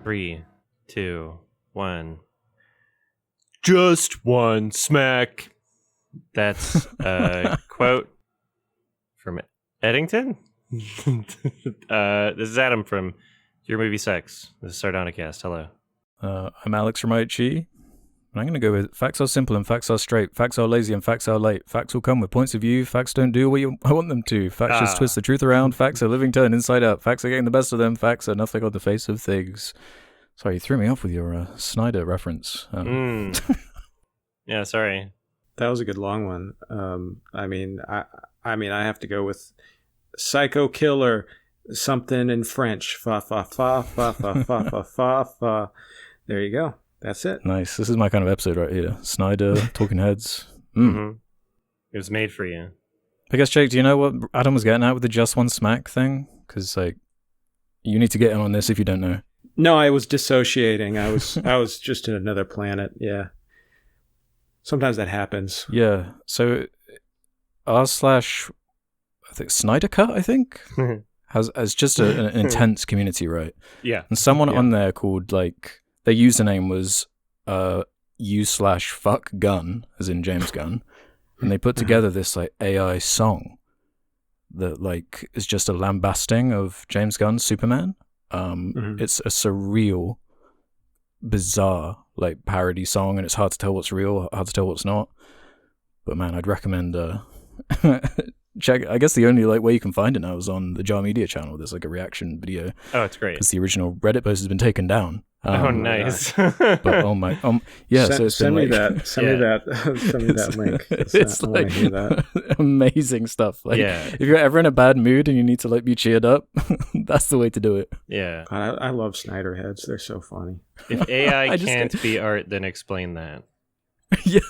3, 2, 1. Just one smack. That's a quote from Eddington. This is Adam from Your Movie Sex. This is Sardonicast. Hello. I'm Alex from IHE. And I'm going to go with facts are simple and facts are straight. Facts are lazy and facts are late. Facts will come with points of view. Facts don't do what I want them to. Facts just twist the truth around. Facts are living turn inside out. Facts are getting the best of them. Facts are nothing on the face of things. Sorry, you threw me off with your Snyder reference. Yeah, sorry. That was a good long one. I mean, I have to go with Psycho Killer, something in French. Fa fa fa fa fa fa fa fa fa. There you go. That's it. Nice. This is my kind of episode right here. Snyder, Talking Heads. Mm-hmm. It was made for you. I guess, Jake, do you know what Adam was getting at with the just one smack thing? Because, like, you need to get in on this if you don't know. No, I was dissociating. I was just in another planet. Yeah. Sometimes that happens. Yeah. So I think Snyder Cut, I think, has just an intense community, right? Yeah. And someone on there called, like, their username was u/fuck gun, as in James Gunn, and they put together this like AI song that like is just a lambasting of James Gunn's Superman. It's a surreal, bizarre like parody song, and it's hard to tell what's real, hard to tell what's not. But man, I'd recommend check. I guess the only like way you can find it now is on the Jar Media channel. There's like a reaction video. Oh, it's great. Because the original Reddit post has been taken down. Oh, nice. But oh my, yeah. Send me that link. It's like hear that. Amazing stuff. Like, if you're ever in a bad mood and you need to like be cheered up, that's the way to do it. Yeah. God, I love Snyder heads. They're so funny. If AI can't be art, then explain that. Yeah.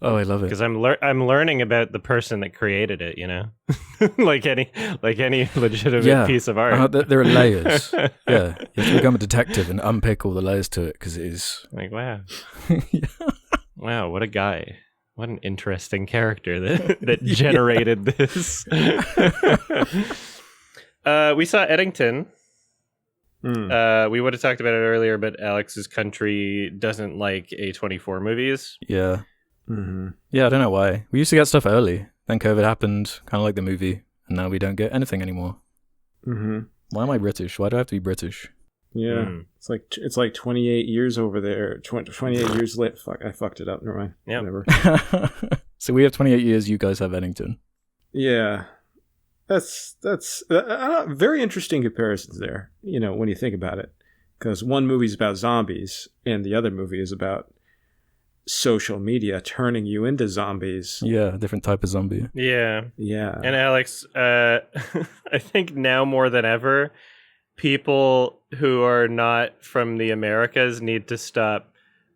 Oh, I love it. Because I'm learning about the person that created it, you know? like any legitimate piece of art. There are layers. Yeah. You have to become a detective and unpick all the layers to it because it is... Like, wow. Wow, what a guy. What an interesting character that generated this. We saw Eddington. We would have talked about it earlier, but Alex's country doesn't like A24 movies. Yeah. Yeah, I don't know why. We used to get stuff early. Then COVID happened, kind of like the movie, and now we don't get anything anymore. Why am I British? Why do I have to be British? Yeah, it's like 28 years over there. 28 years late. Fuck, I fucked it up. Never mind. Yeah. Whatever. So we have 28 years. You guys have Eddington. Yeah, that's very interesting comparisons there. You know, when you think about it, because one movie's about zombies and the other movie is about social media turning you into zombies. Yeah, different type of zombie. Yeah. And Alex, I think now more than ever, people who are not from the Americas need to stop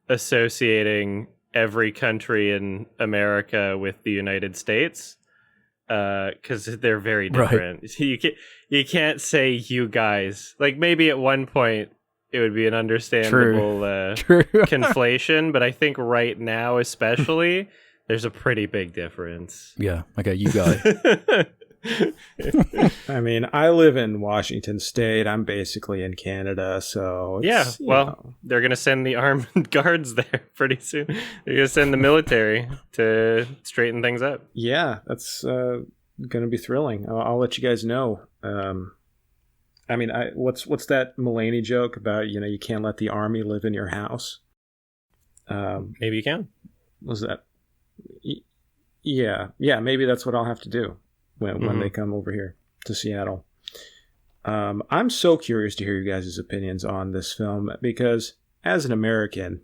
associating every country in America with the United States, because they're very different. Right. You can't say you guys. Like maybe at one point it would be an understandable conflation, but I think right now especially, there's a pretty big difference. Yeah, okay, you guy. I mean, I live in Washington State. I'm basically in Canada, so it's, they're going to send the armed guards there pretty soon. They're going to send the military to straighten things up. Yeah, that's going to be thrilling. I'll let you guys know. I mean, what's that Mulaney joke about, you know, you can't let the army live in your house? Maybe you can. Was that? Yeah, maybe that's what I'll have to do when they come over here to Seattle. I'm so curious to hear you guys' opinions on this film because as an American,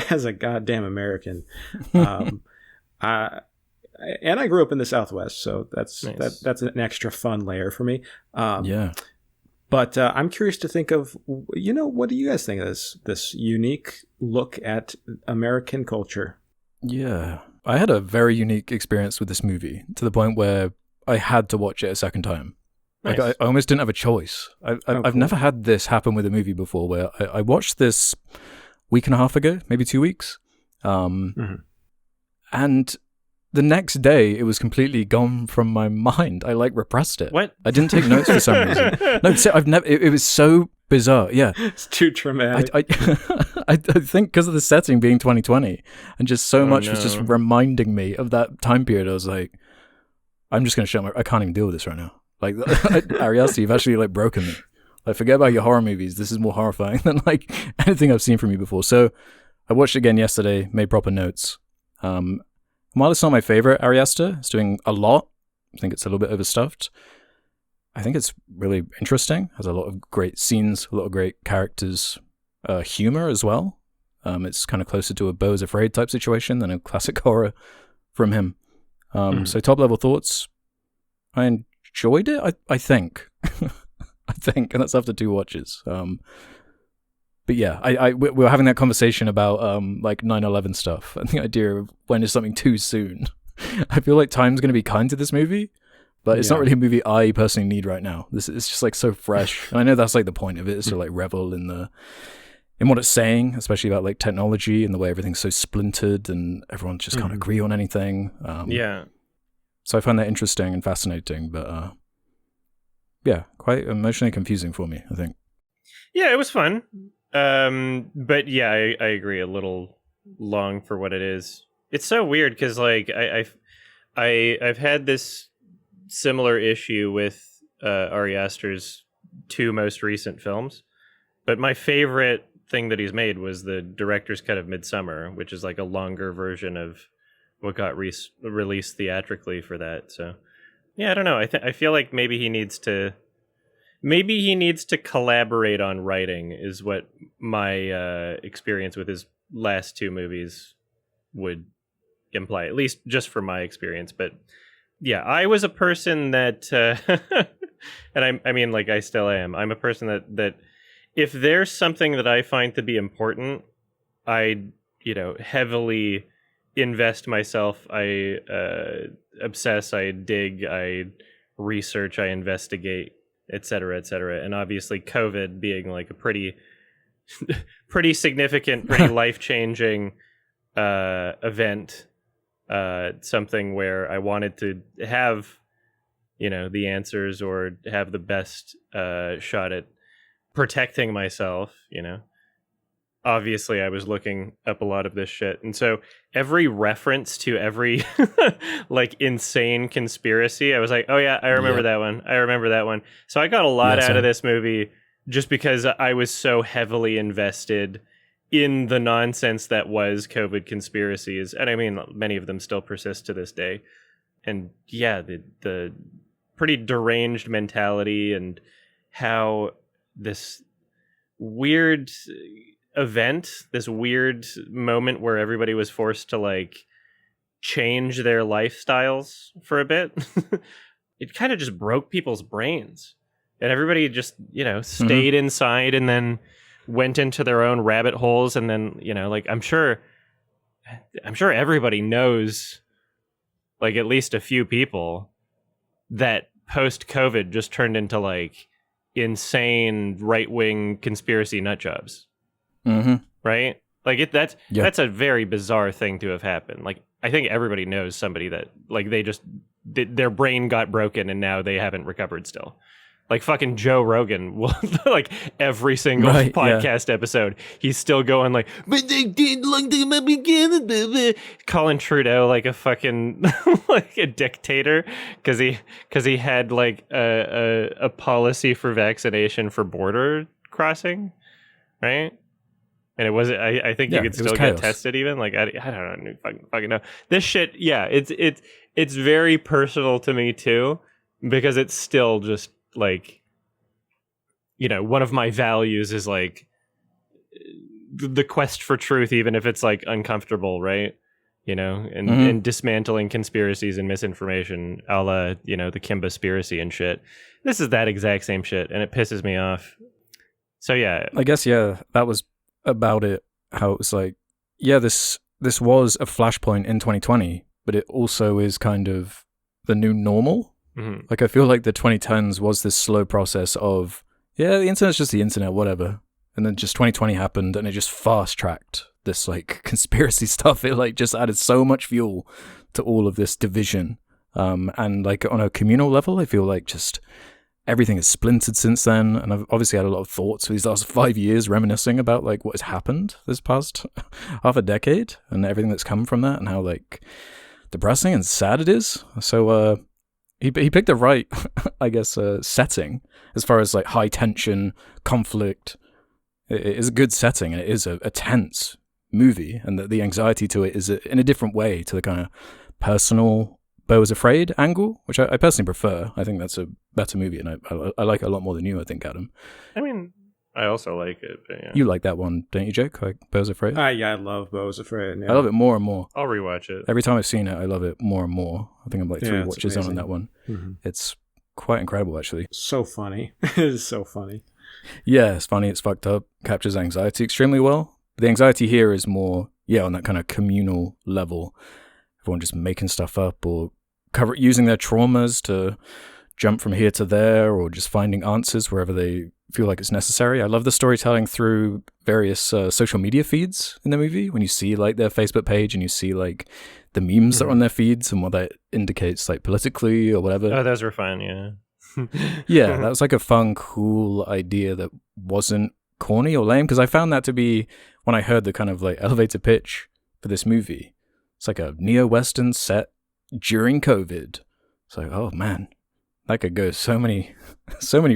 as a goddamn American, I grew up in the Southwest, so that's nice. That's an extra fun layer for me. Yeah. But I'm curious to think of, you know, what do you guys think of this unique look at American culture? Yeah. I had a very unique experience with this movie to the point where I had to watch it a second time. Nice. Like I almost didn't have a choice. I've never had this happen with a movie before where I watched this week and a half ago, maybe 2 weeks. And the next day, it was completely gone from my mind. I like repressed it. What? I didn't take notes for some reason. No, I've never. It was so bizarre. Yeah, it's too traumatic. I think because of the setting being 2020, and just so much was just reminding me of that time period. I was like, I'm just gonna shut my. I can't even deal with this right now. Like, Ari Aster, you've actually like broken me. Like, forget about your horror movies. This is more horrifying than like anything I've seen from you before. So, I watched it again yesterday. Made proper notes. While it's not my favorite, Ari Aster, it's doing a lot. I think it's a little bit overstuffed. I think it's really interesting. Has a lot of great scenes, a lot of great characters, humor as well. It's kind of closer to a Beau is Afraid type situation than a classic horror from him. So top level thoughts. I enjoyed it. I think, I think, and that's after 2 watches. But yeah, we were having that conversation about like 9/11 stuff and the idea of when is something too soon. I feel like time's going to be kind to this movie, but it's not really a movie I personally need right now. This is just like so fresh. And I know that's like the point of it, is to like revel in what it's saying, especially about like technology and the way everything's so splintered and everyone just can't agree on anything. So I find that interesting and fascinating, but yeah, quite emotionally confusing for me, I think. Yeah, it was fun. But yeah, I agree, a little long for what it is. It's so weird because like I've had this similar issue with Ari Aster's 2 most recent films, but my favorite thing that he's made was the director's cut of Midsummer, which is like a longer version of what got released theatrically for that. So yeah, I don't know. I feel like maybe he needs to collaborate on writing, is what my experience with his last 2 movies would imply, at least just from my experience. But yeah, I was a person that, and I mean, like, I still am. I'm a person that if there's something that I find to be important, I, heavily invest myself. I obsess, I dig, I research, I investigate, et cetera, et cetera. And obviously COVID being like a pretty significant, pretty life-changing event, something where I wanted to have, the answers or have the best shot at protecting myself, Obviously, I was looking up a lot of this shit. And so every reference to every like insane conspiracy, I was like, oh yeah, I remember that one. I remember that one. So I got a lot out of this movie just because I was so heavily invested in the nonsense that was COVID conspiracies. And I mean, many of them still persist to this day. And yeah, the pretty deranged mentality and how this weird event, this weird moment where everybody was forced to like change their lifestyles for a bit, it kind of just broke people's brains, and everybody just stayed inside and then went into their own rabbit holes. And then like I'm sure everybody knows like at least a few people that post COVID just turned into like insane right-wing conspiracy nut jobs. Right? Like that's a very bizarre thing to have happened. Like I think everybody knows somebody that like they just their brain got broken and now they haven't recovered still. Like fucking Joe Rogan will like every single podcast episode, he's still going like, but they did long time again, calling Trudeau like a fucking like a dictator because he had like a policy for vaccination for border crossing, right? And it wasn't. I think you could still get tested even. Like I don't know, fucking know this shit. Yeah, it's very personal to me too, because it's still just like, one of my values is like the quest for truth, even if it's like uncomfortable, right? And dismantling conspiracies and misinformation, a la the Kimba-spiracy and shit. This is that exact same shit, and it pisses me off. So yeah, I guess that was about it. How it was like, this was a flashpoint in 2020, but it also is kind of the new normal. Like I feel like the 2010s was this slow process of the internet's just the internet, whatever, and then just 2020 happened and it just fast tracked this like conspiracy stuff. It like just added so much fuel to all of this division. And like on a communal level, I feel like just everything has splintered since then. And I've obviously had a lot of thoughts for these last 5 years, reminiscing about like what has happened this past half a decade and everything that's come from that and how like depressing and sad it is. So he picked the right, I guess, setting as far as like high tension conflict. It is a good setting, and it is a tense movie, and the anxiety to it is in a different way to the kind of personal Beau Was Afraid angle, which I personally prefer. I think that's a better movie, and I like it a lot more than you, I think, Adam. I mean, I also like it. But yeah. You like that one, don't you, Jake? Like Beau Was Afraid? Yeah, I love Beau Was Afraid. Yeah. I love it more and more. I'll rewatch it. Every time I've seen it, I love it more and more. I think I'm like 3 watches on that one. Mm-hmm. It's quite incredible, actually. So funny. It is so funny. Yeah, it's funny, it's fucked up, captures anxiety extremely well. The anxiety here is more, on that kind of communal level. Everyone just making stuff up or using their traumas to jump from here to there or just finding answers wherever they feel like it's necessary. I love the storytelling through various social media feeds in the movie. When you see like their Facebook page and you see like the memes that are on their feeds and what that indicates like politically or whatever. Oh, those were fun, yeah. Yeah, that was like a fun, cool idea that wasn't corny or lame, because I found that to be, when I heard the kind of like elevator pitch for this movie, it's like a neo-Western set during COVID. It's like, oh man, that could go so many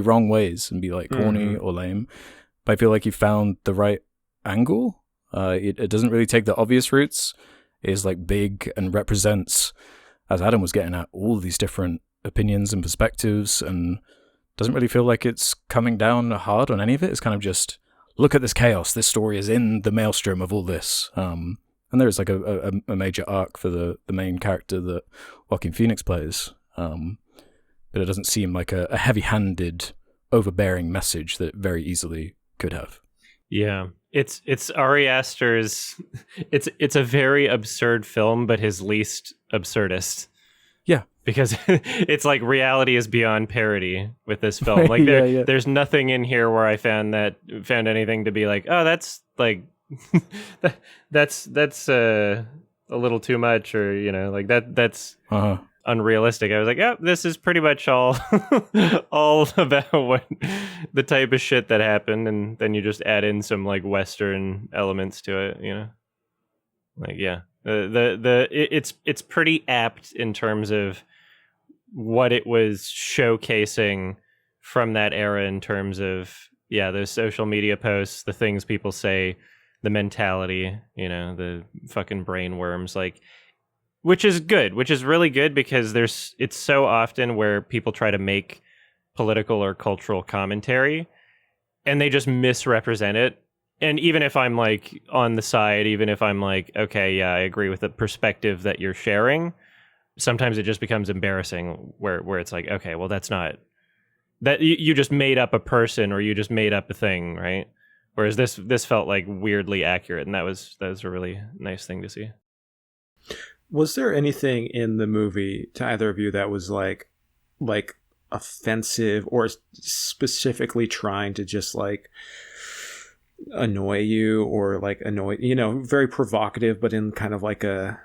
wrong ways and be like corny or lame. But I feel like you found the right angle. It doesn't really take the obvious routes. It is like big and represents, as Adam was getting at, all these different opinions and perspectives, and doesn't really feel like it's coming down hard on any of it. It's kind of just, look at this chaos. This story is in the maelstrom of all this. And there is like a major arc for the main character that Joaquin Phoenix plays. But it doesn't seem like a heavy-handed, overbearing message that it very easily could have. Yeah. It's Ari Aster's, it's a very absurd film, but his least absurdist. Yeah. Because it's like reality is beyond parody with this film. Like there's nothing in here where I found anything to be like, oh, that's like that's a little too much, or like that's unrealistic. I was like, yeah, this is pretty much all about what the type of shit that happened, and then you just add in some like Western elements to it, like it's pretty apt in terms of what it was showcasing from that era in terms of those social media posts, the things people say, the mentality, the fucking brain worms, like, which is good, which is really good, because it's so often where people try to make political or cultural commentary and they just misrepresent it. And even if I'm like on the side, even if I'm like, okay, yeah, I agree with the perspective that you're sharing, sometimes it just becomes embarrassing where it's like, okay, well, that's not that you just made up a person or you just made up a thing, right? Whereas this felt like weirdly accurate, and that was a really nice thing to see. Was there anything in the movie to either of you that was like offensive or specifically trying to just like annoy you, or like annoy, very provocative, but in kind of like a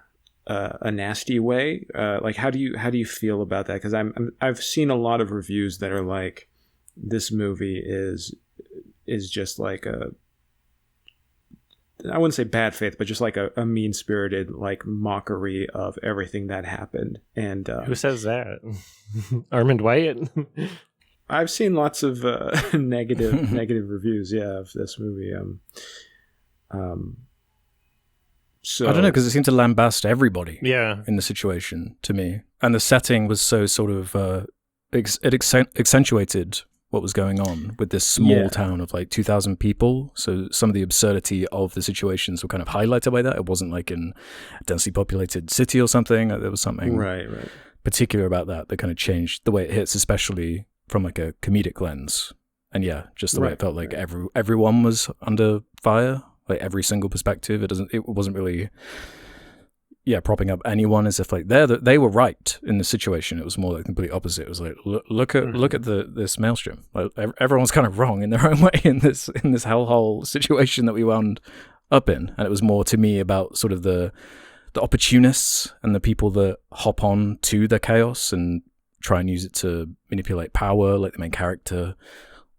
nasty way? Like how do you feel about that? Because I've seen a lot of reviews that are like, this movie is just like I wouldn't say bad faith, but just like a mean-spirited like mockery of everything that happened. And who says that? Armand Wyatt? I've seen lots of negative reviews, of this movie. So I don't know, because it seemed to lambast everybody in the situation to me. And the setting was so sort of, it accentuated what was going on with this small town of like 2,000 people. So some of the absurdity of the situations were kind of highlighted by that. It wasn't like in a densely populated city or something. There was something particular about that kind of changed the way it hits, especially from like a comedic lens. And just the way it felt like everyone was under fire. Like every single perspective, it wasn't really, propping up anyone as if like they were right in the situation. It was more like the complete opposite. It was like, look at this maelstrom. Like everyone's kind of wrong in their own way in this hellhole situation that we wound up in. And it was more to me about sort of the the opportunists and the people that hop on to the chaos and try and use it to manipulate power, like the main character,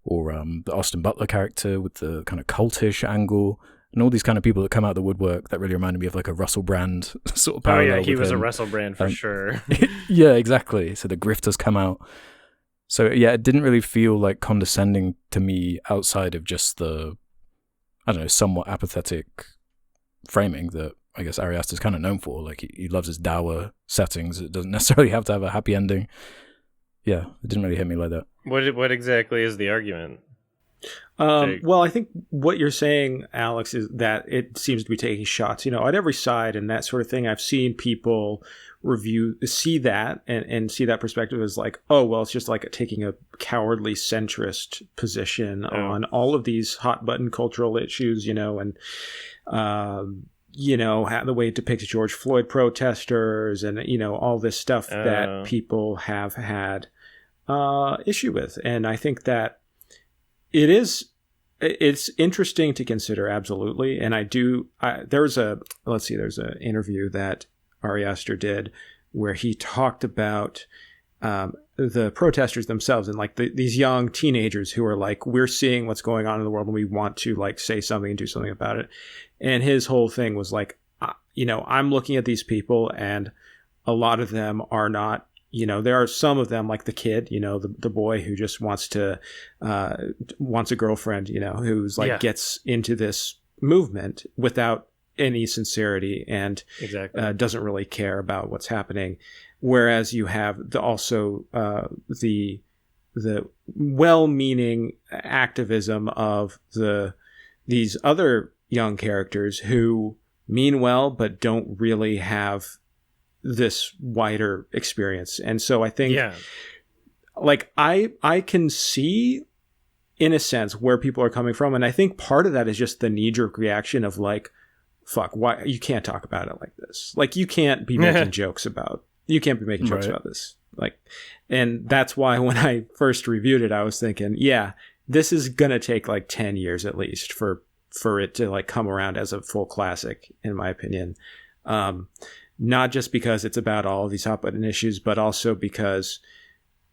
or the Austin Butler character with the kind of cultish angle, and all these kind of people that come out of the woodwork that really reminded me of like a Russell Brand sort of parallel. Oh yeah, he was him. a Russell Brand for sure. Yeah, exactly. So the grifters come out. So yeah, it didn't really feel like condescending to me outside of just the, I don't know, somewhat apathetic framing that I guess Ari Aster's kind of known for. Like he loves his dour settings. It doesn't necessarily have to have a happy ending. Yeah, it didn't really hit me like that. What exactly is the argument? Well, I think what you're saying, Alex, is that it seems to be taking shots, at every side and that sort of thing. I've seen people see that and see that perspective as like, oh, well, it's just like taking a cowardly centrist position on all of these hot button cultural issues, and the way it depicts George Floyd protesters and, all this stuff that people have had issue with. And I think that it's interesting to consider, absolutely. And there's an interview that Ari Aster did where he talked about the protesters themselves and like these young teenagers who are like, we're seeing what's going on in the world and we want to like say something and do something about it. And his whole thing was like, I'm looking at these people and a lot of them are not, there are some of them like the kid, the boy who just wants a girlfriend, who's like gets into this movement without any sincerity and exactly. Doesn't really care about what's happening. Whereas you have the well-meaning activism of these other young characters who mean well but don't really have this wider experience. And so I think like I can see in a sense where people are coming from, and I think part of that is just the knee-jerk reaction of like, fuck, why you can't talk about it like this. Like you can't be making jokes about this. Like, and that's why when I first reviewed it, I was thinking, yeah, this is gonna take like 10 years at least for it to like come around as a full classic, in my opinion. Not just because it's about all of these hot button issues, but also because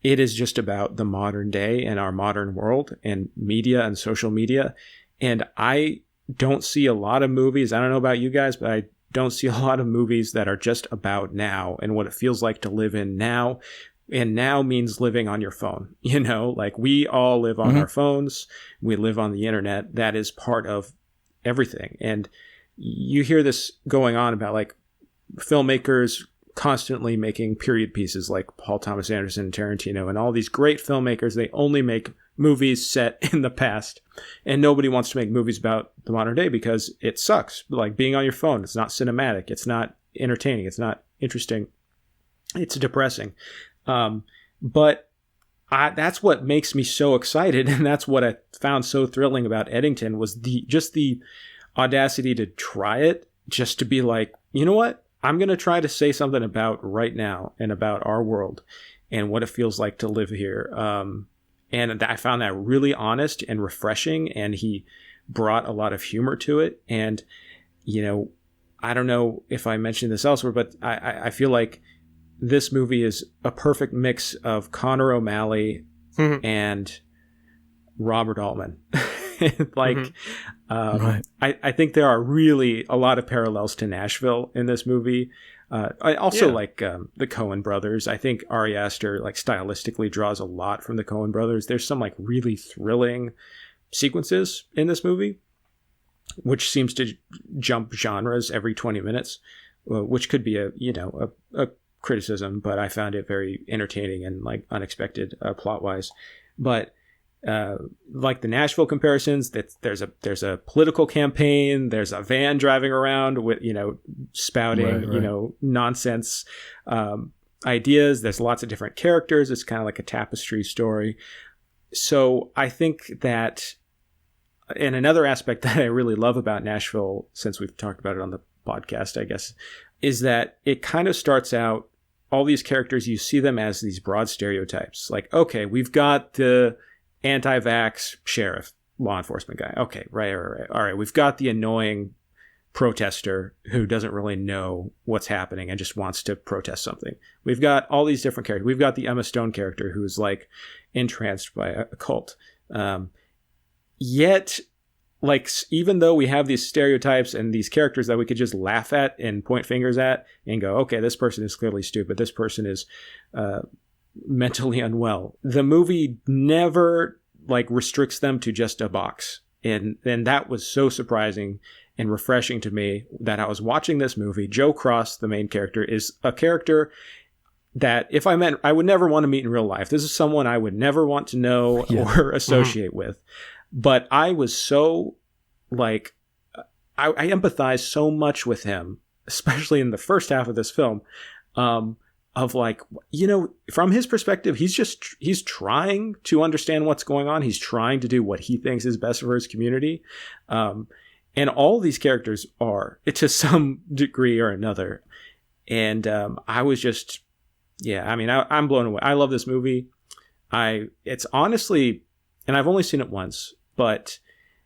it is just about the modern day and our modern world and media and social media. And I don't see a lot of movies. I don't know about you guys, but I don't see a lot of movies that are just about now and what it feels like to live in now. And now means living on your phone, like we all live on our phones. We live on the internet. That is part of everything. And you hear this going on about like filmmakers constantly making period pieces like Paul Thomas Anderson and Tarantino and all these great filmmakers. They only make movies set in the past, and nobody wants to make movies about the modern day because it sucks. Like being on your phone, it's not cinematic, it's not entertaining, it's not interesting, it's depressing. But that's what makes me so excited, and that's what I found so thrilling about Eddington was the audacity to try it, just to be like, you know what? I'm going to try to say something about right now and about our world and what it feels like to live here. And I found that really honest and refreshing, and he brought a lot of humor to it. And, I don't know if I mentioned this elsewhere, but I feel like this movie is a perfect mix of Conor O'Malley and Robert Altman. Right. I think there are really a lot of parallels to Nashville in this movie. I also like the Coen brothers. I think Ari Aster like stylistically draws a lot from the Coen brothers. There's some like really thrilling sequences in this movie, which seems to jump genres every 20 minutes, which could be a criticism, but I found it very entertaining and like unexpected plot wise. But like the Nashville comparisons, that there's a political campaign, there's a van driving around with spouting nonsense ideas. There's lots of different characters. It's kind of like a tapestry story. So I think that, and another aspect that I really love about Nashville, since we've talked about it on the podcast, I guess, is that it kind of starts out, all these characters, you see them as these broad stereotypes. Like, okay, we've got the anti-vax sheriff, law enforcement guy. Okay, right. All right. We've got the annoying protester who doesn't really know what's happening and just wants to protest something. We've got all these different characters. We've got the Emma Stone character who's like entranced by a cult. Yet, like, even though we have these stereotypes and these characters that we could just laugh at and point fingers at and go, okay, this person is clearly stupid, this person is mentally unwell, the movie never like restricts them to just a box. And that was so surprising and refreshing to me that I was watching this movie. Joe Cross, the main character, is a character that if I met, I would never want to meet in real life. This is someone I would never want to know or associate with. But I was so, like, I empathized so much with him, especially in the first half of this film, of like, you know, from his perspective, he's trying to understand what's going on. He's trying to do what he thinks is best for his community. And all these characters are, to some degree or another. And I was just, I mean, I'm blown away. I love this movie. It's honestly, and I've only seen it once, but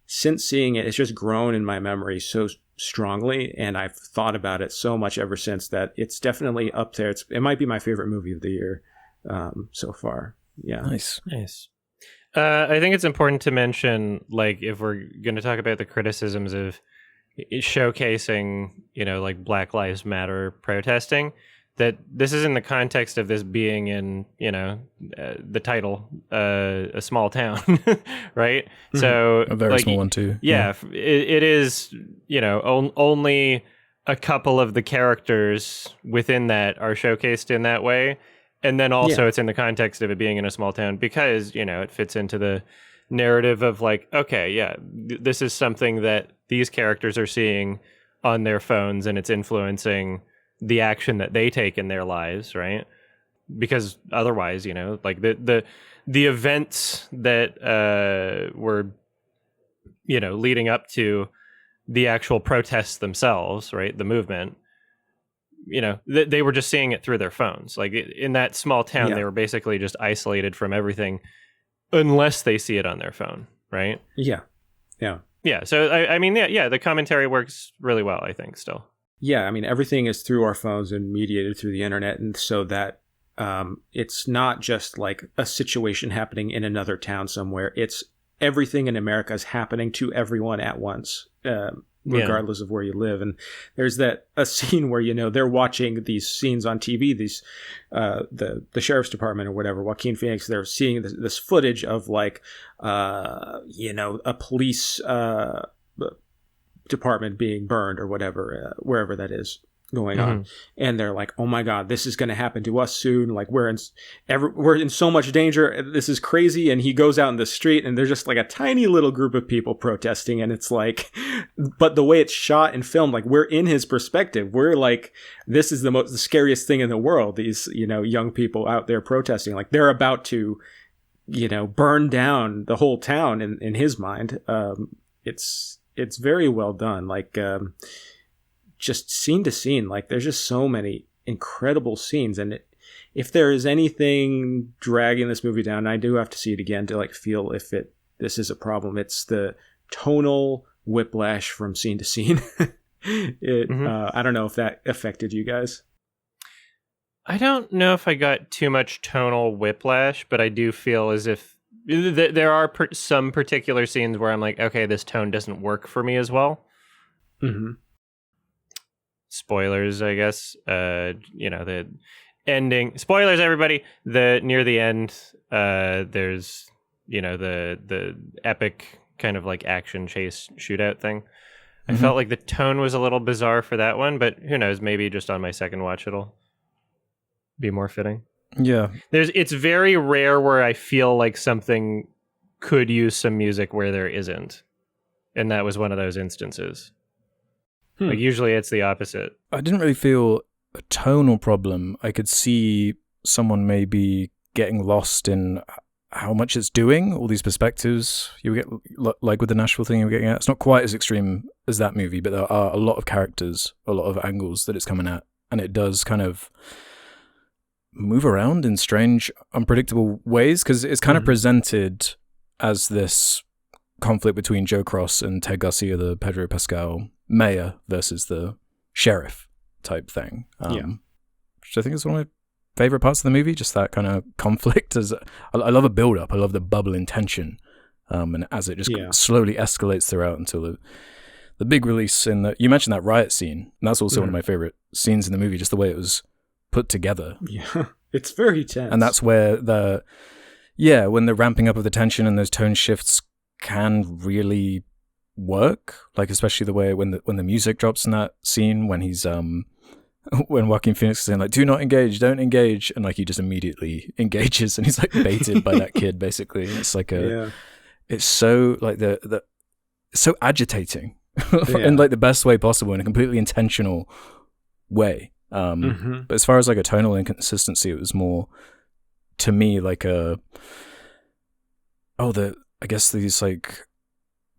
since seeing it, it's just grown in my memory so strongly, and I've thought about it so much ever since that it's definitely up there. It might be my favorite movie of the year so far. Yeah. Nice. I think it's important to mention, like, if we're going to talk about the criticisms of showcasing, you know, like Black Lives Matter protesting, that this is in the context of this being in, you know, the title, a small town, right? Mm-hmm. So a very small one too. Yeah. It is, you know, only a couple of the characters within that are showcased in that way. And then also it's in the context of it being in a small town because, you know, it fits into the narrative of like, okay, this is something that these characters are seeing on their phones and it's influencing the action that they take in their lives, right? Because otherwise, you know, like the events that were, you know, leading up to the actual protests themselves, right? The movement, you know, they were just seeing it through their phones. Like in that small town, they were basically just isolated from everything unless they see it on their phone, right? Yeah. So I mean, the commentary works really well, I think, still. Yeah, I mean, everything is through our phones and mediated through the internet, and so that it's not just like a situation happening in another town somewhere. It's everything in America is happening to everyone at once, regardless of where you live. And there's a scene where, you know, they're watching these scenes on TV, these the sheriff's department or whatever, Joaquin Phoenix, they're seeing this footage of like, you know, a police department being burned or whatever, wherever that is going on. And they're like, oh my God, this is going to happen to us soon. Like we're in so much danger. This is crazy. And he goes out in the street and there's just like a tiny little group of people protesting. And it's like, but the way it's shot and filmed, like we're in his perspective. We're like, this is the scariest thing in the world. These, you know, young people out there protesting, like they're about to, you know, burn down the whole town in his mind. It's very well done. Like, just scene to scene, like there's just so many incredible scenes. And if there is anything dragging this movie down, I do have to see it again to like feel if this is a problem. It's the tonal whiplash from scene to scene. I don't know if that affected you guys. I don't know if I got too much tonal whiplash, but I do feel as if there are some particular scenes where I'm like, okay, this tone doesn't work for me as well. Mm-hmm. Spoilers, I guess. You know, the ending. Spoilers, everybody. Near the end, there's, you know, the epic kind of like action chase shootout thing. I felt like the tone was a little bizarre for that one, but who knows? Maybe just on my second watch, it'll be more fitting. Yeah. It's very rare where I feel like something could use some music where there isn't. And that was one of those instances. Like usually it's the opposite. I didn't really feel a tonal problem. I could see someone maybe getting lost in how much it's doing, all these perspectives you get, like with the Nashville thing you were getting at. It's not quite as extreme as that movie, but there are a lot of characters, a lot of angles that it's coming at, and it does kind of move around in strange, unpredictable ways, because it's kind of presented as this conflict between Joe Cross and Ted Garcia, the Pedro Pascal mayor versus the sheriff type thing. Which I think is one of my favorite parts of the movie, just that kind of conflict. I love a build-up. I love the bubbling tension. And as it just slowly escalates throughout until the big release you mentioned that riot scene, and that's also one of my favorite scenes in the movie, just the way it was put together. Yeah, it's very tense. And that's where when the ramping up of the tension and those tone shifts can really work, like especially the way when the music drops in that scene when he's when Joaquin Phoenix is saying like, do not engage, don't engage, and like he just immediately engages and he's like baited by that kid basically. And it's like it's so like the so agitating in like the best way possible, in a completely intentional way. But as far as like a tonal inconsistency, it was more to me like I guess these like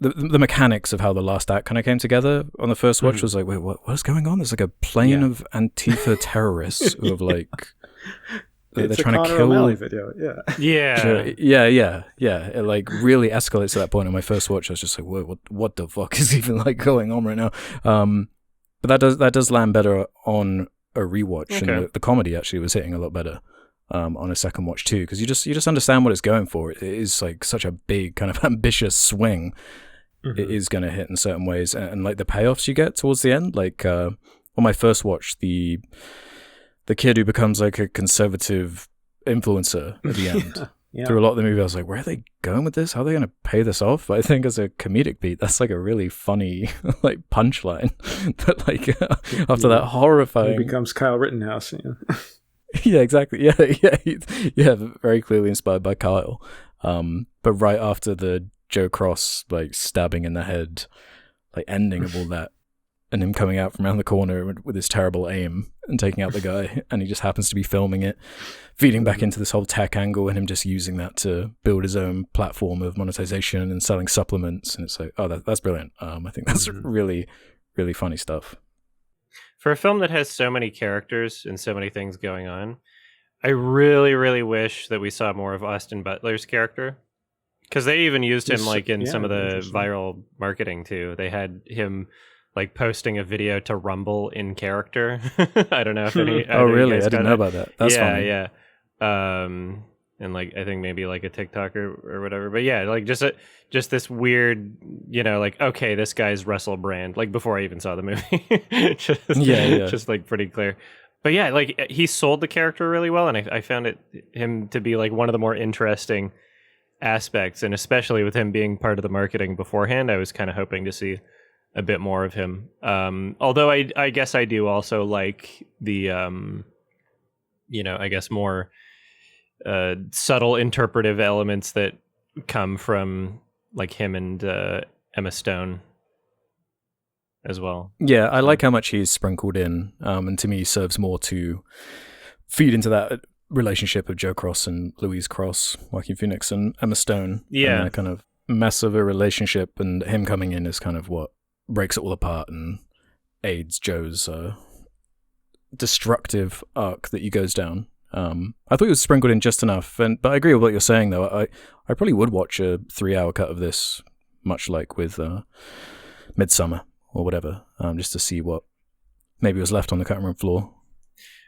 the mechanics of how the last act kind of came together on the first watch was like, wait, what is going on? There's like a plane of Antifa terrorists who have like they're trying to kill. O'Malley video. Yeah. It like really escalates to that point. On my first watch, I was just like, what the fuck is even like going on right now? But that does land better on a rewatch, and the comedy actually was hitting a lot better on a second watch too, because you just understand what it's going for. It is like such a big kind of ambitious swing. It is going to hit in certain ways, and like the payoffs you get towards the end, like on my first watch, the kid who becomes like a conservative influencer at the end. Through a lot of the movie, I was like, where are they going with this? How are they going to pay this off? But I think as a comedic beat, that's like a really funny like punchline. But like after that horrifying, he becomes Kyle Rittenhouse. Yeah, exactly. Yeah, very clearly inspired by Kyle. But right after the Joe Cross like stabbing in the head, like ending of all that, and him coming out from around the corner with his terrible aim and taking out the guy, and he just happens to be filming it, feeding back into this whole tech angle, and him just using that to build his own platform of monetization and selling supplements. And it's like, oh, that's brilliant. I think that's really, really funny stuff. For a film that has so many characters and so many things going on, I really, really wish that we saw more of Austin Butler's character. Because they even used him like in some of the viral marketing too. They had him like posting a video to Rumble in character. I don't know if any. Oh, really? I didn't know about that. That's funny. Yeah. And like I think maybe like a TikTok or whatever. But yeah, like just this weird, like okay, this guy's Russell Brand. Like before I even saw the movie, just like pretty clear. But yeah, like he sold the character really well, and I found him to be like one of the more interesting aspects, and especially with him being part of the marketing beforehand, I was kind of hoping to see a bit more of him. Although I guess I do also like the I guess more subtle interpretive elements that come from like him and Emma Stone as well. Yeah, I like how much he's sprinkled in, and to me serves more to feed into that relationship of Joe Cross and Louise Cross, Joaquin Phoenix and Emma Stone. Yeah. And a kind of mess of a relationship, and him coming in is kind of what breaks it all apart and aids Joe's destructive arc that he goes down. I thought it was sprinkled in just enough, but I agree with what you're saying though. I probably would watch a 3-hour cut of this, much like with Midsummer or whatever, just to see what maybe was left on the cutting room floor.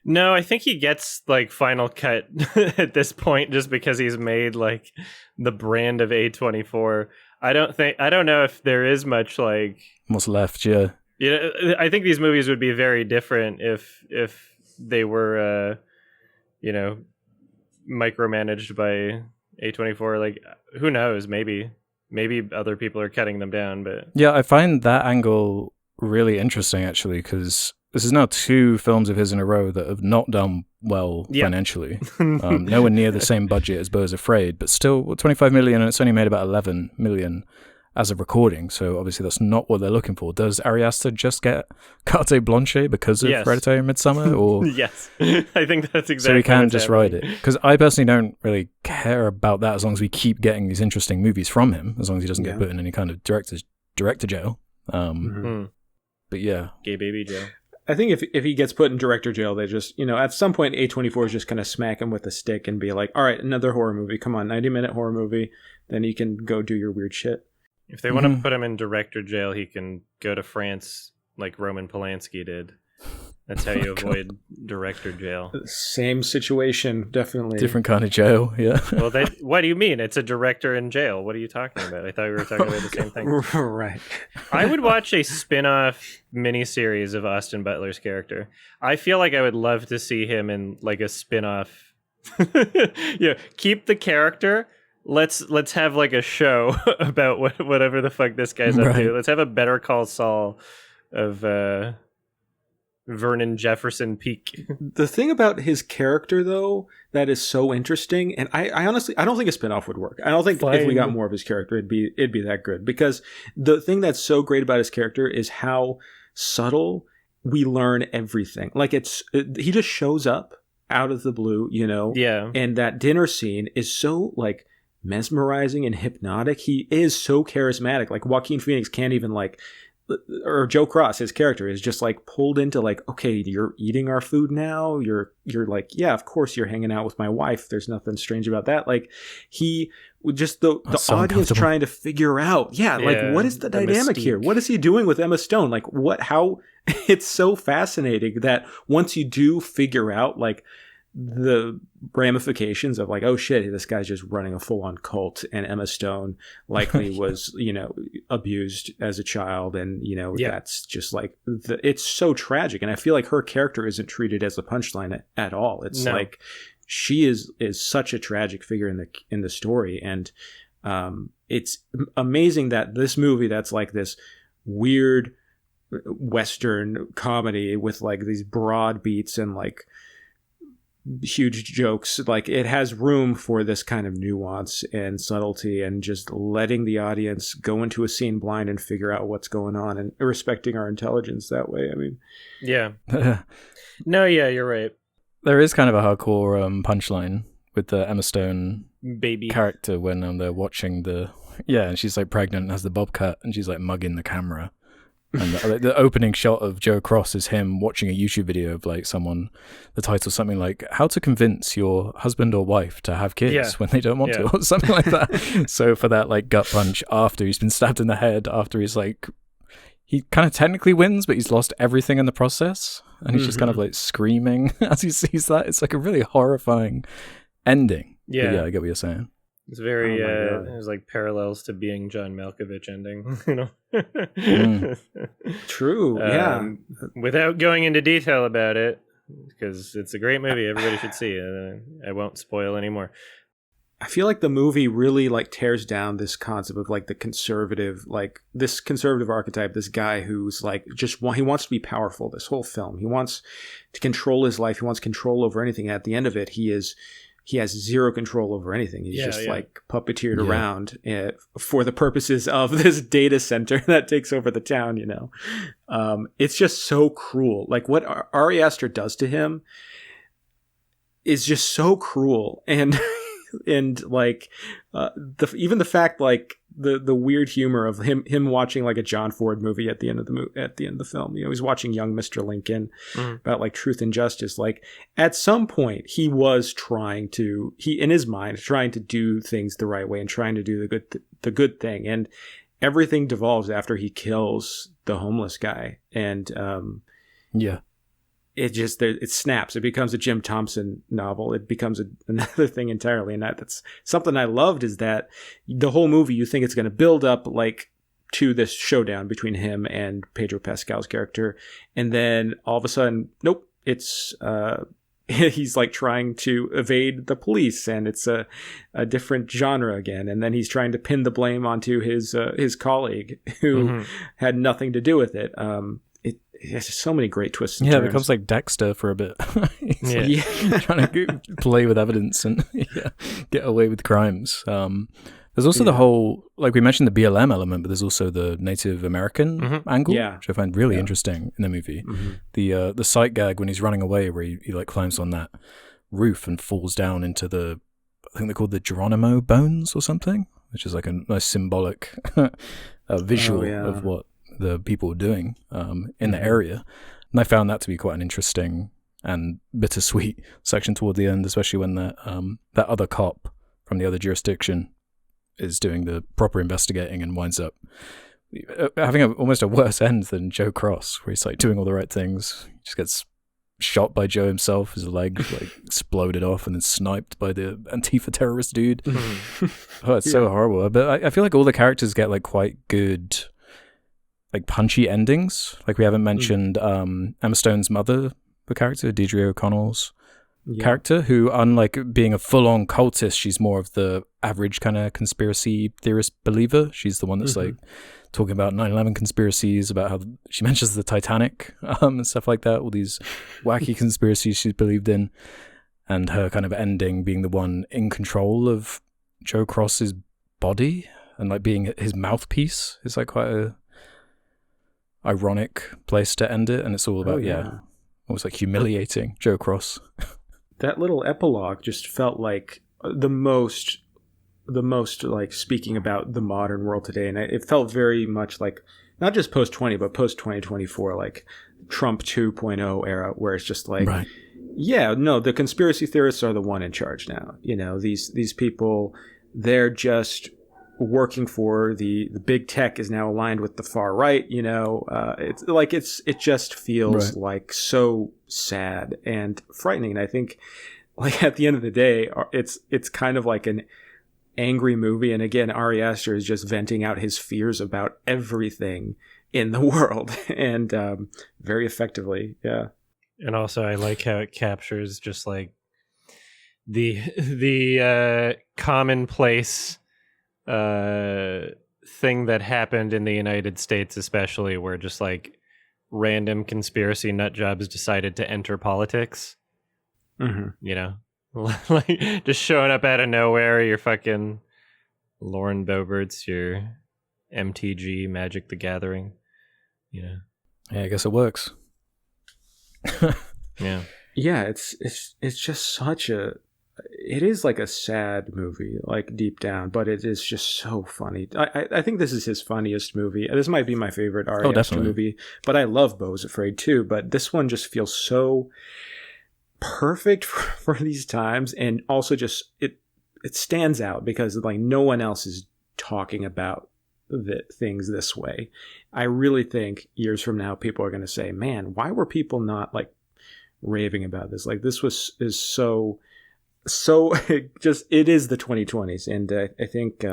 No, I think he gets like final cut at this point just because he's made like the brand of A24. I don't know if there is much like what's left. Yeah. I think these movies would be very different if they were micromanaged by A24. Like who knows, maybe other people are cutting them down, but yeah, I find that angle really interesting actually, because this is now 2 films of his in a row that have not done well financially. Nowhere near the same budget as Beau is Afraid, but still 25 million, and it's only made about 11 million as of recording. So obviously that's not what they're looking for. Does Ari Aster just get carte blanche because of Hereditary and Midsummer? Or yes, I think that's exactly. So we can just ride it, because I personally don't really care about that as long as we keep getting these interesting movies from him, as long as he doesn't get put in any kind of director jail. But yeah, gay baby jail. I think if he gets put in director jail, they just, at some point A24 is just going to smack him with a stick and be like, all right, another horror movie. Come on, 90-minute horror movie. Then you can go do your weird shit. If they want to put him in director jail, he can go to France like Roman Polanski did. That's how you avoid director jail. Same situation, definitely. Different kind of jail, yeah. Well, what do you mean? It's a director in jail. What are you talking about? I thought we were talking about the same thing. Right. I would watch a spin-off miniseries of Austin Butler's character. I feel like I would love to see him in like a spin-off. Yeah, keep the character. Let's have like a show about whatever the fuck this guy's up to. Let's have a Better Call Saul of Vernon Jefferson Peak. The thing about his character, though, that is so interesting, and I honestly, I don't think a spinoff would work. I don't think if we got more of his character, it'd be that good. Because the thing that's so great about his character is how subtle we learn everything. Like he just shows up out of the blue, you know? Yeah. And that dinner scene is so like mesmerizing and hypnotic. He is so charismatic. Like Joaquin Phoenix can't even like, or Joe Cross, his character, is just like pulled into like, okay, you're eating our food now. You're like, yeah, of course you're hanging out with my wife. There's nothing strange about that. Like he just the audience trying to figure out, like what is the dynamic here? What is he doing with Emma Stone? Like how it's so fascinating that once you do figure out like the ramifications of like, oh shit, this guy's just running a full-on cult, and Emma Stone likely was, you know, abused as a child, and you know, that's just like it's so tragic. And I feel like her character isn't treated as a punchline at all. It's like she is such a tragic figure in the story, and it's amazing that this movie that's like this weird Western comedy with like these broad beats and like huge jokes, like it has room for this kind of nuance and subtlety, and just letting the audience go into a scene blind and figure out what's going on, and respecting our intelligence that way. I mean, you're right. There is kind of a hardcore punchline with the Emma Stone baby character when they're watching and she's like pregnant and has the bob cut, and she's like mugging the camera. And the opening shot of Joe Cross is him watching a YouTube video of like someone, the title's something like how to convince your husband or wife to have kids when they don't want to, or something like that. So for that like gut punch after he's been stabbed in the head, after he's like, he kind of technically wins, but he's lost everything in the process. And he's just kind of like screaming as he sees that. It's like a really horrifying ending. Yeah. But yeah, I get what you're saying. It's very, there's like parallels to Being John Malkovich ending, you know? True, yeah. Without going into detail about it, because it's a great movie, everybody should see it. I won't spoil anymore. I feel like the movie really like tears down this concept of like the conservative, like this conservative archetype, this guy who's like he wants to be powerful this whole film. He wants to control his life. He wants control over anything. At the end of it, he has zero control over anything. He's just like puppeteered around for the purposes of this data center that takes over the town, you know. It's just so cruel. Like what Ari Aster does to him is just so cruel. And like even the fact like the weird humor of him watching like a John Ford movie at the end of the film. You know, he's watching Young Mr. Lincoln about like truth and justice. Like at some point he was in his mind trying to do things the right way and trying to do the good thing, and everything devolves after he kills the homeless guy. And it snaps. It becomes a Jim Thompson novel. It becomes another thing entirely. And that's something I loved, is that the whole movie, you think it's going to build up like to this showdown between him and Pedro Pascal's character. And then all of a sudden, nope, it's, he's like trying to evade the police, and it's a different genre again. And then he's trying to pin the blame onto his colleague who had nothing to do with it. It has so many great twists and turns. It becomes like Dexter for a bit. Trying to play with evidence and get away with crimes. There's also the whole, like we mentioned, the BLM element, but there's also the Native American angle, which I find really interesting in the movie. The sight gag when he's running away, where he like climbs on that roof and falls down into I think they're called the Geronimo bones or something, which is like a nice symbolic visual of what the people were doing in the area. And I found that to be quite an interesting and bittersweet section toward the end, especially when that other cop from the other jurisdiction is doing the proper investigating and winds up having almost a worse end than Joe Cross, where he's like doing all the right things. He just gets shot by Joe himself, his leg like exploded off, and then sniped by the Antifa terrorist dude. Oh, it's so horrible. But I feel like all the characters get like quite good, like punchy endings. Like we haven't mentioned Emma Stone's mother, the character, Deirdre O'Connell's character, who, unlike being a full-on cultist, she's more of the average kind of conspiracy theorist believer. She's the one that's like talking about 9/11 conspiracies, about how she mentions the Titanic and stuff like that, all these wacky conspiracies she's believed in, and her kind of ending being the one in control of Joe Cross's body and like being his mouthpiece is like quite a ironic place to end it. And it's all about almost like humiliating Joe Cross. That little epilogue just felt like the most like speaking about the modern world today, and it felt very much like not just post 20 but post 2024, like Trump 2.0 era, where it's just like the conspiracy theorists are the one in charge now. You know, these people, they're just working for the big tech is now aligned with the far right. You know, it just feels like so sad and frightening. And I think, like, at the end of the day, it's kind of like an angry movie. And again, Ari Aster is just venting out his fears about everything in the world, and very effectively. Yeah. And also, I like how it captures just like the commonplace thing that happened in the United States, especially, where just like random conspiracy nut jobs decided to enter politics. You know, like just showing up out of nowhere. Your fucking Lauren Boeberts, your MTG Magic the Gathering. You know, yeah, I guess it works. Yeah, it's just such a. It is like a sad movie, like deep down, but it is just so funny. I think this is his funniest movie. This might be my favorite Ari Aster movie, but I love Beau is Afraid too. But this one just feels so perfect for these times, and also just it stands out because like no one else is talking about the things this way. I really think years from now people are going to say, "Man, why were people not like raving about this? Like this is so just it is the 2020s." And I think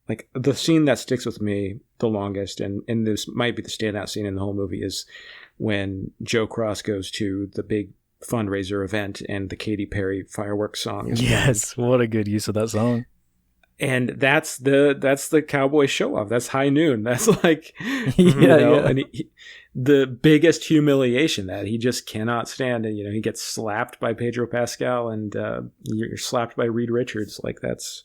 like the scene that sticks with me the longest, and this might be the standout scene in the whole movie, is when Joe Cross goes to the big fundraiser event and the Katy Perry fireworks song is playing. What a good use of that song. And that's the cowboy show off. That's high noon. That's like and the biggest humiliation that he just cannot stand. And he gets slapped by Pedro Pascal, and you're slapped by Reed Richards. Like that's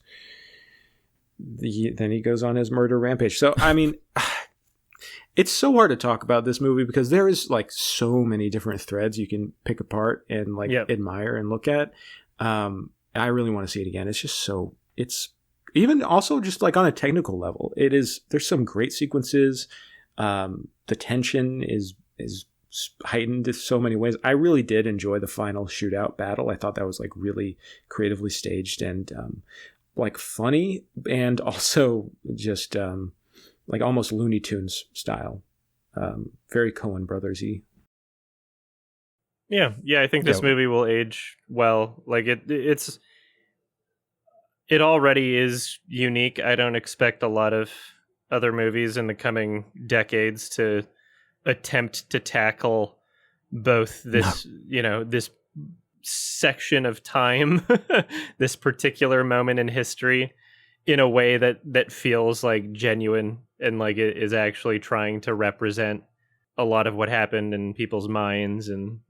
then he goes on his murder rampage. So I mean, it's so hard to talk about this movie because there is like so many different threads you can pick apart and like admire and look at. I really want to see it again. It's just it's even also just like on a technical level, there's some great sequences. The tension is heightened in so many ways. I really did enjoy the final shootout battle. I thought that was like really creatively staged and like funny, and also just like almost Looney Tunes style. Very Coen Brothers-y. Yeah, I think this movie will age well. Like it already is unique. I don't expect a lot of other movies in the coming decades to attempt to tackle both this, this section of time, this particular moment in history, in a way that feels like genuine and like it is actually trying to represent a lot of what happened in people's minds. And,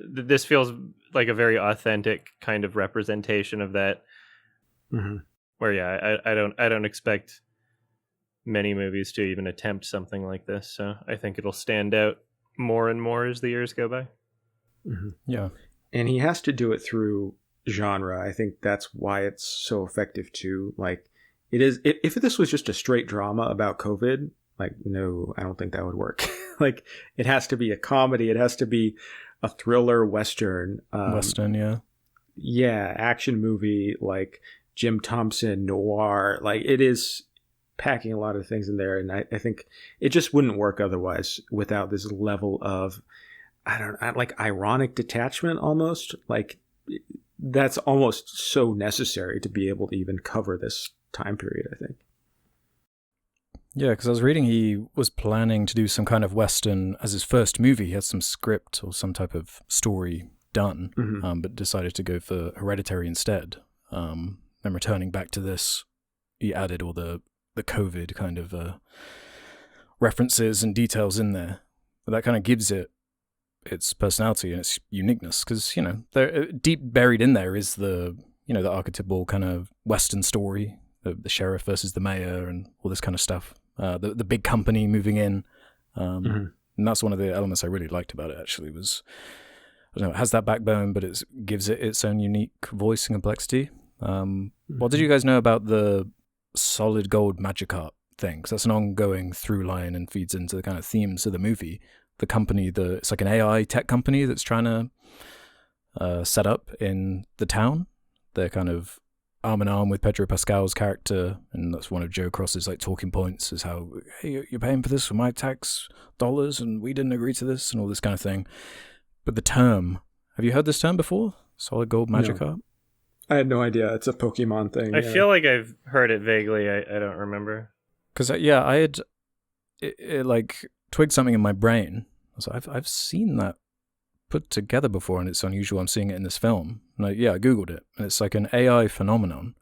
this feels like a very authentic kind of representation of that. Mm-hmm. Where I don't expect many movies to even attempt something like this, so I think it'll stand out more and more as the years go by. Mm-hmm. Yeah, and he has to do it through genre. I think that's why it's so effective too. Like it is. If this was just a straight drama about COVID, like no, I don't think that would work. Like it has to be a comedy. It has to be a thriller, western, yeah, action movie, like Jim Thompson noir. Like, it is packing a lot of things in there, and I think it just wouldn't work otherwise without this level of like ironic detachment almost. Like, that's almost so necessary to be able to even cover this time period, I think. Yeah, because I was reading he was planning to do some kind of Western as his first movie. He had some script or some type of story done, but decided to go for Hereditary instead. Then returning back to this, he added all the COVID kind of references and details in there. But that kind of gives it its personality and its uniqueness, because, you know, deep buried in there is the archetypal kind of Western story, the sheriff versus the mayor and all this kind of stuff. The big company moving in. And that's one of the elements I really liked about it, actually, was, I don't know, it has that backbone, but it gives it its own unique voice and complexity. What did you guys know about the solid gold Magikarp thing? Because that's an ongoing through line and feeds into the kind of themes of the movie. The company, it's like an AI tech company that's trying to set up in the town. They're kind of arm in arm with Pedro Pascal's character, and that's one of Joe Cross's like talking points, is how, hey, you're paying for this with my tax dollars and we didn't agree to this and all this kind of thing. But the term, have you heard this term before? Solid gold Magikarp? No. I had no idea. It's a Pokemon thing. I feel like I've heard it vaguely. I don't remember. Because I had it like twigged something in my brain. I was like, I've seen that put together before, and it's unusual I'm seeing it in this film. And I googled it, and it's like an AI phenomenon,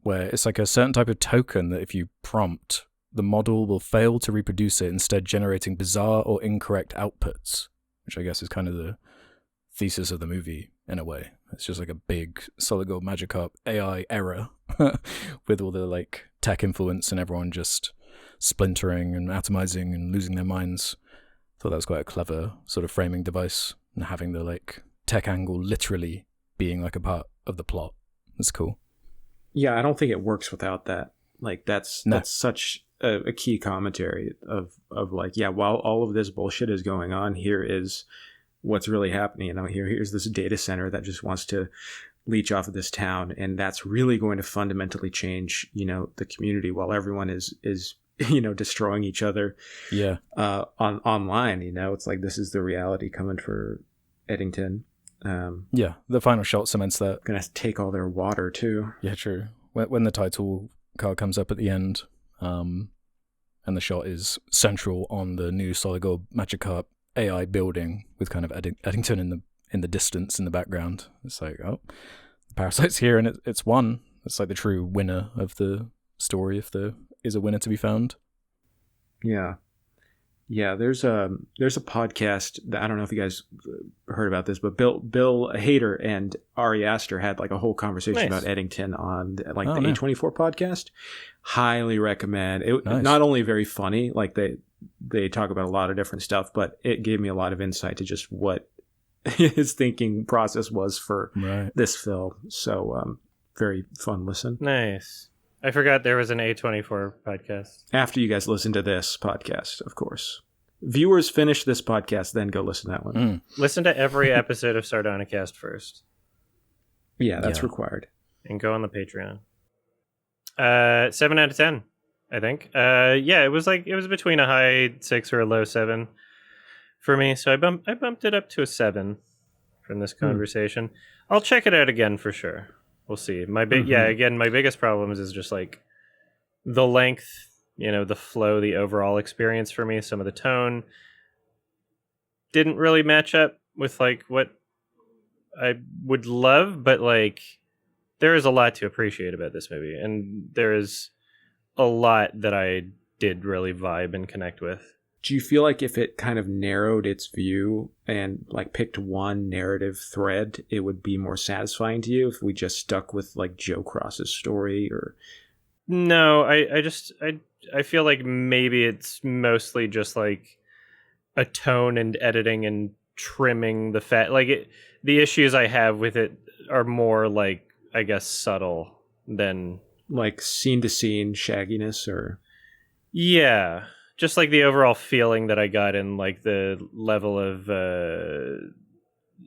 where it's like a certain type of token that if you prompt, the model will fail to reproduce it, instead generating bizarre or incorrect outputs, which I guess is kind of the thesis of the movie in a way. It's just like a big solid gold Magikarp AI error with all the like tech influence and everyone just splintering and atomizing and losing their minds. Thought that was quite a clever sort of framing device, and having the like tech angle literally being like a part of the plot. It's cool. Yeah, I don't think it works without that. Like, that's such a key commentary of like, yeah, while all of this bullshit is going on, here is what's really happening. You know, here's this data center that just wants to leech off of this town, and that's really going to fundamentally change, you know, the community, while everyone is you know, destroying each other. Yeah. Online, you know, it's like, this is the reality coming for Eddington. Yeah, the final shot cements that. Gonna take all their water too. Yeah, true. When the title card comes up at the end, and the shot is central on the new solid gold Magikarp AI building with kind of Eddington in the distance in the background. It's like, oh, the parasite's here, and it's won. It's like the true winner of the story, if there is a winner to be found. Yeah. There's a podcast that, I don't know if you guys heard about this, but Bill Hader and Ari Aster had like a whole conversation about Eddington on like the A24 podcast. Highly recommend it. Nice. Not only very funny, like they talk about a lot of different stuff, but it gave me a lot of insight to just what his thinking process was for this film. So very fun listen. Nice. I forgot there was an A24 podcast. After you guys listen to this podcast, of course. Viewers, finish this podcast, then go listen to that one. Listen to every episode of Sardonicast first. Yeah, that's required. And go on the Patreon. 7 out of 10, I think. It was between a high 6 or a low 7 for me. So I bumped it up to a 7 from this conversation. I'll check it out again for sure. We'll see. My biggest problem is just like the length, you know, the flow, the overall experience for me. Some of the tone didn't really match up with like what I would love, but like there is a lot to appreciate about this movie, and there is a lot that I did really vibe and connect with. Do you feel like if it kind of narrowed its view and like picked one narrative thread, it would be more satisfying to you if we just stuck with like Joe Cross's story? Or no, I feel like maybe it's mostly just like a tone and editing and trimming the fat. Like the issues I have with it are more like, I guess, subtle than like scene to scene shagginess, or just like the overall feeling that I got and like the level of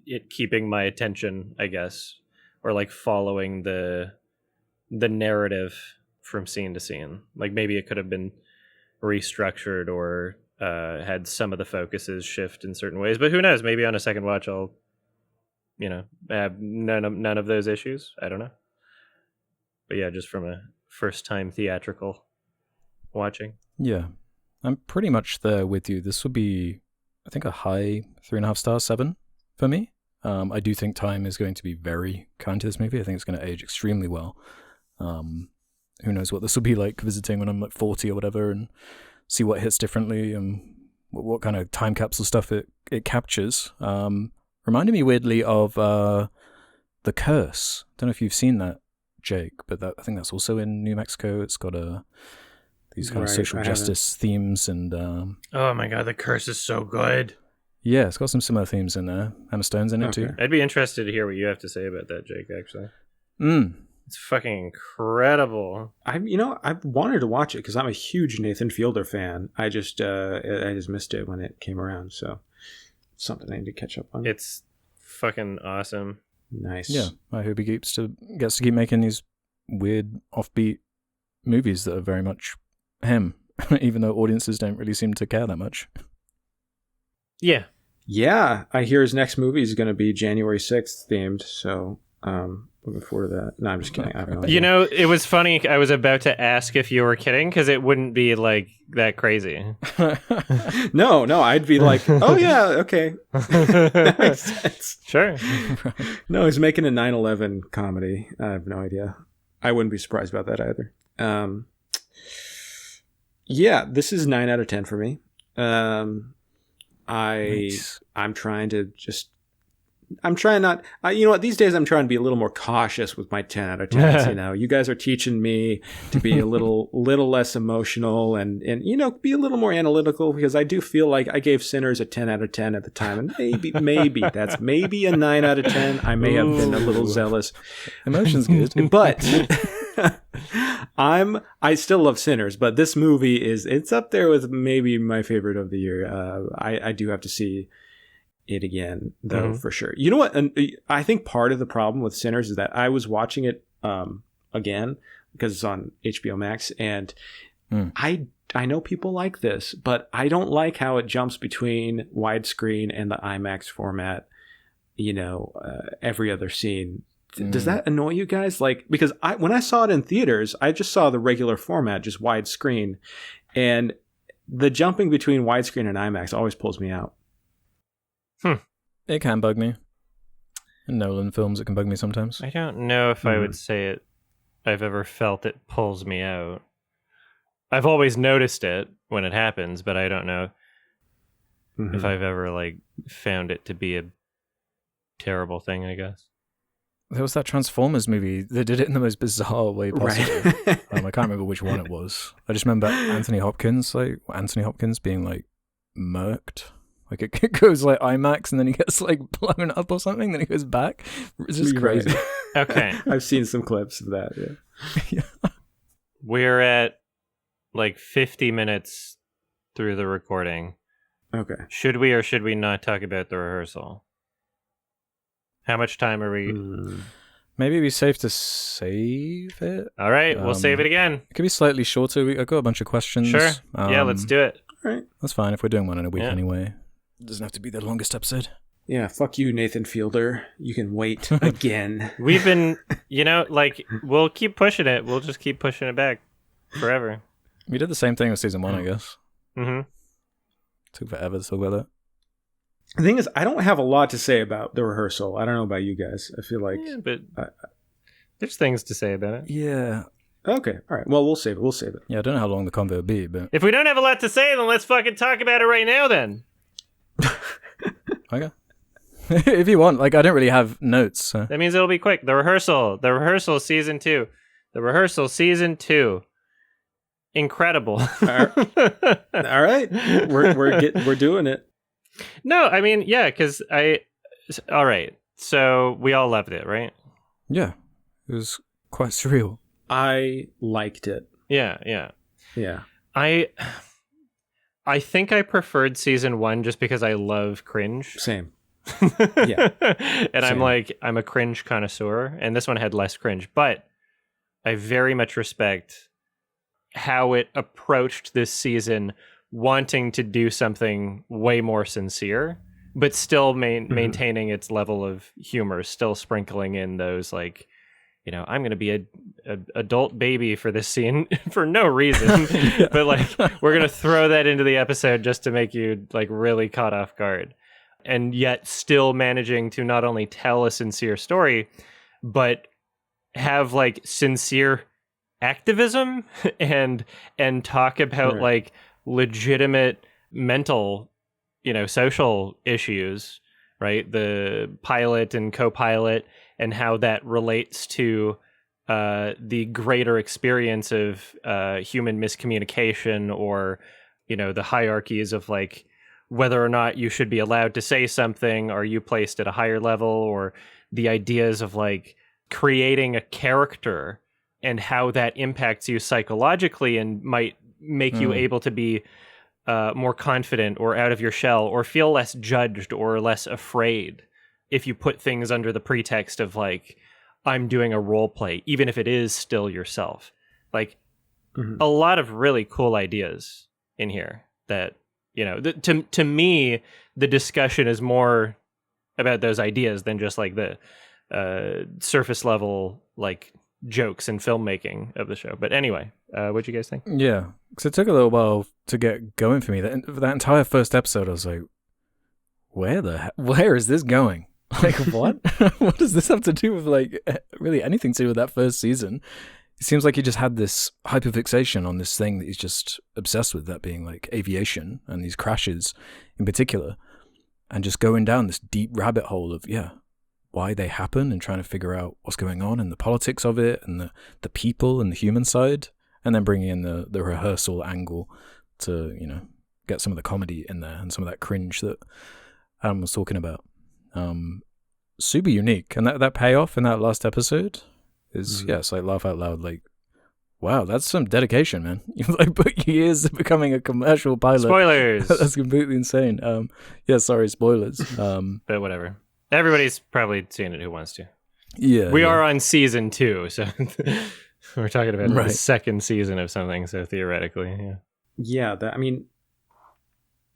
it keeping my attention, I guess, or like following the narrative from scene to scene. Like maybe it could have been restructured or had some of the focuses shift in certain ways, but who knows? Maybe on a second watch I'll have none of those issues. I don't know. But yeah, just from a first time theatrical watching. Yeah, I'm pretty much there with you. This would be, I think, a high 3.5 stars, 7 for me. I do think time is going to be very kind to this movie. I think it's going to age extremely well. Who knows what this will be like visiting when I'm like 40 or whatever, and see what hits differently and what kind of time capsule stuff it captures. Reminded me weirdly of The Curse. Don't know if you've seen that, Jake, but I think that's also in New Mexico. It's got these kind of social justice themes and oh my god, The Curse is so good. Yeah, it's got some similar themes in there. Emma Stone's in it too. I'd be interested to hear what you have to say about that, Jake, actually. It's fucking incredible. I've wanted to watch it because I'm a huge Nathan Fielder fan. I just missed it when it came around, so it's something I need to catch up on. It's fucking awesome. Nice. Yeah, I hope he gets to keep making these weird offbeat movies that are very much him, even though audiences don't really seem to care that much. Yeah. Yeah, I hear his next movie is going to be January 6th themed, so looking forward to that. No, I'm just kidding. I have no idea. It was funny. I was about to ask if you were kidding because it wouldn't be like that crazy. No, I'd be like, oh yeah, okay. That makes sense. Sure. No, he's making a 9/11 comedy. I have no idea. I wouldn't be surprised about that either. Yeah, this is 9 out of 10 for me. Nice. I'm trying not, you know what, these days I'm trying to be a little more cautious with my 10 out of 10s. You guys are teaching me to be a little less emotional and be a little more analytical, because I do feel like I gave Sinners a 10 out of 10 at the time, and maybe that's maybe a 9 out of 10. I may have been a little zealous. Emotion's good. But I still love Sinners, but this movie it's up there with maybe my favorite of the year. I do have to see it again, though, for sure. You know what? And I think part of the problem with Sinners is that I was watching it again because it's on HBO Max, and I know people like this, but I don't like how it jumps between widescreen and the IMAX format. Every other scene. Does that annoy you guys? Like, because when I saw it in theaters, I just saw the regular format, just widescreen, and the jumping between widescreen and IMAX always pulls me out. It can bug me. In Nolan films, it can bug me sometimes. I don't know if I would say I've ever felt it pulls me out. I've always noticed it when it happens, but I don't know if I've ever found it to be a terrible thing, I guess. There was that Transformers movie. They did it in the most bizarre way possible. Right. I can't remember which one it was. I just remember Anthony Hopkins being murked. It goes IMAX and then he gets blown up or something. Then he goes back. It's just crazy. Right. Okay. I've seen some clips of that. Yeah. We're at 50 minutes through the recording. Okay. Should we or should we not talk about the rehearsal? How much time are we? Maybe it'd be safe to save it. All right, we'll save it again. It could be slightly shorter. I've got a bunch of questions. Sure. Yeah, let's do it. All right. That's fine if we're doing one in a week anyway. It doesn't have to be the longest episode. Yeah, fuck you, Nathan Fielder. You can wait again. We've been, we'll keep pushing it. We'll just keep pushing it back forever. We did the same thing with season 1, I guess. Mm-hmm. Took forever to talk about that. The thing is, I don't have a lot to say about the rehearsal. I don't know about you guys. I feel like... Yeah, but there's things to say about it. Yeah. Okay, all right. Well, we'll save it. Yeah, I don't know how long the convo will be, but... If we don't have a lot to say, then let's fucking talk about it right now, then. Okay. If you want. I don't really have notes. So. That means it'll be quick. The rehearsal season 2. Incredible. All right. We're doing it. No, I mean, yeah, because all right. So we all loved it, right? Yeah. It was quite surreal. I liked it. Yeah. I think I preferred season 1 just because I love cringe. Same. Yeah. And Same. I'm a cringe connoisseur, and this one had less cringe, but I very much respect how it approached this season, wanting to do something way more sincere, but still maintaining its level of humor, still sprinkling in those like, I'm going to be a adult baby for this scene for no reason, but like we're going to throw that into the episode just to make you like really caught off guard, and yet still managing to not only tell a sincere story, but have like sincere activism and talk about like legitimate mental, social issues, right? The pilot and co-pilot, and how that relates to the greater experience of human miscommunication, or the hierarchies of like whether or not you should be allowed to say something, are you placed at a higher level, or the ideas of like creating a character and how that impacts you psychologically and might make you able to be more confident or out of your shell or feel less judged or less afraid if you put things under the pretext of like, I'm doing a role play, even if it is still yourself. Like a lot of really cool ideas in here that, to me, the discussion is more about those ideas than just like the surface level, like jokes and filmmaking of the show. But anyway, what'd you guys think? Yeah, because it took a little while to get going for me. That entire first episode, I was like, where is this going? Like, what? What does this have to do with, like, really anything to do with that first season? It seems like he just had this hyperfixation on this thing that he's just obsessed with, that being, like, aviation and these crashes in particular, and just going down this deep rabbit hole of, why they happen and trying to figure out what's going on and the politics of it and the people and the human side, and then bringing in the rehearsal angle to, get some of the comedy in there and some of that cringe that Adam was talking about. Super unique, and that payoff in that last episode is it's like laugh out loud, like, wow, that's some dedication, man. You've like put years of becoming a commercial pilot. Spoilers. That's completely insane. Sorry, spoilers. But whatever, everybody's probably seen it who wants to. We are on season 2, so we're talking about the second season of something, so theoretically,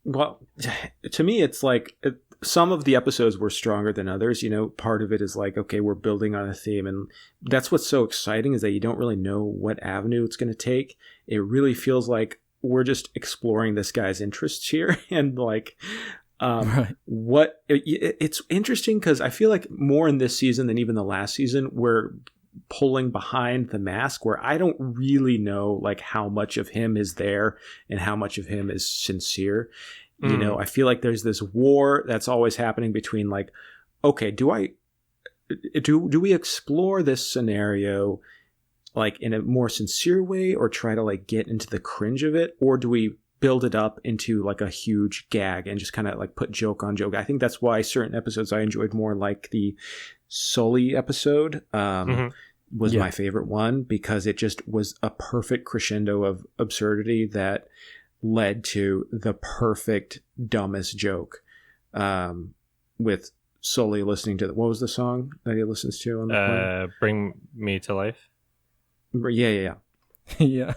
well, to me, it's like some of the episodes were stronger than others. Part of it is like, okay, we're building on a theme, and that's what's so exciting, is that you don't really know what avenue it's going to take. It really feels like we're just exploring this guy's interests here, and like what it's interesting because I feel like more in this season than even the last season, we're pulling behind the mask, where I don't really know like how much of him is there and how much of him is sincere. I feel like there's this war that's always happening between like, okay, do we explore this scenario like in a more sincere way, or try to like get into the cringe of it, or do we build it up into like a huge gag and just kind of like put joke on joke? I think that's why certain episodes I enjoyed more, like the Sully episode was my favorite one, because it just was a perfect crescendo of absurdity that led to the perfect dumbest joke, with Sully listening to what was the song that he listens to on the plane? Bring Me to Life. Yeah. Yeah.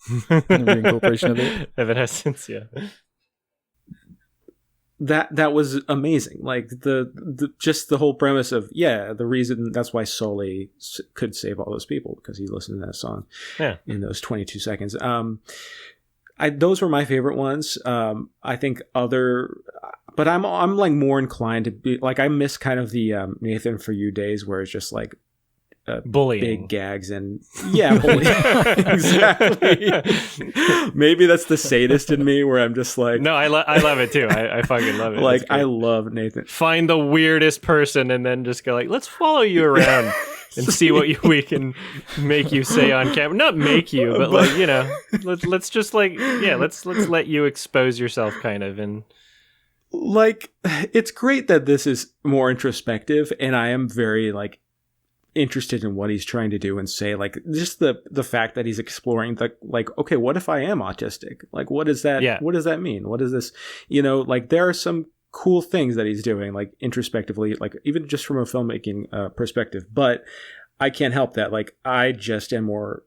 The reincorporation of it. Evanescence, yeah. That was amazing. Like the just the whole premise of the reason that's why Sully could save all those people, because he listened to that song in those 22 seconds. Those were my favorite ones. I think but I'm like more inclined to be like, I miss kind of the Nathan For You days, where it's just like bullying, big gags, and bullying. Exactly. Maybe that's the sadist in me, where I'm just like, no, I love it too. I fucking love it. Like, I love Nathan. Find the weirdest person and then just go like, let's follow you around and see what we can make you say on camera. Not make you, but like, let's just like, let's let you expose yourself, kind of. And like, it's great that this is more introspective, and I am very like interested in what he's trying to do and say. Like, just the fact that he's exploring the, like, okay, what if I am autistic? Like, what is that? What does that mean? What is this? Like, there are some cool things that he's doing, like introspectively, like even just from a filmmaking perspective. But I can't help that. Like, I just am more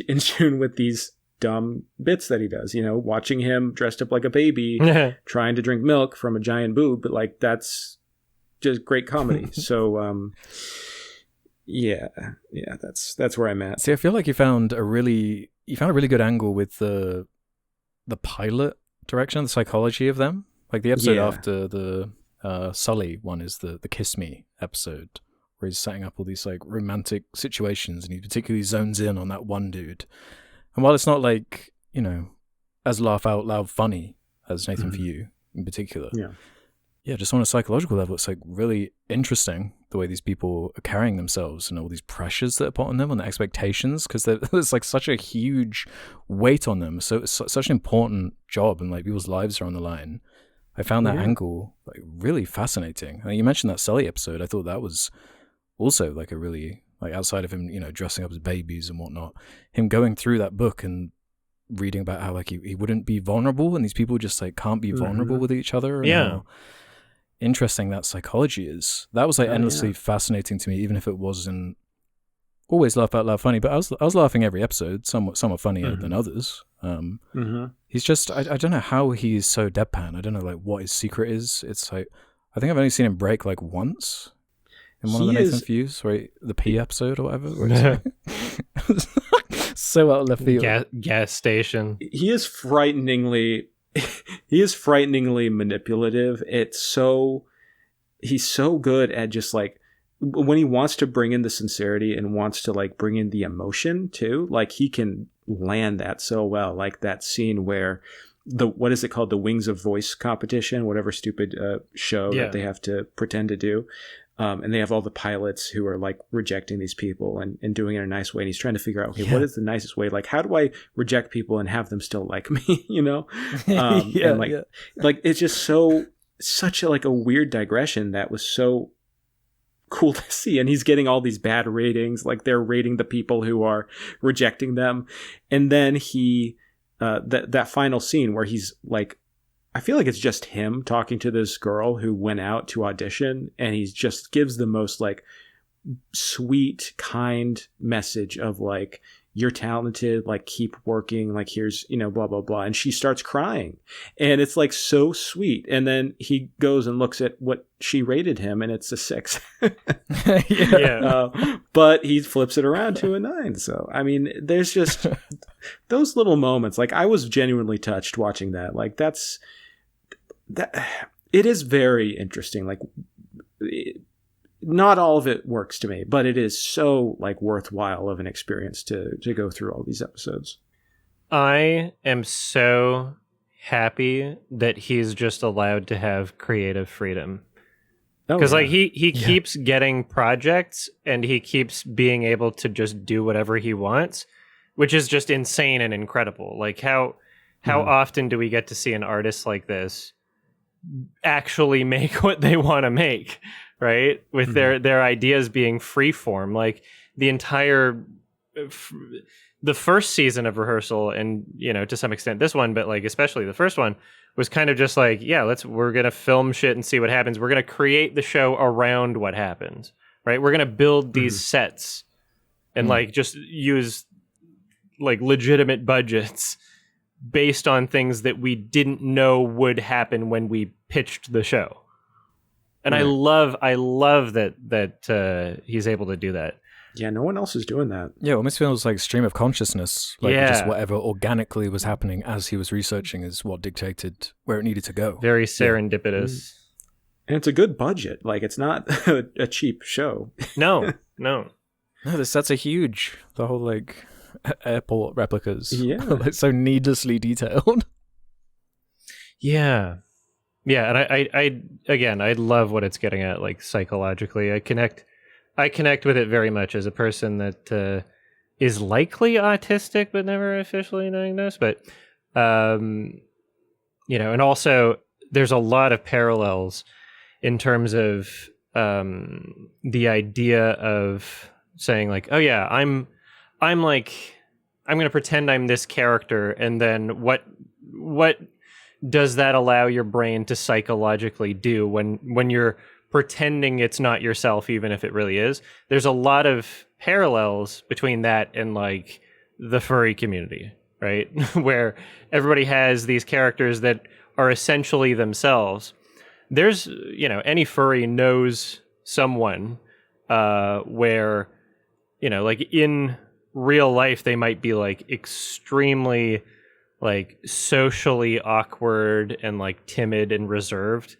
in tune with these dumb bits that he does, watching him dressed up like a baby, trying to drink milk from a giant boob. But like, that's just great comedy. So, yeah, that's where I'm at. See, I feel like you found a really good angle with the pilot direction, the psychology of them. Like the episode after the Sully one is the Kiss Me episode, where he's setting up all these like romantic situations, and he particularly zones in on that one dude. And while it's not like, as laugh out loud funny as Nathan for You in particular, just on a psychological level, it's like really interesting the way these people are carrying themselves and all these pressures that are put on them and the expectations, because there's like such a huge weight on them. So it's such an important job, and like people's lives are on the line. I found that angle like really fascinating. I mean, you mentioned that Sully episode. I thought that was also like a really, like, outside of him, dressing up as babies and whatnot, him going through that book and reading about how like he wouldn't be vulnerable, and these people just like can't be vulnerable with each other. And how interesting that psychology is. That was like endlessly fascinating to me, even if it wasn't always laugh out loud funny. But I was laughing every episode. Some are funnier than others. He's just I don't know how he's so deadpan. I don't know like what his secret is. It's like I think I've only seen him break like once in one of the Nathan Fuse, right? The P episode or whatever. So out of left field. Gas station. He is frighteningly manipulative. He's so good at just like when he wants to bring in the sincerity and wants to like bring in the emotion too, like he can land that so well. Like that scene where what is it called? The Wings of Voice competition, whatever stupid show that they have to pretend to do. And they have all the pilots who are like rejecting these people and doing it in a nice way. And he's trying to figure out, okay, what is the nicest way? Like, how do I reject people and have them still like me? And like it's just such a like a weird digression that was so cool to see. And he's getting all these bad ratings, like they're rating the people who are rejecting them. And then he that final scene where he's like, I feel like it's just him talking to this girl who went out to audition, and he just gives the most like sweet, kind message of like, you're talented, like keep working, like here's, blah, blah, blah. And she starts crying, and it's like so sweet. And then he goes and looks at what she rated him, and it's a 6. But he flips it around to a 9. So, I mean, there's just those little moments. Like I was genuinely touched watching that. Like that it is very interesting. Like not all of it works to me, but it is so like worthwhile of an experience to go through all these episodes. I am so happy that he's just allowed to have creative freedom. Because like he keeps getting projects, and he keeps being able to just do whatever he wants, which is just insane and incredible. Like how often do we get to see an artist like this actually make what they want to make, right? With their ideas being freeform. Like the entire the first season of Rehearsal, and to some extent this one, but like especially the first one, was kind of just like, we're gonna film shit and see what happens. We're gonna create the show around what happens, right? We're gonna build these sets and like just use like legitimate budgets based on things that we didn't know would happen when we pitched the show. And I love that he's able to do that. Yeah, no one else is doing that. Yeah, it almost feels like stream of consciousness. Like just whatever organically was happening as he was researching is what dictated where it needed to go. Very serendipitous. And it's a good budget. Like, it's not a cheap show. No. No, the sets are huge. The whole, like, airport replicas. Yeah. Like, so needlessly detailed. Yeah. Yeah, and I love what it's getting at, like, psychologically. I connect with it very much as a person that is likely autistic but never officially diagnosed. But, and also there's a lot of parallels in terms of the idea of saying like, oh yeah, I'm going to pretend I'm this character, and then what does that allow your brain to psychologically do when you're pretending it's not yourself, even if it really is? There's a lot of parallels between that and like the furry community, right? Where everybody has these characters that are essentially themselves. There's, any furry knows someone where, like in real life, they might be like extremely like socially awkward and like timid and reserved.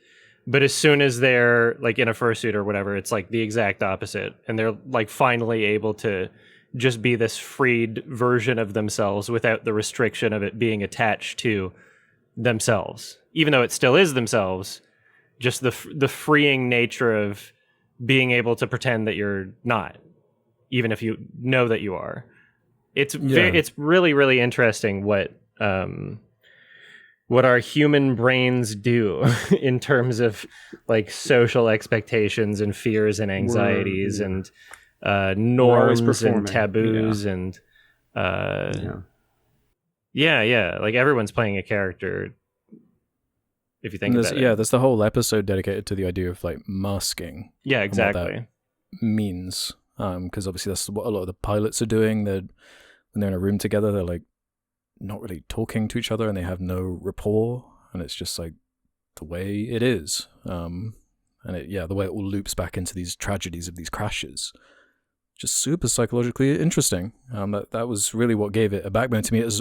But as soon as they're like in a fursuit or whatever, it's like the exact opposite. And they're like finally able to just be this freed version of themselves without the restriction of it being attached to themselves. Even though it still is themselves, just the freeing nature of being able to pretend that you're not, even if you know that you are. It's it's really, really interesting what our human brains do in terms of like social expectations and fears and anxieties and norms and taboos and like everyone's playing a character. If you think about it, there's the whole episode dedicated to the idea of like masking. Yeah, exactly. What that means, because obviously that's what a lot of the pilots are doing. When they're in a room together, they're like not really talking to each other, and they have no rapport, and it's just like the way it is. And the way it all loops back into these tragedies of these crashes, just super psychologically interesting. That was really what gave it a backbone to me, as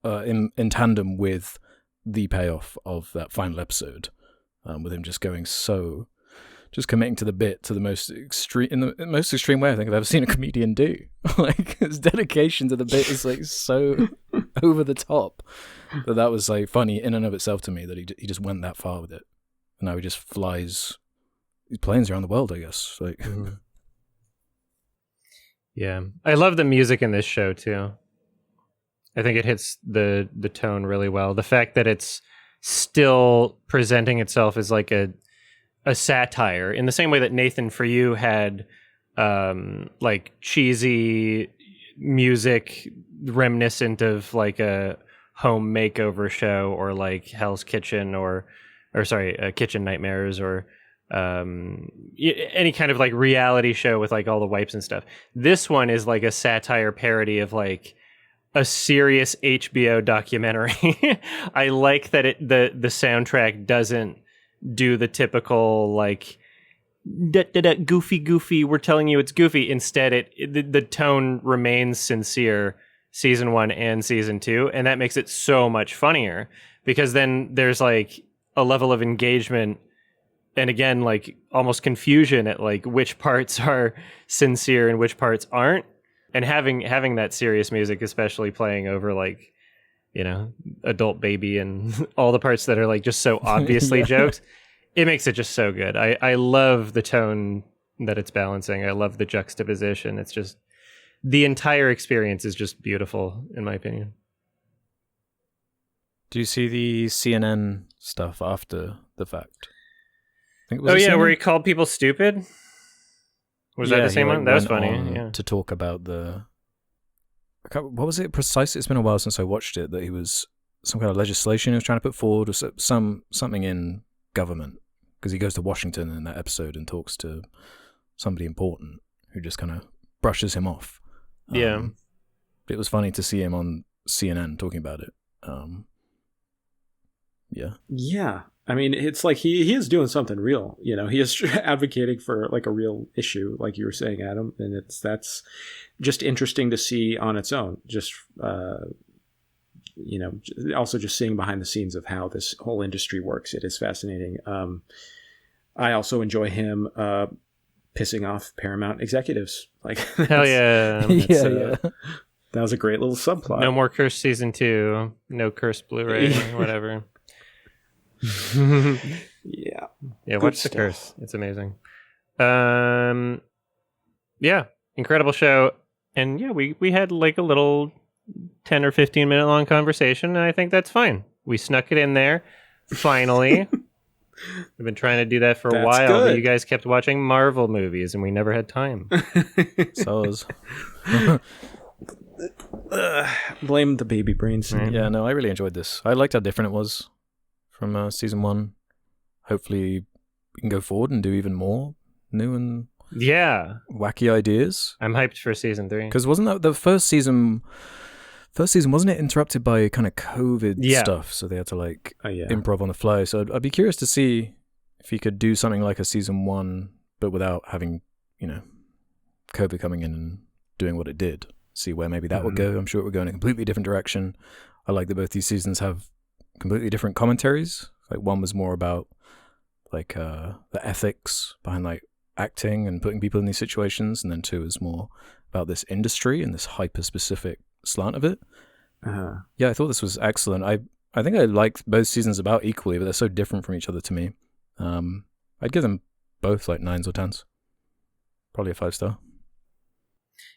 in tandem with the payoff of that final episode, with him just going just committing to the bit to the most extreme, in the most extreme way I think I've ever seen a comedian do. Like his dedication to the bit is like so over the top that was like funny in and of itself to me, that he just went that far with it. And now he just flies these planes around the world, I guess. Like, yeah, I love the music in this show too. I think it hits the tone really well. The fact that it's still presenting itself as like a satire, in the same way that Nathan For You had like cheesy music reminiscent of like a home makeover show, or like Hell's Kitchen, or Kitchen Nightmares, or any kind of like reality show with like all the wipes and stuff. This one is like a satire parody of like a serious HBO documentary. I like that the soundtrack doesn't do the typical like goofy, we're telling you it's goofy. Instead, the tone remains sincere, season 1 and season 2, and that makes it so much funnier, because then there's like a level of engagement, and again like almost confusion at like which parts are sincere and which parts aren't. And having that serious music, especially playing over like, adult baby and all the parts that are like just so obviously jokes, it makes it just so good. I love the tone that it's balancing. I love the juxtaposition. It's just, the entire experience is just beautiful, in my opinion. Do you see the CNN stuff after the fact? I think it was where he called people stupid? Was that the same one? That was funny. Yeah. To talk about what was it precisely? It's been a while since I watched it. That he was some kind of legislation he was trying to put forward, or something in government, because he goes to Washington in that episode and talks to somebody important who just kind of brushes him off. It was funny to see him on CNN talking about it. Yeah. I mean, it's like he is doing something real. He is advocating for like a real issue, like you were saying, Adam, and that's just interesting to see on its own. Just also just seeing behind the scenes of how this whole industry works. It is fascinating. I also enjoy him pissing off Paramount executives. Like, hell yeah. That was a great little subplot. No more Curse season 2. No Curse Blu-ray. Whatever. Yeah, watch The Curse. It's amazing. Incredible show. And we had like a little 10 or 15 minute long conversation, and I think that's fine. We snuck it in there finally. We've been trying to do that for a while, but you guys kept watching Marvel movies and we never had time. Blame the baby brains. Right. Yeah, no, I really enjoyed this. I liked how different it was. from season 1. Hopefully we can go forward and do even more new and wacky ideas. I'm hyped for season 3. Because wasn't that the first season? First season, wasn't it interrupted by kind of COVID stuff? So they had to improv on the fly. So I'd be curious to see if you could do something like a season 1, but without having, COVID coming in and doing what it did. See where maybe that would go. I'm sure it would go in a completely different direction. I like that both these seasons have completely different commentaries. Like one was more about the ethics behind acting and putting people in these situations, and then 2 is more about this industry and this hyper-specific slant of it. Yeah, I thought this was excellent. I think I liked both seasons about equally, but they're so different from each other to me. I'd give them both 9s or 10s. Probably a 5-star.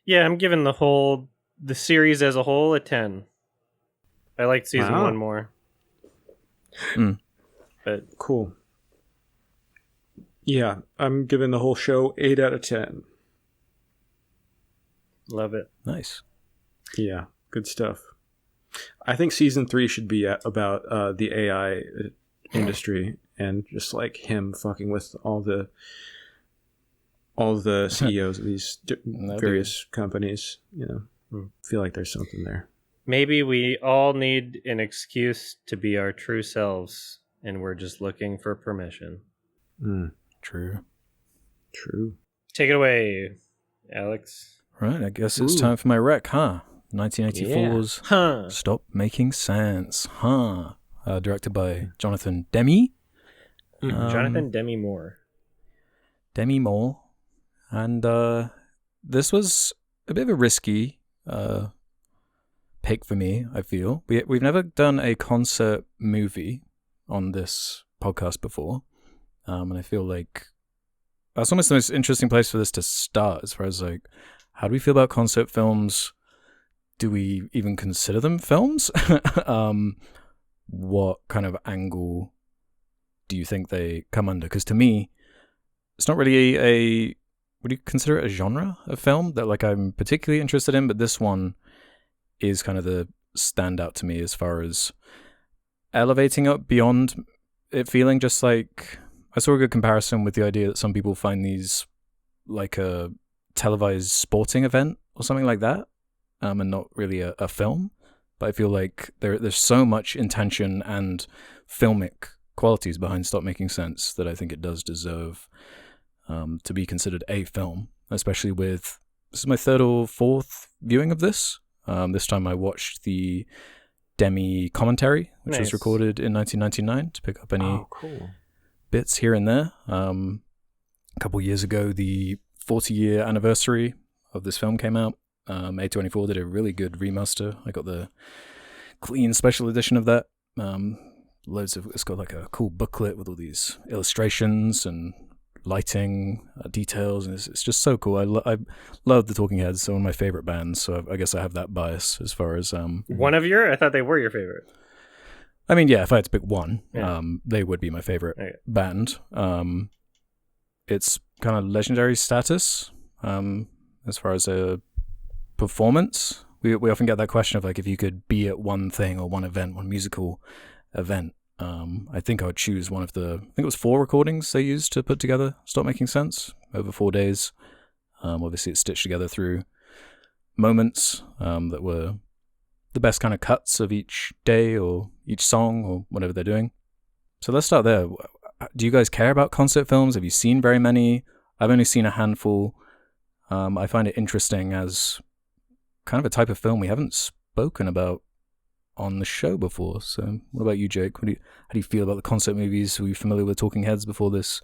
Yeah, I'm giving the series as a whole a 10. I liked season 1 more. But cool. Yeah, I'm giving the whole show 8 out of 10. Love it. Nice. Yeah, good stuff. I think season 3 should be about the AI industry and just him fucking with all the CEOs of these various companies. Feel like there's something there. Maybe we all need an excuse to be our true selves, and we're just looking for permission. True. Take it away, Alex. Right, I guess it's time for my rec, huh? 1984's Stop Making Sense, huh? Directed by Jonathan Demme. Jonathan Demme Moore. Demi Moore. And this was a bit of a risky pick for me, I feel. We've never done a concert movie on this podcast before. And I feel like that's almost the most interesting place for this to start, as far as how do we feel about concert films? Do we even consider them films? What kind of angle do you think they come under? Because to me, it's not really would you consider it a genre of film that I'm particularly interested in? But this one is kind of the standout to me as far as elevating up beyond it feeling just I saw a good comparison with the idea that some people find these a televised sporting event or something like that, and not really a film. But I feel like there's so much intention and filmic qualities behind Stop Making Sense that I think it does deserve to be considered a film, especially with, this is my 3rd or 4th viewing of this. This time I watched the Demme commentary, which was recorded in 1999 to pick up any bits here and there. A couple years ago, the 40-year anniversary of this film came out. A24 did a really good remaster. I got the clean special edition of that. It's got a cool booklet with all these illustrations and lighting details, and it's just so cool. I love the Talking Heads, so one of my favorite bands, so I guess I have that bias as far as I thought they were your favorite. I mean, yeah, if I had to pick one, they would be my favorite band. It's kind of legendary status as far as a performance. We often get that question of if you could be at one thing or one event, one musical event. I think I would choose one of I think it was 4 recordings they used to put together Stop Making Sense over 4 days. Obviously it's stitched together through moments that were the best kind of cuts of each day or each song or whatever they're doing. So let's start there. Do you guys care about concert films? Have you seen very many? I've only seen a handful. I find it interesting as kind of a type of film we haven't spoken about on the show before. So what about you, Jake? How do you feel about the concert movies? Were you familiar with Talking Heads before this?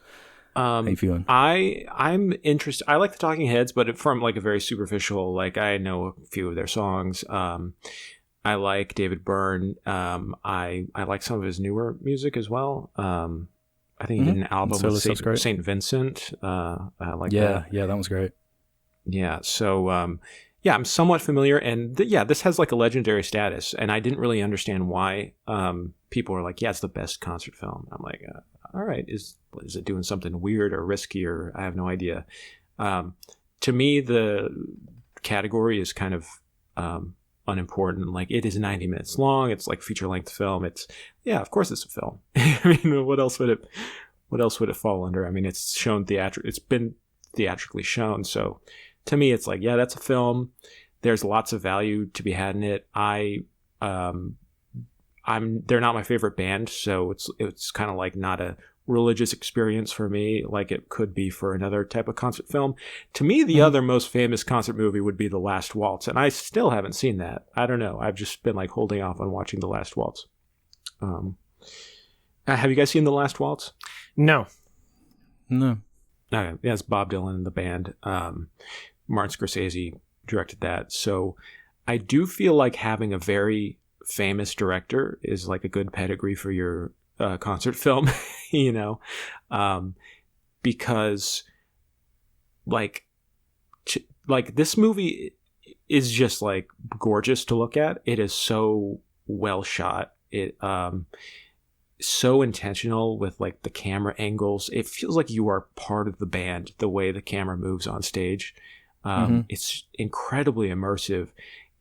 How you feeling? I'm interested. I like the Talking Heads, but from a very superficial, I know a few of their songs. I like David Byrne. I like some of his newer music as well. I think he did an album with St. Vincent. I like that. Yeah, that was great. Yeah, so I'm somewhat familiar, and this has a legendary status, and I didn't really understand why people are it's the best concert film. I'm all right, is it doing something weird or risky, or I have no idea. To me, the category is kind of unimportant. Like, it is 90 minutes long. It's like feature length film. Of course it's a film. I mean, what else would it fall under? I mean, it's shown it's been theatrically shown. So to me, it's like, yeah, that's a film. There's lots of value to be had in it. They're not my favorite band, so it's kind of like not a religious experience for me like it could be for another type of concert film. To me, the other most famous concert movie would be The Last Waltz, and I still haven't seen that. I don't know. I've just been like holding off on watching The Last Waltz. Have you guys seen The Last Waltz? No. Okay. Yeah, it's Bob Dylan and the band. Martin Scorsese directed that. So I do feel like having a very famous director is like a good pedigree for your concert film, because like this movie is just like gorgeous to look at. It is so well shot. It so intentional with like the camera angles. It feels like you are part of the band, the way the camera moves on stage. It's incredibly immersive.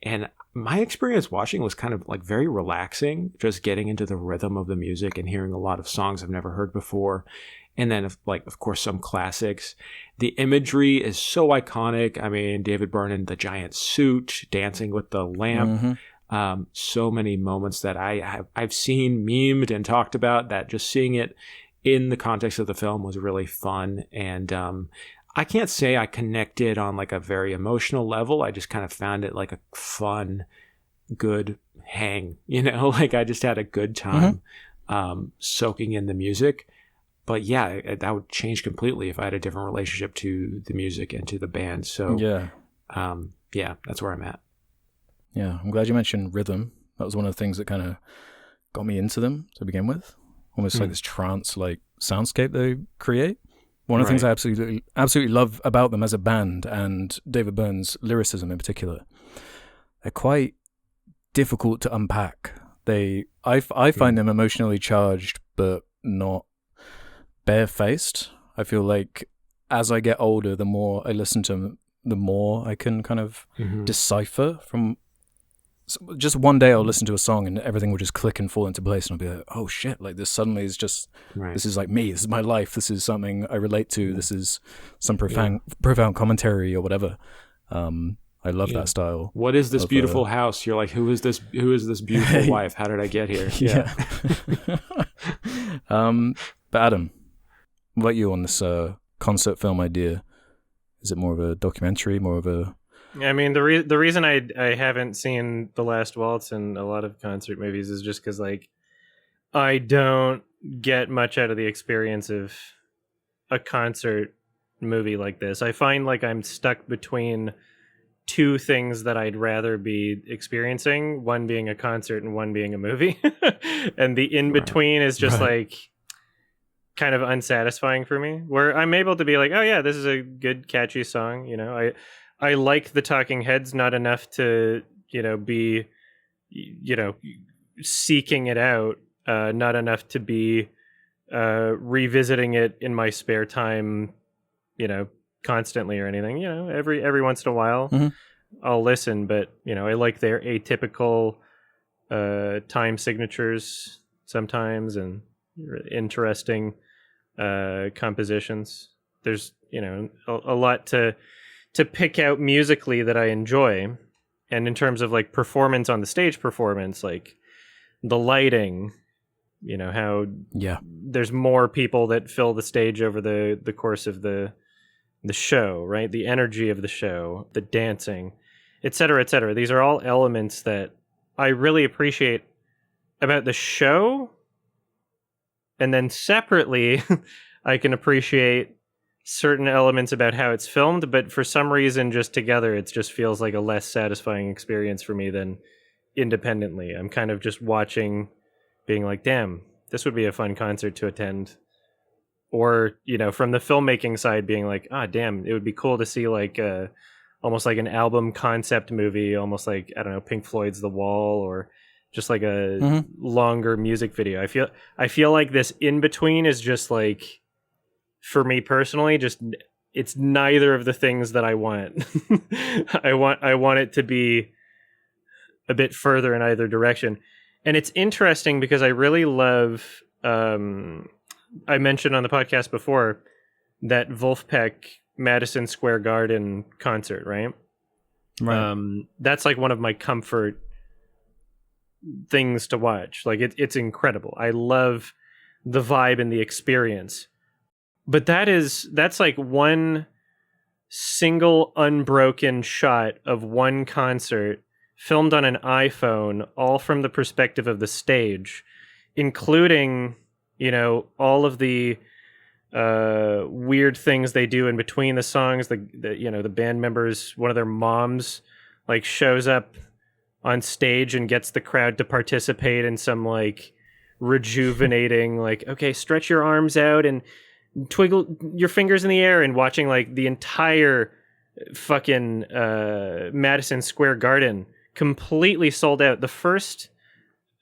And my experience watching was kind of like very relaxing, just getting into the rhythm of the music and hearing a lot of songs I've never heard before. And then, of course, some classics. The imagery is so iconic. I mean, David Byrne in the giant suit, dancing with the lamp. So many moments that I've seen memed and talked about, that just seeing it in the context of the film was really fun. And I can't say I connected on like a very emotional level. I just kind of found it like a fun, good hang, like I just had a good time soaking in the music. But yeah, that would change completely if I had a different relationship to the music and to the band. So that's where I'm at. Yeah, I'm glad you mentioned rhythm. That was one of the things that kind of got me into them to begin with. Almost like this trance-like soundscape they create. One of the things I absolutely love about them as a band, and David Byrne's lyricism in particular, they're quite difficult to unpack. I find them emotionally charged, but not barefaced. I feel like as I get older, the more I listen to them, the more I can kind of decipher from. Just one day I'll listen to a song and everything will just click and fall into place, and I'll be like, oh shit, like this suddenly is just, this is like me, this is my life, this is something I relate to, this is some profound commentary or whatever. I love that style. What is this beautiful house? You're like, who is this beautiful wife? How did I get here? Yeah. But Adam, what about you on this concert film idea? Is it more of a documentary, more of a... I mean, the reason I haven't seen The Last Waltz in a lot of concert movies is just because, like, I don't get much out of the experience of a concert movie like this. I find like I'm stuck between two things that I'd rather be experiencing, one being a concert and one being a movie. And the in-between is just like kind of unsatisfying for me, where I'm able to be like, oh yeah, this is a good catchy song, I like the Talking Heads not enough to, be, seeking it out, not enough to be revisiting it in my spare time, constantly or anything. Every once in a while I'll listen, but, I like their atypical time signatures sometimes and interesting compositions. There's, a lot to pick out musically that I enjoy. And in terms of like performance on the stage performance, like the lighting, how there's more people that fill the stage over the course of the show, right? The energy of the show, the dancing, et cetera, et cetera. These are all elements that I really appreciate about the show. And then separately, I can appreciate certain elements about how it's filmed, but for some reason, just together, it just feels like a less satisfying experience for me than independently. I'm kind of just watching, being like, damn, this would be a fun concert to attend. Or, from the filmmaking side, being like, damn, it would be cool to see like almost like an album concept movie, almost like, I don't know, Pink Floyd's The Wall, or just like a longer music video. I feel like this in between is just like, for me personally, just it's neither of the things that I want. I want it to be a bit further in either direction. And it's interesting because I really love, I mentioned on the podcast before, that Wolfpack Madison Square Garden concert, right? Right. That's like one of my comfort things to watch. Like it's incredible. I love the vibe and the experience. But that's like one single unbroken shot of one concert filmed on an iPhone, all from the perspective of the stage, including, all of the weird things they do in between the songs. The band members, one of their moms, like shows up on stage and gets the crowd to participate in some like rejuvenating, like, okay, stretch your arms out and twiggle your fingers in the air, and watching like the entire fucking Madison Square Garden completely sold out. The first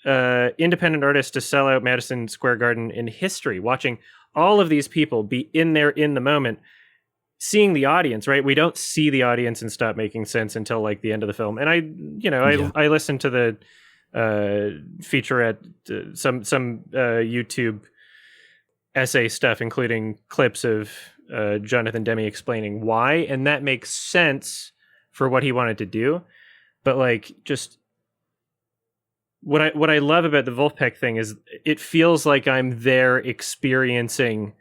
independent artist to sell out Madison Square Garden in history, watching all of these people be in there in the moment, seeing the audience, right? We don't see the audience in Stop Making Sense until like the end of the film. And I listened to the featurette, some YouTube essay stuff, including clips of Jonathan Demme explaining why, and that makes sense for what he wanted to do. But like, just what I love about the Wolfpack thing is it feels like I'm there experiencing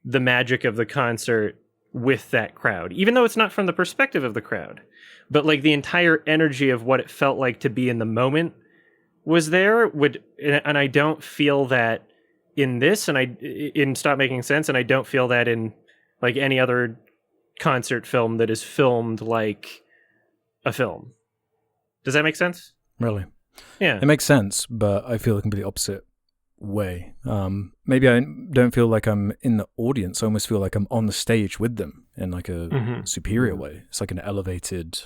the magic of the concert with that crowd, even though it's not from the perspective of the crowd. But like the entire energy of what it felt like to be in the moment was there. And I don't feel that in this, and in Stop Making Sense, and I don't feel that in like any other concert film that is filmed like a film. Does that make sense? Really? Yeah. It makes sense, but I feel the complete opposite way. Maybe I don't feel like I'm in the audience. I almost feel like I'm on the stage with them in like a superior way. It's like an elevated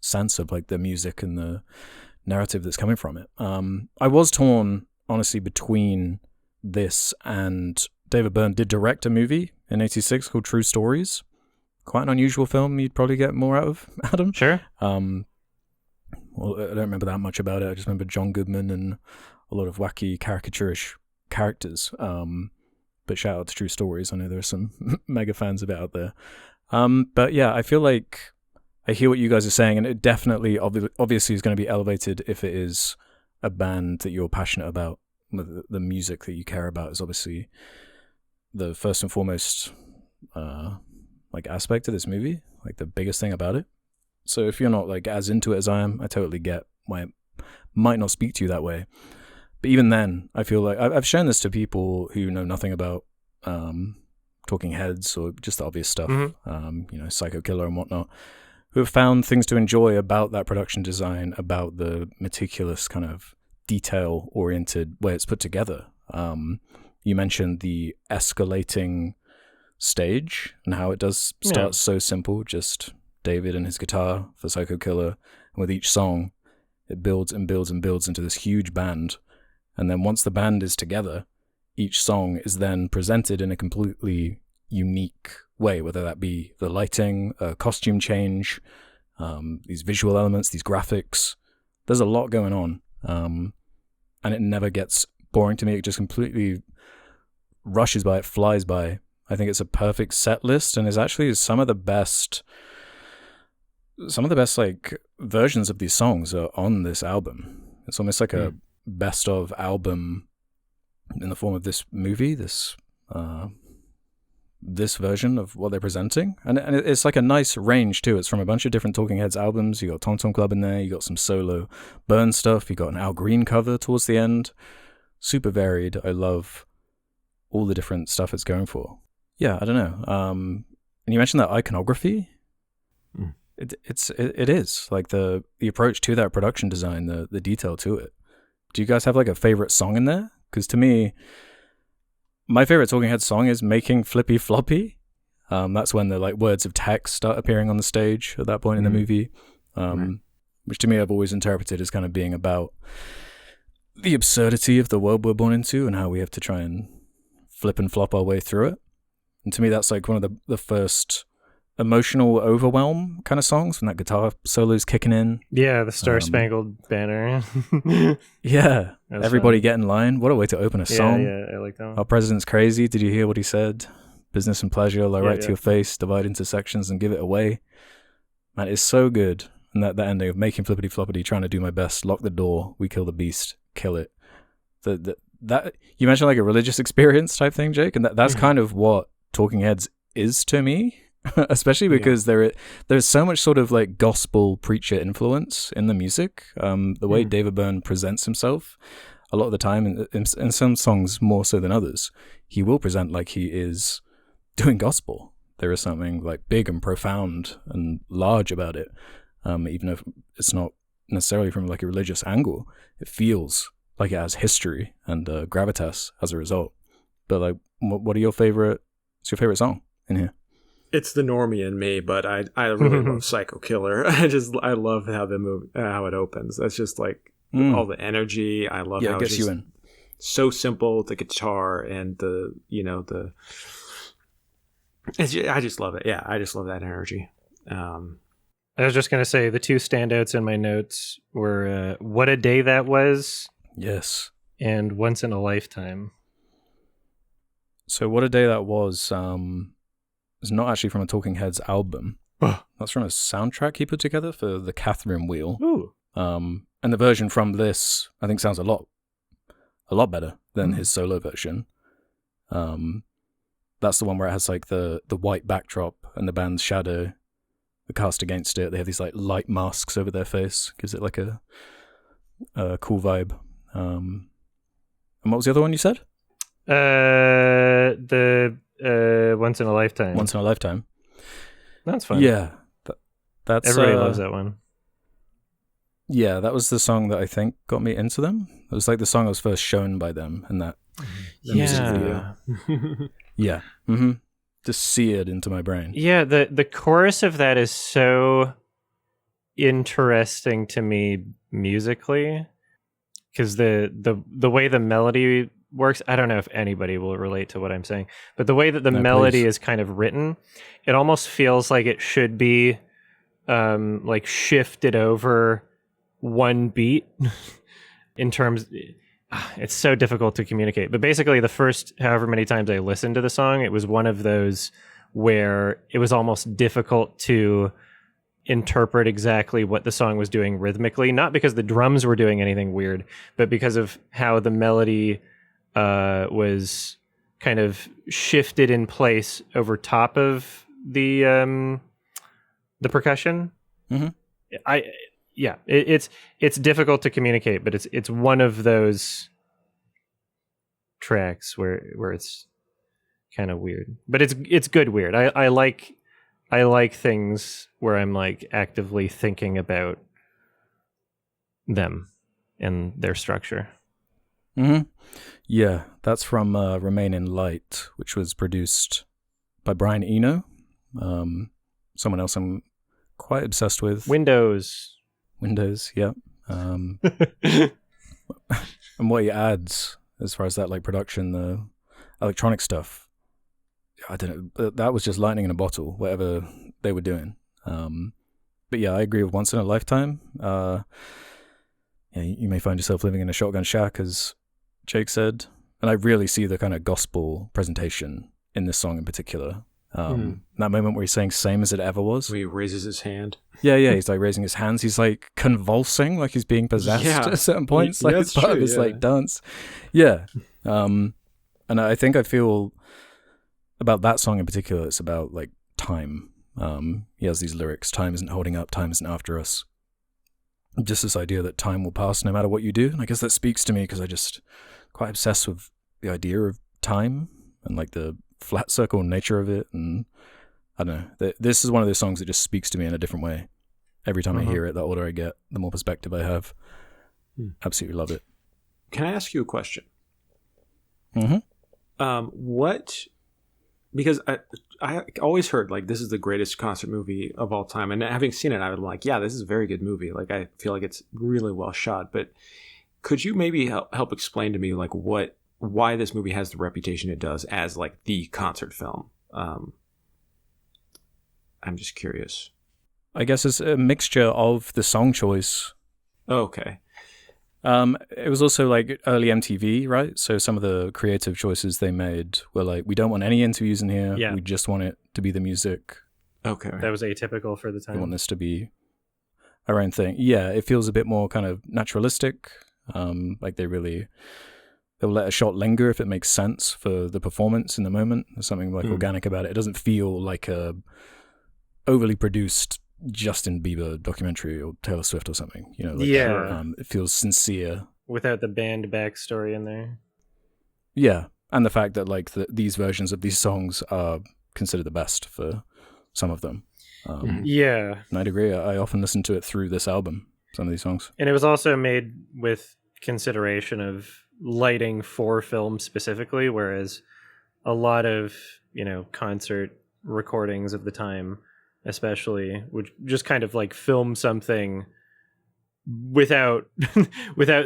sense of like the music and the narrative that's coming from it. I was torn, honestly, between this and David Byrne did direct a movie in '86 called True Stories. Quite an unusual film. You'd probably get more out of, Adam. Sure. Well, I don't remember that much about it. I just remember John Goodman and a lot of wacky caricaturish characters. But shout out to True Stories. I know there are some mega fans of it out there. But yeah, I feel like I hear what you guys are saying, and it definitely, obviously, is going to be elevated if it is a band that you're passionate about. The music that you care about is obviously the first and foremost like aspect of this movie, like the biggest thing about it. So if you're not like as into it as I am, I totally get why it might not speak to you that way. But even then, I feel like I've shown this to people who know nothing about Talking Heads or just the obvious stuff, Psycho Killer and whatnot, who have found things to enjoy about that production design, about the meticulous kind of detail-oriented way it's put together. You mentioned the escalating stage and how it does start so simple, just David and his guitar for Psycho Killer, and with each song, it builds and builds and builds into this huge band. And then once the band is together, each song is then presented in a completely unique way, whether that be the lighting, a costume change, these visual elements, these graphics. There's a lot going on. And it never gets boring to me. It just completely rushes by, it flies by. I think it's a perfect set list, and is actually some of the best like versions of these songs are on this album. It's almost like a best of album in the form of this movie, this version of what they're presenting, and it's like a nice range too. It's from a bunch of different Talking Heads albums. You got Tom Tom Club in there, you got some solo Burn stuff, you got an Al Green cover towards the end. Super varied. I love all the different stuff it's going for. Yeah, I don't know. And you mentioned that iconography. It is like the approach to that production design, the detail to it. Do you guys have like a favorite song in there? Because to me, my favorite Talking Heads song is Making Flippy Floppy. That's when the like words of text start appearing on the stage at that point in the movie, which to me I've always interpreted as kind of being about the absurdity of the world we're born into and how we have to try and flip and flop our way through it. And to me, that's like one of the first emotional overwhelm kind of songs when that guitar solo's kicking in. Yeah, the Star Spangled Banner. Yeah, everybody fun. get in line. What a way to open a song. Yeah, I like that one. Our president's crazy. Did you hear what he said? Business and pleasure lie right to your face, divide into sections and give it away. Man, it's so good. And that ending of making flippity floppity, trying to do my best, lock the door, we kill the beast, kill it. That you mentioned like a religious experience type thing, Jake, and that's kind of what Talking Heads is to me, especially because there's so much sort of like gospel preacher influence in the music. The way David Byrne presents himself, a lot of the time, in some songs more so than others, he will present like he is doing gospel. There is something like big and profound and large about it. Even if it's not necessarily from like a religious angle, it feels like it has history and gravitas as a result. But like, what's your favorite song in here? It's the normie in me, but I really love Psycho Killer. I love how how it opens. That's just like all the energy. I love how it gets it's you in. So simple, the guitar and I just love it. Yeah, I just love that energy. I was just going to say the two standouts in my notes were What a Day That Was. Yes. And Once in a Lifetime. So What a Day That Was is not actually from a Talking Heads album. That's from a soundtrack he put together for the Catherine Wheel. Ooh. And the version from this, I think, sounds a lot better than his solo version. That's the one where it has like the white backdrop and the band's shadow. The cast against it, they have these like light masks over their face, gives it like a cool vibe. And what was the other one you said? The Once in a Lifetime. Once in a Lifetime. That's fun. Yeah, that's everybody loves that one. Yeah, that was the song that I think got me into them. It was like the song I was first shown by them, and that music video. Yeah. Mm-hmm. Just seared into my brain. Yeah, the chorus of that is so interesting to me musically, because the way the melody works, I don't know if anybody will relate to what I'm saying, but the way that the melody is kind of written, it almost feels like it should be like shifted over one beat in terms. It's so difficult to communicate, but basically the first however many times I listened to the song, it was one of those where it was almost difficult to interpret exactly what the song was doing rhythmically, not because the drums were doing anything weird, but because of how the melody was kind of shifted in place over top of the percussion. It's difficult to communicate, but it's one of those tracks where it's kind of weird, but it's good weird. I like things where I'm like actively thinking about them and their structure. Yeah, that's from Remain in Light, which was produced by Brian Eno, someone else I'm quite obsessed with. Windows, yeah. And what he adds as far as that like production, the electronic stuff, I don't know, that was just lightning in a bottle, whatever they were doing. But yeah, I agree with Once in a Lifetime. You may find yourself living in a shotgun shack, as Jake said, and I really see the kind of gospel presentation in this song in particular. That moment where he's saying "same as it ever was," where he raises his hand. Yeah, he's like raising his hands. He's like convulsing, like he's being possessed at certain points. Like it's part of his like dance. Yeah, and I think I feel about that song in particular. It's about like time. He has these lyrics: "Time isn't holding up. Time isn't after us." Just this idea that time will pass no matter what you do. And I guess that speaks to me because I just quite obsessed with the idea of time and like the flat circle nature of it. And I don't know, this is one of those songs that just speaks to me in a different way. Every time I hear it, the older I get, the more perspective I have. Absolutely love it. Can I ask you a question? Because I always heard like this is the greatest concert movie of all time, and having seen it, I was like, yeah, this is a very good movie. Like I feel like it's really well shot. But could you maybe help explain to me like why this movie has the reputation it does as like the concert film? I'm just curious. I guess it's a mixture of the song choice. Okay. It was also like early MTV, right? So some of the creative choices they made were like, we don't want any interviews in here. Yeah. We just want it to be the music. Okay. That was atypical for the time. We want this to be our own thing. Yeah, it feels a bit more kind of naturalistic. Like they'll let a shot linger if it makes sense for the performance in the moment. There's something like organic about it. It doesn't feel like a overly produced Justin Bieber documentary or Taylor Swift or something. You know, like, it feels sincere without the band backstory in there. Yeah, and the fact that like these versions of these songs are considered the best for some of them. Yeah, and I'd agree. I often listen to it through this album. Some of these songs, and it was also made with consideration of lighting for film specifically, whereas a lot of concert recordings of the time especially would just kind of like film something without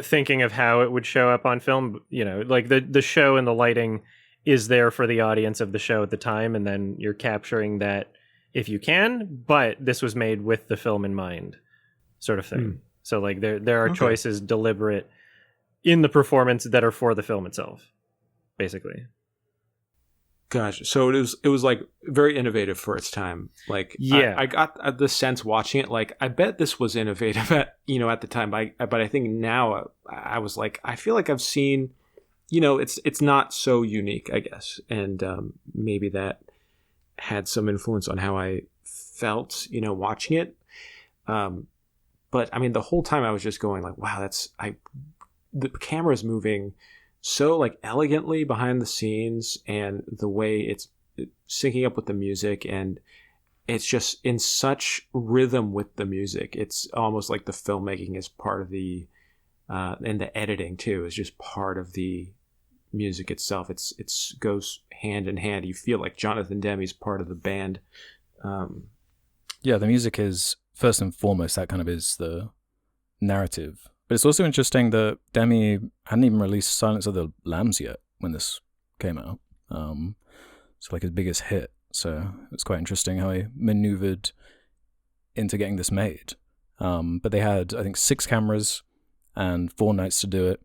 thinking of how it would show up on film. Like the show and the lighting is there for the audience of the show at the time, and then you're capturing that if you can, but this was made with the film in mind, sort of thing. So like there are choices deliberate in the performance that are for the film itself, basically. Gotcha. So it was like very innovative for its time. Like, yeah, I got the sense watching it. Like, I bet this was innovative at the time. But I think now I was like, I feel like I've seen, it's not so unique, I guess, and maybe that had some influence on how I felt, watching it. But I mean, the whole time I was just going like, wow, the camera's moving so like elegantly behind the scenes, and the way it's syncing up with the music, and it's just in such rhythm with the music. It's almost like the filmmaking is part of the and the editing too is just part of the music itself. It's goes hand in hand. You feel like Jonathan Demme's part of the band. Yeah, the music is first and foremost, that kind of is the narrative. But it's also interesting that Demme hadn't even released Silence of the Lambs yet when this came out. It's like his biggest hit. So it's quite interesting how he maneuvered into getting this made. But they had, I think, 6 cameras and 4 nights to do it.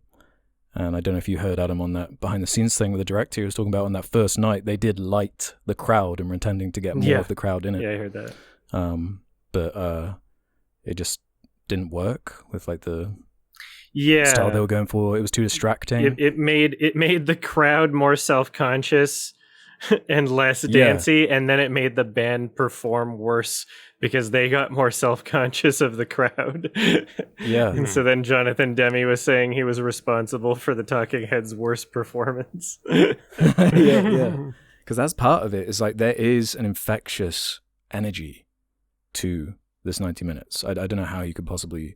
And I don't know if you heard Adam on that behind the scenes thing with the director. He was talking about on that first night, they did light the crowd and were intending to get more of the crowd in it. Yeah, I heard that. But it just didn't work with like the style they were going for. It was too distracting. It made the crowd more self-conscious and less dancey, and then it made the band perform worse because they got more self-conscious of the crowd. Yeah. And so then Jonathan Demme was saying he was responsible for the Talking Heads' worst performance. Yeah. Because that's part of it. It's like there is an infectious energy to this 90 minutes. I don't know how you could possibly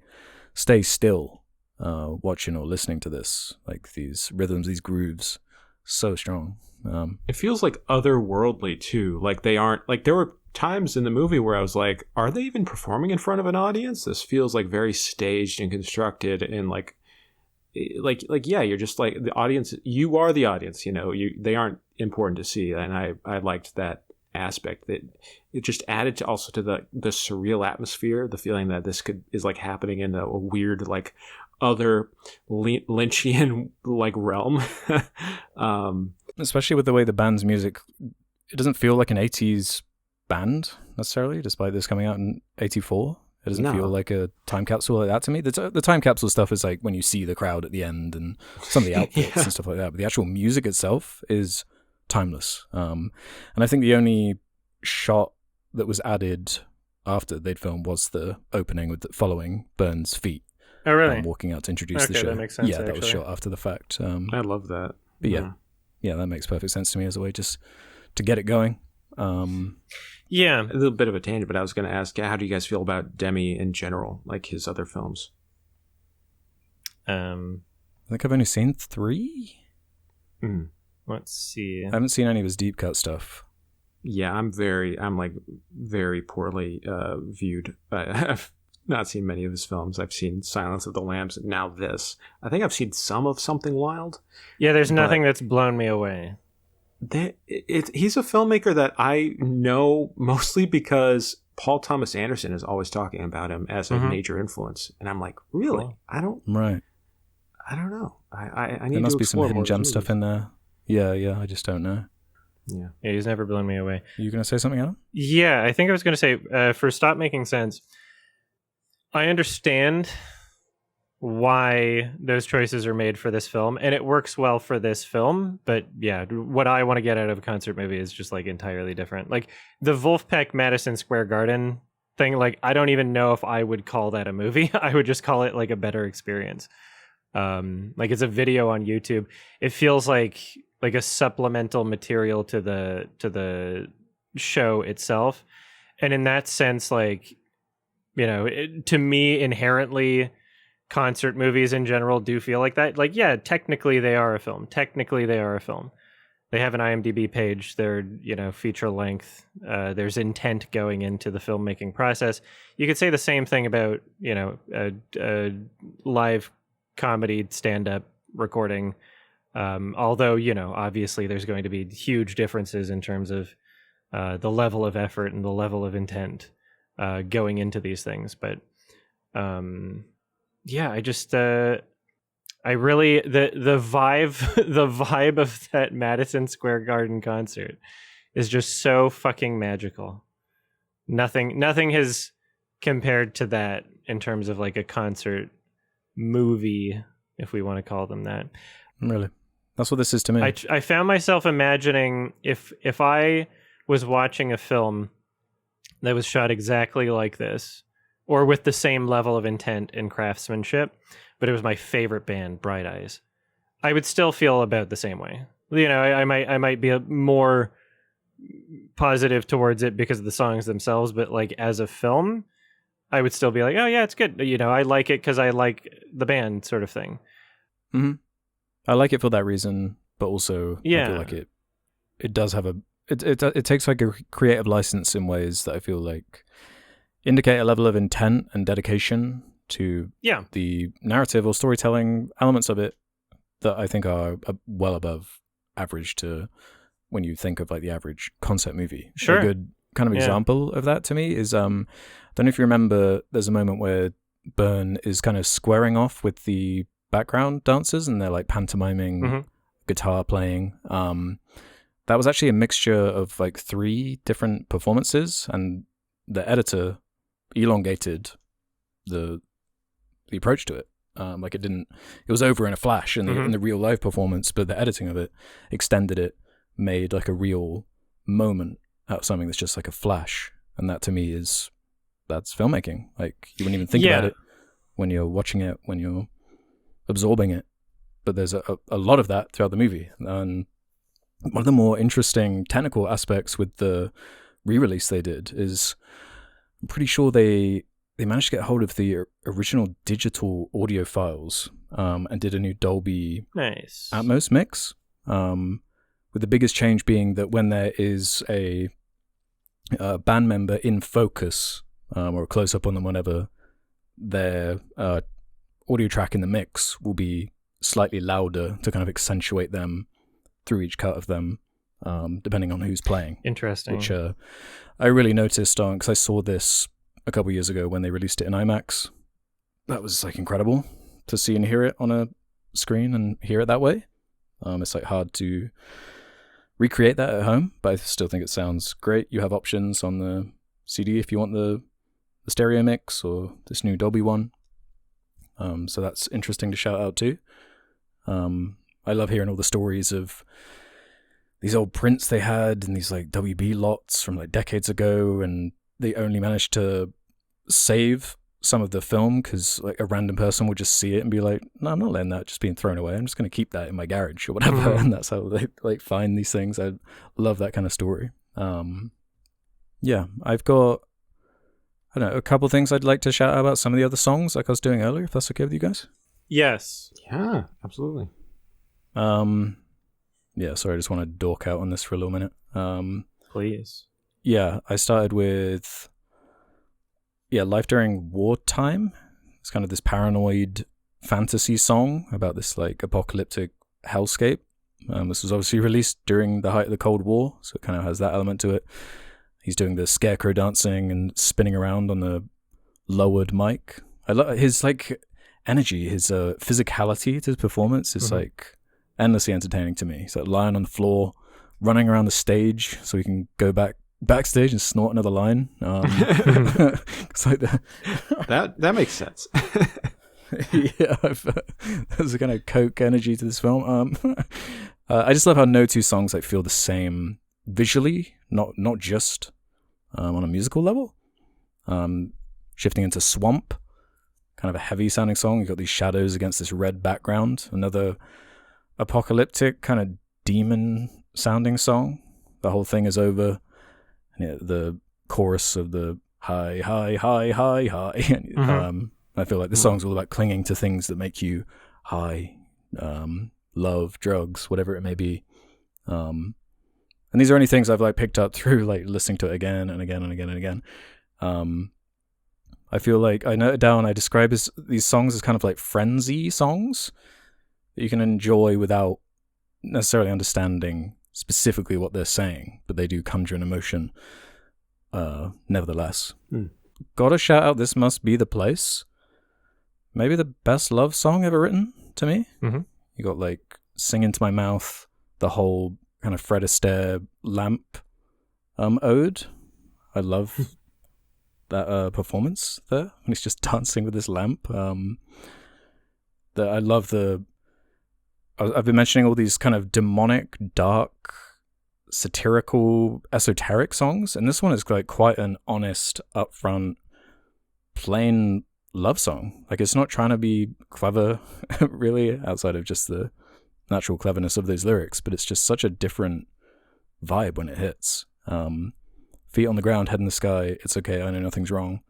stay still watching or listening to this. Like these rhythms, these grooves, so strong. It feels like otherworldly too. Like they aren't, like there were times in the movie where I was like, are they even performing in front of an audience? This feels like very staged and constructed, and like yeah, you're just like the audience. You are the audience. They aren't important to see, and I liked that aspect. That it just added to also to the surreal atmosphere, the feeling that this is like happening in a weird like other Lynchian like realm. Especially with the way the band's music, it doesn't feel like an 80s band necessarily, despite this coming out in 84. It doesn't feel like a time capsule like that to me. The time capsule stuff is like when you see the crowd at the end and some of the outfits and stuff like that. But the actual music itself is timeless. And I think the only shot that was added after they'd filmed was the opening with following Burns' feet. Oh, really? Walking out to introduce the show. That makes sense. Yeah, that was shot after the fact. I love that. But yeah, that makes perfect sense to me as a way just to get it going. Yeah, a little bit of a tangent, but I was going to ask, how do you guys feel about Demme in general, like his other films? I think I've only seen 3. Let's see. I haven't seen any of his deep cut stuff. Yeah, I'm like very poorly viewed. I've not seen many of his films. I've seen Silence of the Lambs, and now this. I think I've seen some of Something Wild. Yeah, there's nothing that's blown me away. He's a filmmaker that I know mostly because Paul Thomas Anderson is always talking about him as a major influence, and I'm like, really? Cool. I don't know. I need to. There must be some hidden gem movies. Stuff in there. Yeah. I just don't know. Yeah, he's never blown me away. Are you going to say something, Adam? Yeah, I think I was going to say for Stop Making Sense, I understand why those choices are made for this film, and it works well for this film, but yeah, what I want to get out of a concert movie is just like entirely different. Like the Wolfpack Madison Square Garden thing, like I don't even know if I would call that a movie. I would just call it like a better experience. Like it's a video on YouTube. It feels like a supplemental material to the show itself, and in that sense, like, you know, to me inherently concert movies in general do feel like that. Like, yeah, technically they are a film. They have an IMDb page. They're, you know, feature length. There's intent going into the filmmaking process. You could say the same thing about, you know, a live comedy stand-up recording. Although, you know, obviously there's going to be huge differences in terms of the level of effort and the level of intent going into these things. But yeah, I just I really the vibe of that Madison Square Garden concert is just so fucking magical. Nothing has compared to that in terms of like a concert movie, if we want to call them that. Really? That's what this is to me. I found myself imagining if I was watching a film that was shot exactly like this, or with the same level of intent and craftsmanship, but it was my favorite band, Bright Eyes, I would still feel about the same way. You know, I might be more positive towards it because of the songs themselves, but like as a film, I would still be like, oh yeah, it's good. You know, I like it because I like the band, sort of thing. Mm-hmm. I like it for that reason, but also I feel like it does have it takes like a creative license in ways that I feel like indicate a level of intent and dedication to the narrative or storytelling elements of it that I think are well above average to when you think of like the average concept movie. Sure. A good kind of example of that to me is I don't know if you remember, there's a moment where Byrne is kind of squaring off with the background dancers and they're like pantomiming guitar playing. That was actually a mixture of like 3 different performances, and the editor elongated the approach to it. Like it was over in a flash in the real live performance, but the editing of it extended it, made like a real moment out of something that's just like a flash. And that to me that's filmmaking. Like you wouldn't even think about it when you're watching it, when you're absorbing it. But there's a lot of that throughout the movie. And one of the more interesting technical aspects with the re-release they did is I'm pretty sure they managed to get hold of the original digital audio files and did a new Dolby Atmos mix, with the biggest change being that when there is a band member in focus or a close-up on them whenever their audio track in the mix will be slightly louder to kind of accentuate them through each cut of them, depending on who's playing. Interesting. Which I really noticed on, because I saw this a couple years ago when they released it in IMAX. That was like incredible to see and hear it on a screen and hear it that way. It's like hard to recreate that at home, but I still think it sounds great. You have options on the CD if you want the stereo mix or this new Dolby one. So that's interesting to shout out to. I love hearing all the stories of these old prints they had and these like WB lots from like decades ago, and they only managed to save some of the film because like a random person would just see it and be like, no, I'm not letting that just being thrown away. I'm just going to keep that in my garage or whatever. And that's how they like find these things. I love that kind of story. Yeah, I've got, I don't know, a couple things I'd like to shout out about some of the other songs like I was doing earlier, if that's okay with you guys. Yes. Yeah, absolutely. Yeah, sorry, I just want to dork out on this for a little minute. Please. Yeah, I started with Life During Wartime. It's kind of this paranoid fantasy song about this like apocalyptic hellscape. This was obviously released during the height of the Cold War, so it kind of has that element to it. He's doing the scarecrow dancing and spinning around on the lowered mic. I love his like energy, his physicality to his performance is like endlessly entertaining to me. He's like lying on the floor, running around the stage so he can go backstage and snort another line. It's like that makes sense. Yeah, there's a kind of coke energy to this film. I just love how no two songs like feel the same visually, not just on a musical level. Shifting into Swamp, kind of a heavy sounding song. You've got these shadows against this red background. Another apocalyptic kind of demon sounding song. The whole thing is over. And the chorus of the high, high, high, high, high. I feel like the song's all about clinging to things that make you high, love, drugs, whatever it may be. And these are only things I've like picked up through like listening to it again and again and again and again. I feel like I noted down, I describe these songs as kind of like frenzy songs that you can enjoy without necessarily understanding specifically what they're saying, but they do conjure an emotion nevertheless. Gotta shout out This Must Be the Place. Maybe the best love song ever written to me. You got like Sing Into My Mouth, the whole kind of Fred Astaire lamp ode. I love that performance there when he's just dancing with this lamp. I love I've been mentioning all these kind of demonic, dark, satirical, esoteric songs, and this one is like quite an honest, upfront, plain love song. Like it's not trying to be clever really, outside of just the natural cleverness of those lyrics, but it's just such a different vibe when it hits. Feet on the ground, head in the sky, it's okay, I know nothing's wrong.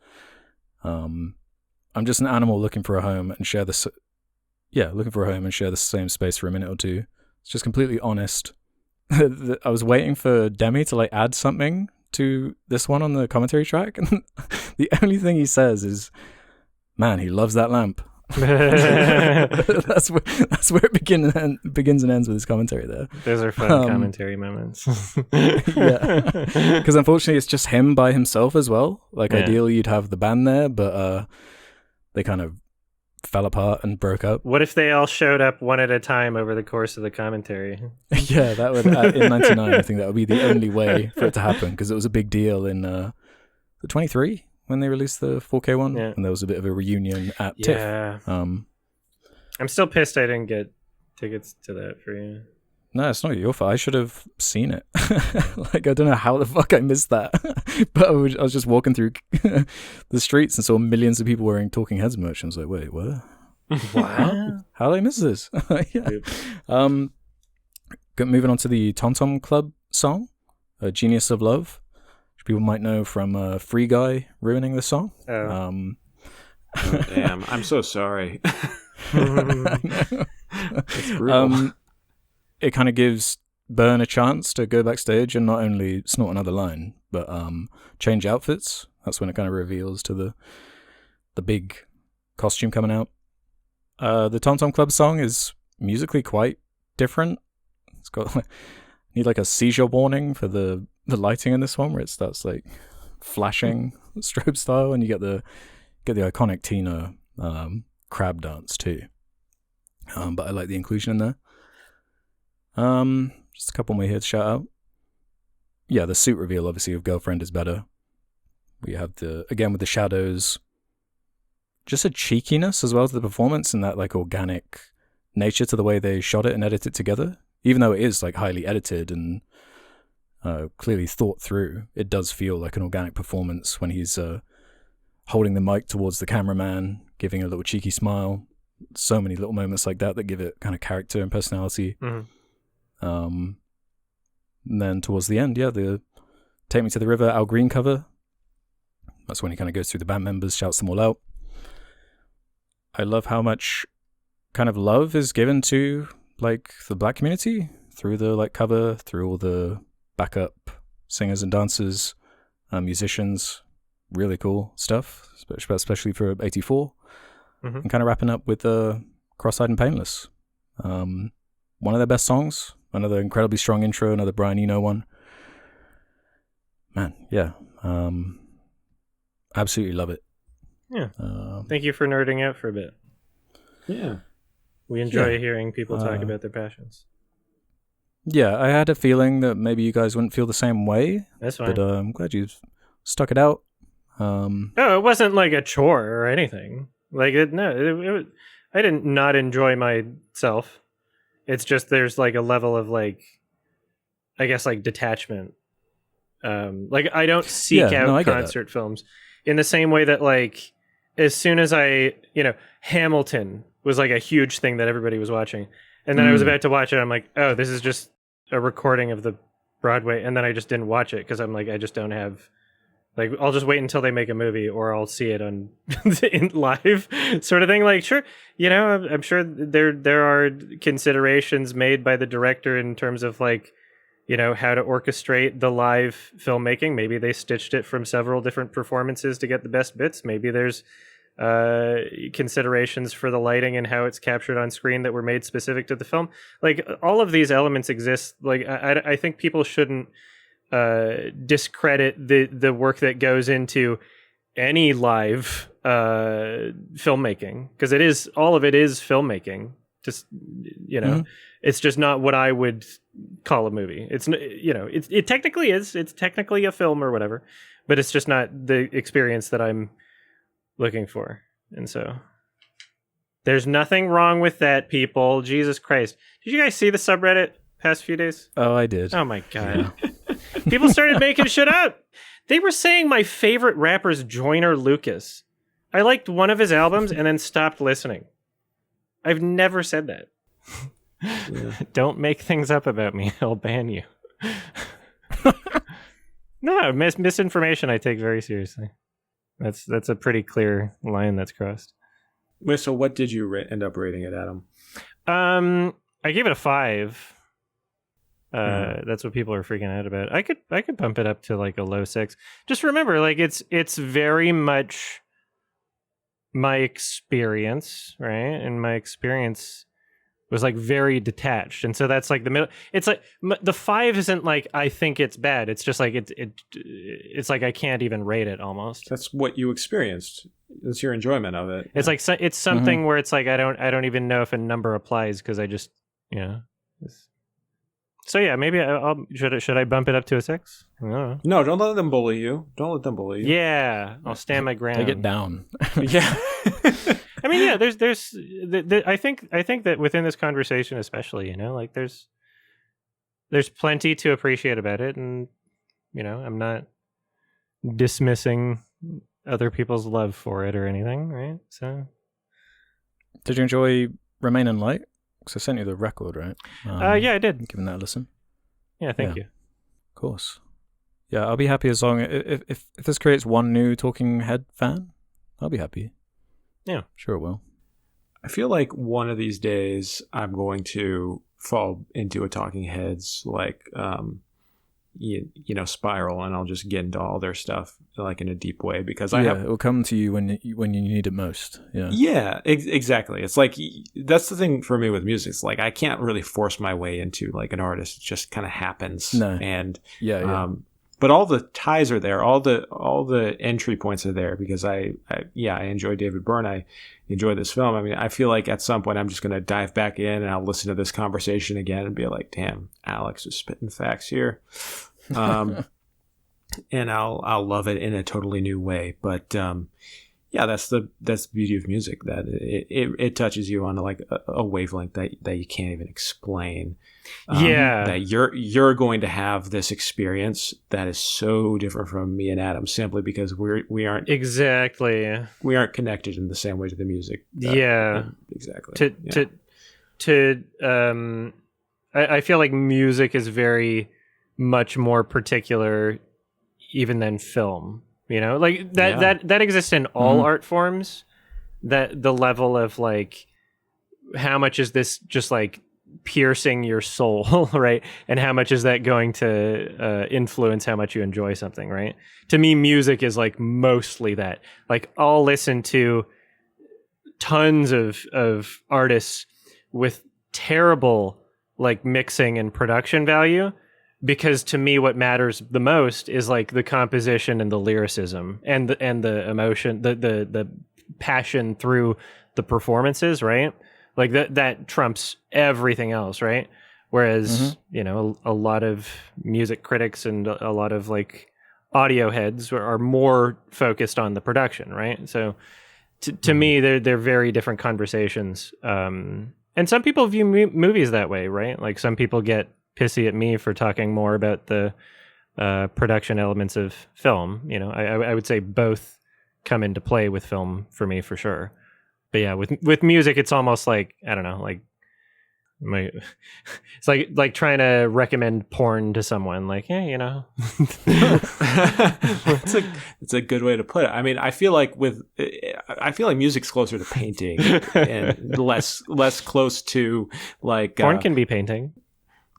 I'm just an animal looking for a home and share the same space for a minute or two. It's just completely honest. I was waiting for Demi to like add something to this one on the commentary track, and the only thing he says is, "Man, he loves that lamp." that's where it begins and ends with his commentary there. Those are fun commentary moments. Yeah, because unfortunately it's just him by himself as well. Like ideally you'd have the band there, but they kind of fell apart and broke up. What if they all showed up one at a time over the course of the commentary? Yeah, that would in '99. I think that would be the only way for it to happen, because it was a big deal in the 23 when they released the 4K one, and there was a bit of a reunion at TIFF. I'm still pissed I didn't get tickets to that for you. No, it's not your fault. I should have seen it. Like, I don't know how the fuck I missed that. But I was just walking through the streets and saw millions of people wearing Talking Heads merch. And I was like, wait, what? Wow. How did I miss this? Moving on to the Tom Tom Club song, Genius of Love, which people might know from Free Guy ruining the song. Oh, damn. I'm so sorry. It's brutal. It kind of gives Byrne a chance to go backstage and not only snort another line, but change outfits. That's when it kind of reveals to the big costume coming out. The Tom Tom Club song is musically quite different. It's got need like a seizure warning for the lighting in this one, where it starts like flashing strobe style, and you get the iconic Tina crab dance too. But I like the inclusion in there. Just a couple more here to shout out. Yeah, the suit reveal obviously of Girlfriend is Better. We have again with the shadows, just a cheekiness as well to the performance, and that like organic nature to the way they shot it and edited it together. Even though it is like highly edited and clearly thought through, it does feel like an organic performance when he's holding the mic towards the cameraman, giving a little cheeky smile. So many little moments like that give it kind of character and personality. And then towards the end, the Take Me to the River, Al Green cover. That's when he kind of goes through the band members, shouts them all out. I love how much kind of love is given to like the black community through the like cover, through all the backup singers and dancers, musicians. Really cool stuff, especially for 84. And kind of wrapping up with Cross-Eyed and Painless. One of their best songs. Another incredibly strong intro, another Brian Eno one. Man, yeah. Absolutely love it. Yeah. Thank you for nerding out for a bit. Yeah. We enjoy hearing people talk about their passions. Yeah, I had a feeling that maybe you guys wouldn't feel the same way. That's fine. But I'm glad you stuck it out. No, it wasn't like a chore or anything. Like I didn't not enjoy myself. It's just there's like a level of like, I guess like detachment. Like I don't seek out concert films in the same way that like as soon as Hamilton was like a huge thing that everybody was watching, and then I was about to watch it. I'm like, oh, this is just a recording of the Broadway, and then I just didn't watch it because I'm like, I just don't have. Like, I'll just wait until they make a movie, or I'll see it on in live, sort of thing. Like, sure, I'm sure there are considerations made by the director in terms of like, how to orchestrate the live filmmaking. Maybe they stitched it from several different performances to get the best bits. Maybe there's considerations for the lighting and how it's captured on screen that were made specific to the film. Like, all of these elements exist. Like, I think people shouldn't discredit the work that goes into any live filmmaking, because all of it is filmmaking. Just it's just not what I would call a movie. It's it technically is. It's technically a film or whatever, but it's just not the experience that I'm looking for. And so there's nothing wrong with that, people. Jesus Christ. Did you guys see the subreddit past few days? Oh, I did. Oh my God. Yeah. People started making shit up. They were saying my favorite rapper's Joyner Lucas. I liked one of his albums and then stopped listening. I've never said that. Yeah. Don't make things up about me. I'll ban you. No, misinformation I take very seriously. That's a pretty clear line that's crossed. Wait, so what did you end up rating it, Adam? I gave it a 5. That's what people are freaking out about. I could bump it up to like a low 6. Just remember, like it's very much my experience, right? And my experience was like very detached, and so that's like the middle. It's like the 5 isn't like I think it's bad. It's just like it's like I can't even rate it almost. That's what you experienced. It's your enjoyment of it. It's like it's something where it's like I don't even know if a number applies because I just So yeah, maybe should I bump it up to a 6? I don't know. No, don't let them bully you. Don't let them bully you. Yeah, I'll stand my ground. Take it down. Yeah. I mean, yeah. There's. I think that within this conversation, especially, like there's plenty to appreciate about it, and I'm not dismissing other people's love for it or anything, right? So, did you enjoy Remain in Light? Because I sent you the record, right? Yeah, I did. Giving that a listen. Yeah, thank you. Of course. Yeah, I'll be happy as long if this creates one new Talking Head fan, I'll be happy. Yeah, sure it will. I feel like one of these days I'm going to fall into a Talking Heads like spiral, and I'll just get into all their stuff like in a deep way because it will come to you when you need it most. Yeah, exactly. It's like that's the thing for me with music. It's like I can't really force my way into like an artist. It just kind of happens. No. And but all the ties are there. All the entry points are there because I enjoy David Byrne. I enjoy this film. I mean, I feel like at some point I'm just going to dive back in and I'll listen to this conversation again and be like, damn, Alex is spitting facts here. And I'll love it in a totally new way. But that's the beauty of music, that it touches you on like a wavelength that you can't even explain. That you're going to have this experience that is so different from me and Adam simply because we aren't connected in the same way to the music. Exactly. I feel like music is very much more particular even than film, like that exists in all art forms, that the level of like how much is this just like piercing your soul, right? And how much is that going to influence how much you enjoy something, right? To me, music is like mostly that. Like I'll listen to tons of artists with terrible like mixing and production value, because to me what matters the most is like the composition and the lyricism and the emotion, the passion through the performances, right? Like that trumps everything else, right? Whereas, a lot of music critics and a lot of like audio heads are more focused on the production, right? So to me, they're very different conversations. And some people view movies that way, right? Like some people get pissy at me for talking more about the production elements of film. I would say both come into play with film for me for sure. But yeah, with music, it's almost like, I don't know, like it's like trying to recommend porn to someone. Like, yeah, it's a good way to put it. I mean, I feel like music's closer to painting and less close to like porn can be painting.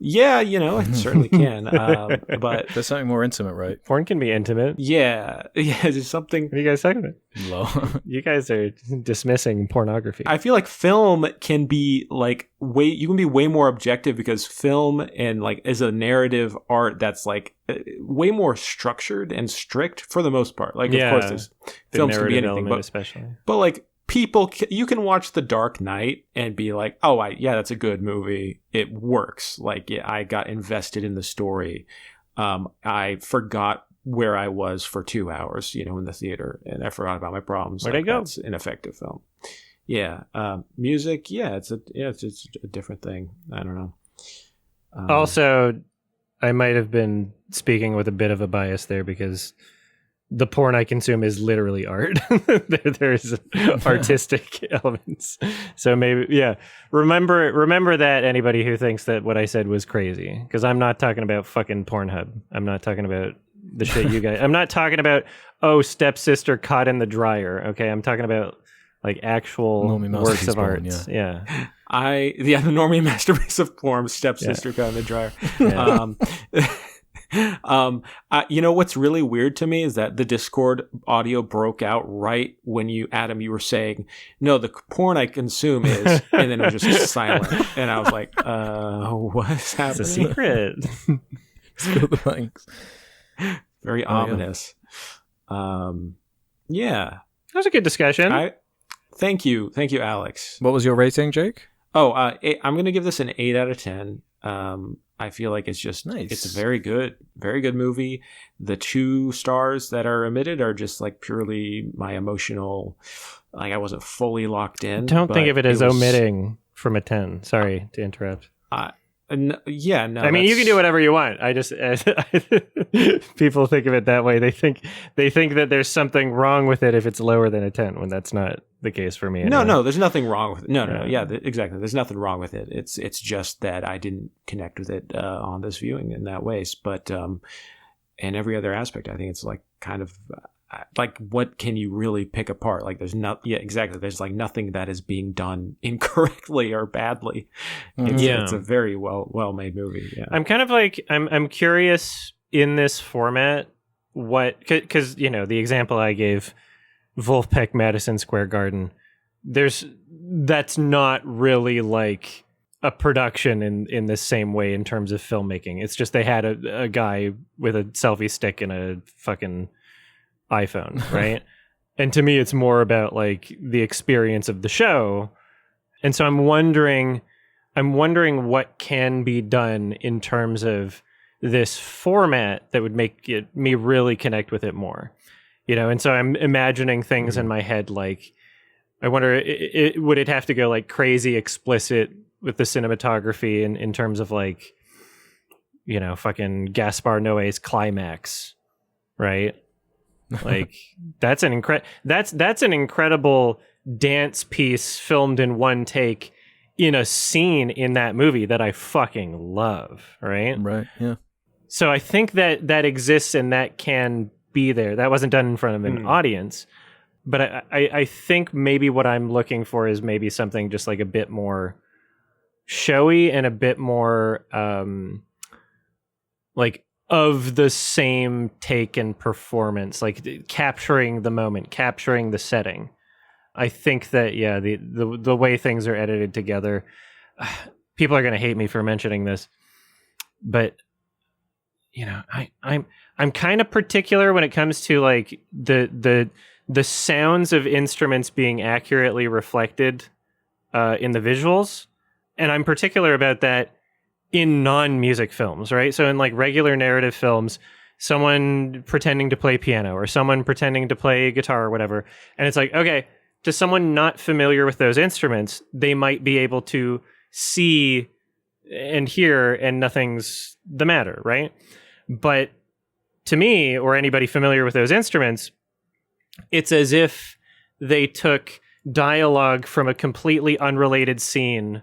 Yeah, it certainly can. But there's something more intimate, right? Porn can be intimate. Yeah. There's something. What are you guys talking about? Low. You guys are dismissing pornography. I feel like film can be like you can be way more objective because film and like is a narrative art that's like way more structured and strict for the most part. Like, of course, there's films can be anything, but especially. But like you can watch The Dark Knight and be like, oh, that's a good movie. It works. Like, I got invested in the story. I forgot where I was for 2 hours, in the theater, and I forgot about my problems. Where'd I go? That's an effective film. Yeah. Music. Yeah. It's a different thing. I don't know. Also, I might have been speaking with a bit of a bias there because the porn I consume is literally art. There's artistic elements. So maybe, remember that, anybody who thinks that what I said was crazy. Because I'm not talking about fucking Pornhub. I'm not talking about the shit you guys... I'm not talking about, stepsister caught in the dryer. Okay, I'm talking about like actual works of art. Yeah. The normie masterpiece of porn, stepsister caught in the dryer. What's really weird to me is that the Discord audio broke out right when you were saying, no, the porn I consume is, and then it was just silent. And I was like, what's happening? It's a secret. Spill the thanks. Very ominous. Yeah. That was a good discussion. Thank you, Alex. What was your rating, Jake? I'm going to give this an 8 out of 10. I feel like it's just nice. It's a very good movie. The 2 stars that are omitted are just like purely my emotional, like I wasn't fully locked in. Don't think of it as omitting from a 10. Sorry to interrupt. Yeah, no. I mean, you can do whatever you want. People think of it that way. They think that there's something wrong with it if it's lower than a 10, when that's not the case for me. Anyway. No, there's nothing wrong with it. No. Yeah, exactly. There's nothing wrong with it. It's just that I didn't connect with it on this viewing in that way. But in every other aspect, I think it's like kind of like, what can you really pick apart? Like, there's exactly. There's like nothing that is being done incorrectly or badly. It's a very well made movie. Yeah. I'm kind of like, I'm curious in this format, because the example I gave, Wolfpack Madison Square Garden, that's not really like a production in the same way in terms of filmmaking. It's just they had a guy with a selfie stick and a fucking iPhone, right? And to me, it's more about like the experience of the show. And so I'm wondering what can be done in terms of this format that would make me really connect with it more, And so I'm imagining things in my head, like, I wonder, would it have to go like crazy explicit with the cinematography in terms of like, fucking Gaspar Noé's climax, right? Like that's an incredible dance piece filmed in one take in a scene in that movie that I fucking love, right? Right, yeah. So I think that exists and that can be there. That wasn't done in front of an audience, but I think maybe what I'm looking for is maybe something just like a bit more showy and a bit more like of the same take and performance, like capturing the moment, capturing the setting. I think that the way things are edited together, people are going to hate me for mentioning this, but you know, I'm kind of particular when it comes to like the sounds of instruments being accurately reflected in the visuals, and I'm particular about that in non-music films, right? So in like regular narrative films, someone pretending to play piano or someone pretending to play guitar or whatever, and it's like, okay, to someone not familiar with those instruments, they might be able to see and hear and nothing's the matter, right? But to me, or anybody familiar with those instruments, it's as if they took dialogue from a completely unrelated scene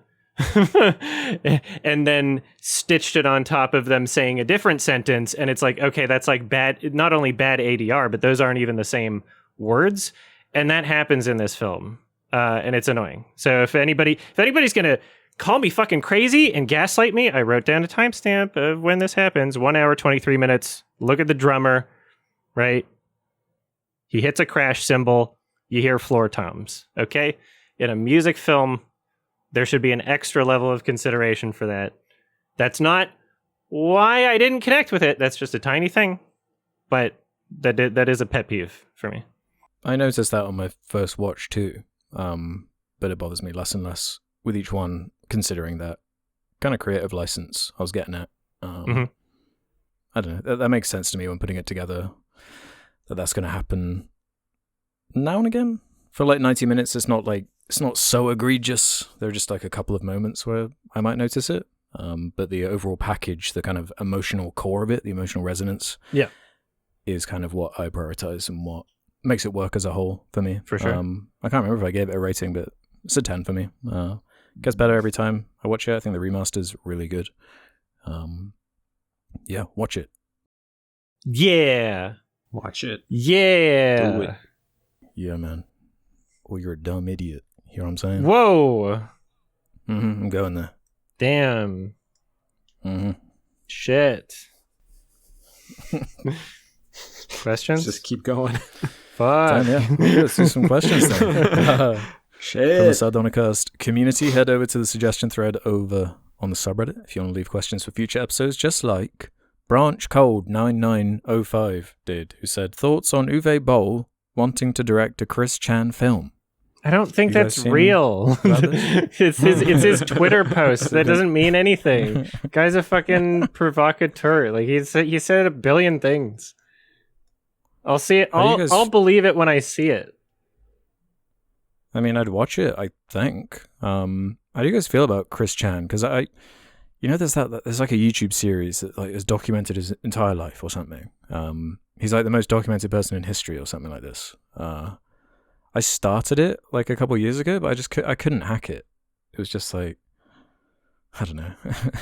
and then stitched it on top of them saying a different sentence. And it's like, okay, that's like bad, not only bad ADR, but those aren't even the same words. And that happens in this film. And it's annoying. So if anybody's going to call me fucking crazy and gaslight me, I wrote down a timestamp of when this happens. 1 hour, 23 minutes. Look at the drummer, right? He hits a crash cymbal. You hear floor toms, okay? In a music film, there should be an extra level of consideration for that. That's not why I didn't connect with it. That's just a tiny thing. But that is a pet peeve for me. I noticed that on my first watch too, but it bothers me less and less with each one, considering that kind of creative license I was getting at. I don't know. That makes sense to me when putting it together, that's going to happen now and again. For like 90 minutes, it's not so egregious. There are just like a couple of moments where I might notice it. But the overall package, the kind of emotional core of it, the emotional resonance, is kind of what I prioritize and what makes it work as a whole for me. For sure. I can't remember if I gave it a rating, but it's a 10 for me. Gets better every time I watch it. I think the remaster's really good. Yeah, watch it. Yeah. Watch it. Yeah. Do it. Yeah, man. Or you're a dumb idiot. You know what I'm saying? Whoa. I'm going there. Damn. Shit. Questions? Just keep going. Fuck. Damn, yeah. Let's do some questions then. Shit. From the Sardonicast community, head over to the suggestion thread over on the subreddit if you want to leave questions for future episodes, just like Branch Cold 9905 did, who said, thoughts on Uwe Boll wanting to direct a Chris Chan film? I don't think that's real. It's his Twitter post. That doesn't mean anything. Guy's a fucking provocateur. Like he said a billion things. I'll see it. I'll believe it when I see it. I mean, I'd watch it, I think. How do you guys feel about Chris Chan? Because there's like a YouTube series that like has documented his entire life or something. He's like the most documented person in history or something like this. I started it like a couple of years ago, but I couldn't hack it. It was just like, I don't know.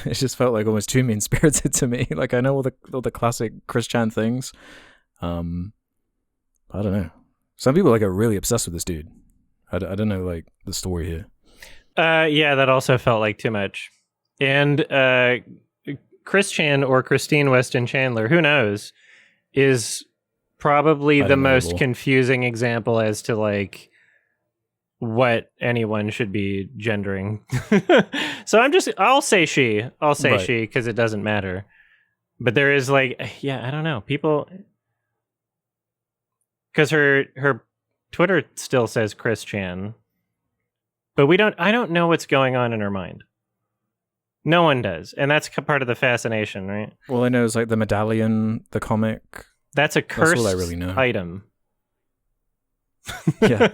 It just felt like almost too mean-spirited to me. Like I know all the classic Chris Chan things. I don't know. Some people like are really obsessed with this dude. I don't know like the story here. Yeah, that also felt like too much. And Chris Chan or Christine Weston Chandler, who knows, is probably the most confusing example as to like what anyone should be gendering. So I'll say she because it doesn't matter. But there is like, yeah, I don't know. People, because her Twitter still says Chris Chan, but I don't know what's going on in her mind. No one does. And that's part of the fascination, right? Well, I know it's like the medallion, the comic. That's a cursed all I really know. item. Yeah.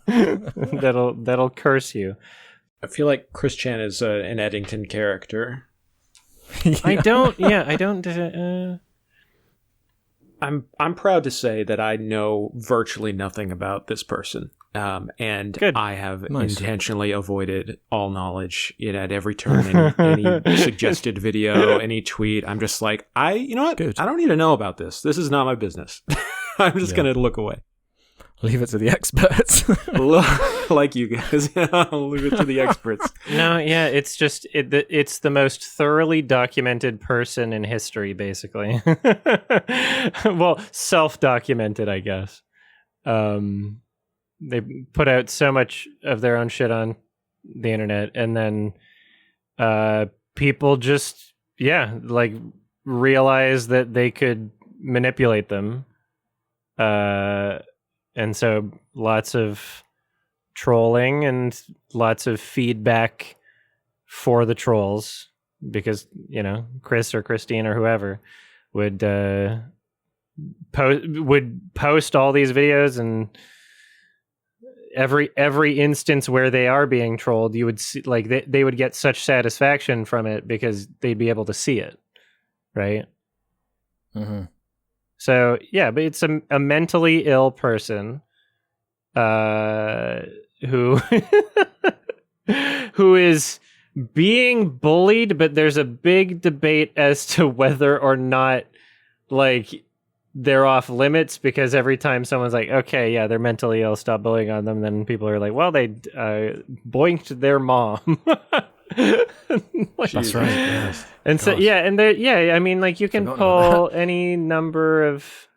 that'll curse you. I feel like Chris Chan is an Eddington character. Yeah. I don't. I'm proud to say that I know virtually nothing about this person. And Good. I have intentionally avoided all knowledge at every turn, any suggested video, any tweet. I'm just like, you know what? Good. I don't need to know about this. This is not my business. I'm just going to look away. Leave it to the experts. Like you guys. I'll leave it to the experts. No, yeah, it's just, it's the most thoroughly documented person in history, basically. Well, self-documented, I guess. They put out so much of their own shit on the internet, and then people just like realize that they could manipulate them, and so lots of trolling and lots of feedback for the trolls, because Chris or Christine or whoever would post all these videos, and every instance where they are being trolled, you would see, like, they would get such satisfaction from it because they'd be able to see it, right? Mm-hmm. So but it's a mentally ill person who who is being bullied, but there's a big debate as to whether or not, like, they're off limits, because every time someone's like, okay, yeah, they're mentally ill, stop bullying on them, then people are like, well, they boinked their mom. Like, That's right. Yes. And Gosh. so and I mean, like, you can pull any number of.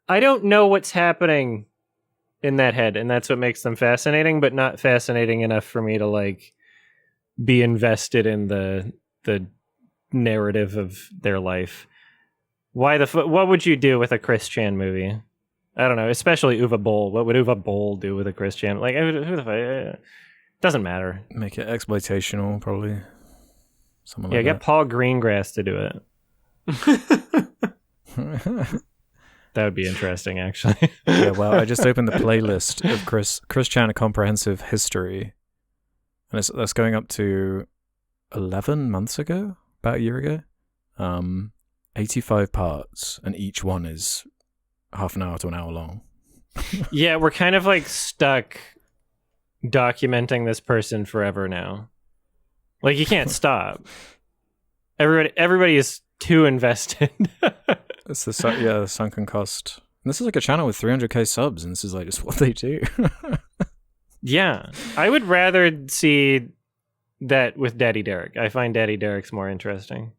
I don't know what's happening in that head, and that's what makes them fascinating, but not fascinating enough for me to, like, be invested in the narrative of their life. Why what would you do with a Chris Chan movie? I don't know, especially Uwe Boll. What would Uwe Boll do with a Chris Chan? Like, who the fuck? Doesn't matter. Make it exploitational, probably. Something like get that. Paul Greengrass to do it. That would be interesting, actually. Yeah, well, I just opened the playlist of Chris Chan: A Comprehensive History, and that's going up to 11 months ago, about a year ago. 85 parts, and each one is half an hour to an hour long. Yeah, we're kind of, like, stuck documenting this person forever now. Like, you can't stop. Everybody is too invested. It's the sunken cost. And this is like a channel with 300k subs, and this is like just what they do. Yeah, I would rather see that with Daddy Derek. I find Daddy Derek's more interesting.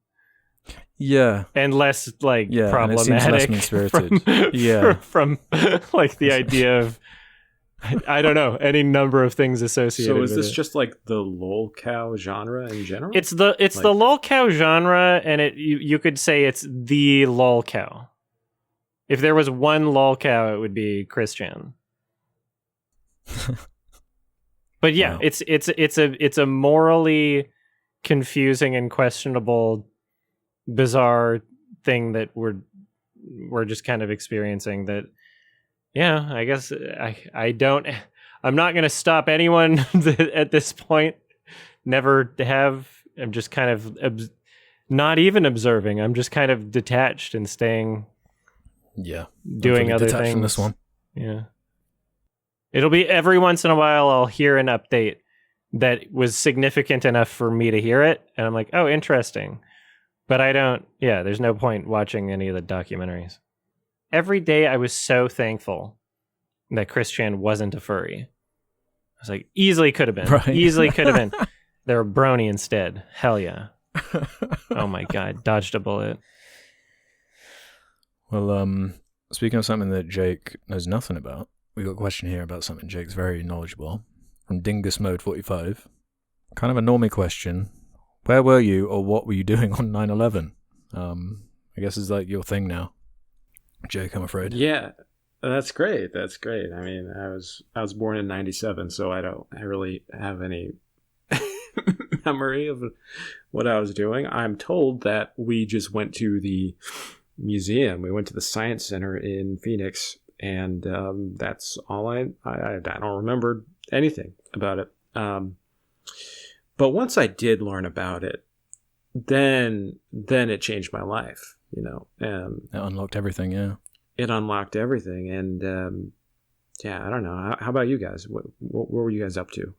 Yeah, and less, like, problematic. And it seems less mean-spirited. From like the idea of, I don't know, any number of things associated. So is with this it. just like the lol cow genre in general? It's the lol cow genre, and you could say it's the lol cow. If there was one lol cow, it would be Chris Chan. But yeah, wow. It's a morally confusing and questionable, bizarre thing that we're just kind of experiencing. That, yeah, I guess I'm not going to stop anyone at this point. Never have. I'm just kind of not even observing. I'm just kind of detached and staying. Yeah, doing other things. From this one. Yeah, it'll be every once in a while I'll hear an update that was significant enough for me to hear it, and I'm like, oh, interesting. But I don't. Yeah, there's no point watching any of the documentaries. Every day I was so thankful that Chris Chan wasn't a furry. I was like, easily could have been. Right. Easily could have been. They were brony instead. Hell yeah. Oh my God. Dodged a bullet. Well, speaking of something that Jake knows nothing about, we got a question here about something Jake's very knowledgeable. From Dingus Mode 45. Kind of a normie question. Where were you, or what were you doing on 9/11? I guess it's like your thing now, Jake, I'm afraid. Yeah, that's great. That's great. I mean, I was born in 97, so I really have any memory of what I was doing. I'm told that we just went to the museum. We went to the Science Center in Phoenix, and that's all I don't remember anything about it. But once I did learn about it, then it changed my life, you know. It unlocked everything, yeah. It unlocked everything, and yeah, I don't know. How about you guys? What were you guys up to?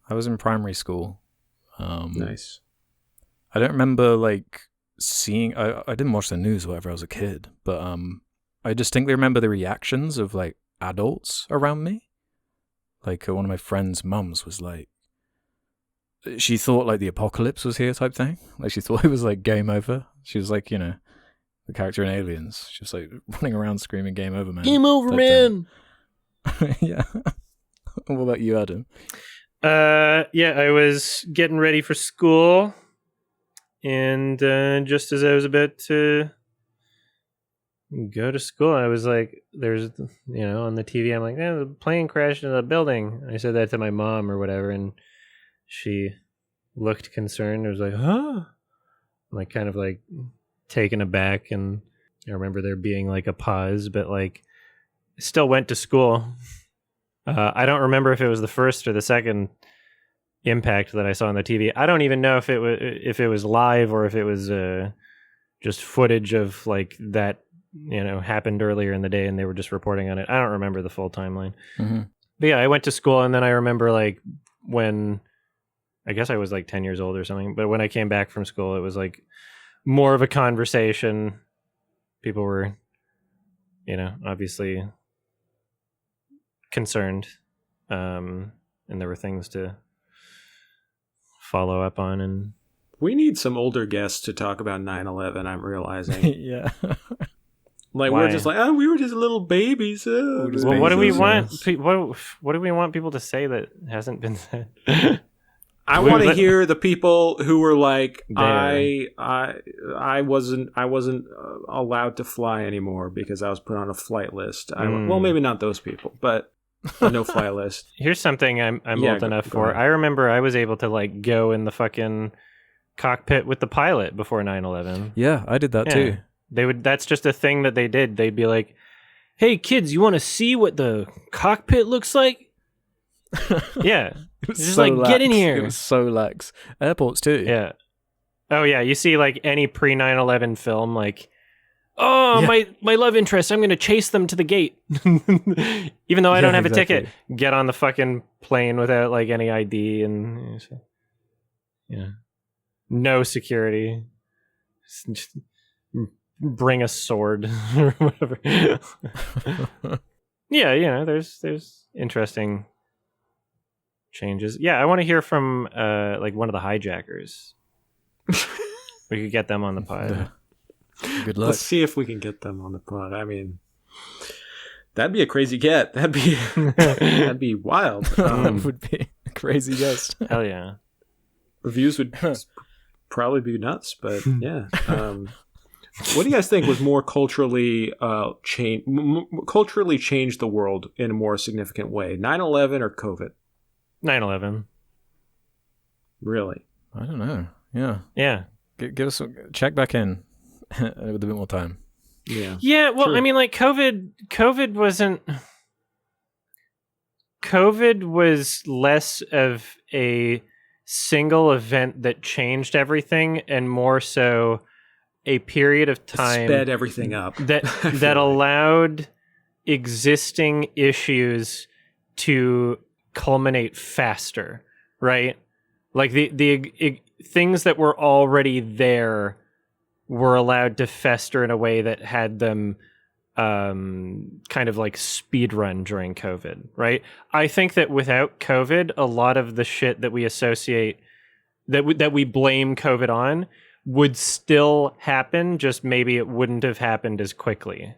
I was in primary school. Nice. I don't remember like seeing. I didn't watch the news or whatever. I was a kid, but I distinctly remember the reactions of like adults around me. Like one of my friend's mums was like, she thought like the apocalypse was here type thing. Like she thought it was like game over. She was like, you know, the character in Aliens. She was like running around screaming "Game over, man! Game over, man!" Yeah. What about you, Adam? I was getting ready for school, and just as I was about to go to school, I was like, there's, on the TV, I'm like, there's a plane crashed into a building. I said that to my mom or whatever, and she looked concerned. I was like, huh? I'm like, kind of like taken aback, and I remember there being like a pause, but like, still went to school. I don't remember if it was the first or the second impact that I saw on the TV. I don't even know if it was live or if it was just footage of like that, happened earlier in the day and they were just reporting on it. I don't remember the full timeline. Mm-hmm. But yeah, I went to school, and then I remember like when, I guess I was like 10 years old or something, but when I came back from school, it was like more of a conversation. People were, obviously concerned, and there were things to follow up on. And we need some older guests to talk about 9/11. I'm realizing. Yeah. Like, why? We're just like, we were just little babies. Well, what do we want? What do we want people to say that hasn't been said? I want to hear the people who were like, I wasn't allowed to fly anymore because I was put on a flight list. Well, maybe not those people, but a no-fly list. Here's something I'm old enough for. Ahead. I remember I was able to like go in the fucking cockpit with the pilot before 9/11. Yeah, I did that too. That's just a thing that they did. They'd be like, "Hey kids, you want to see what the cockpit looks like?" Yeah. Just so like lax. Get in here. It was so lax. Airports too. Yeah. Oh yeah, you see like any pre 9/11 film, like, my love interest, I'm gonna chase them to the gate. Even though I don't have a ticket. Get on the fucking plane without like any ID and no security. Just bring a sword or whatever. Yeah, there's interesting changes. Yeah, I want to hear from like one of the hijackers. We could get them on the pod. Good luck. Let's see if we can get them on the pod. I mean, that'd be a crazy get. That'd be wild. That would be a crazy guest. Hell yeah. Reviews would probably be nuts, but yeah. What do you guys think was more culturally changed the world in a more significant way? 9/11 or COVID? 9/11. Really? I don't know. Yeah. Yeah. Give us check back in with a bit more time. Yeah. Yeah. Well, true. I mean, like COVID was less of a single event that changed everything, and more so a period of time sped everything up that allowed existing issues to culminate faster, right? Like the things that were already there were allowed to fester in a way that had them kind of like speed run during COVID, right? I think that without COVID, a lot of the shit that we associate, that we blame COVID on, would still happen, just maybe it wouldn't have happened as quickly,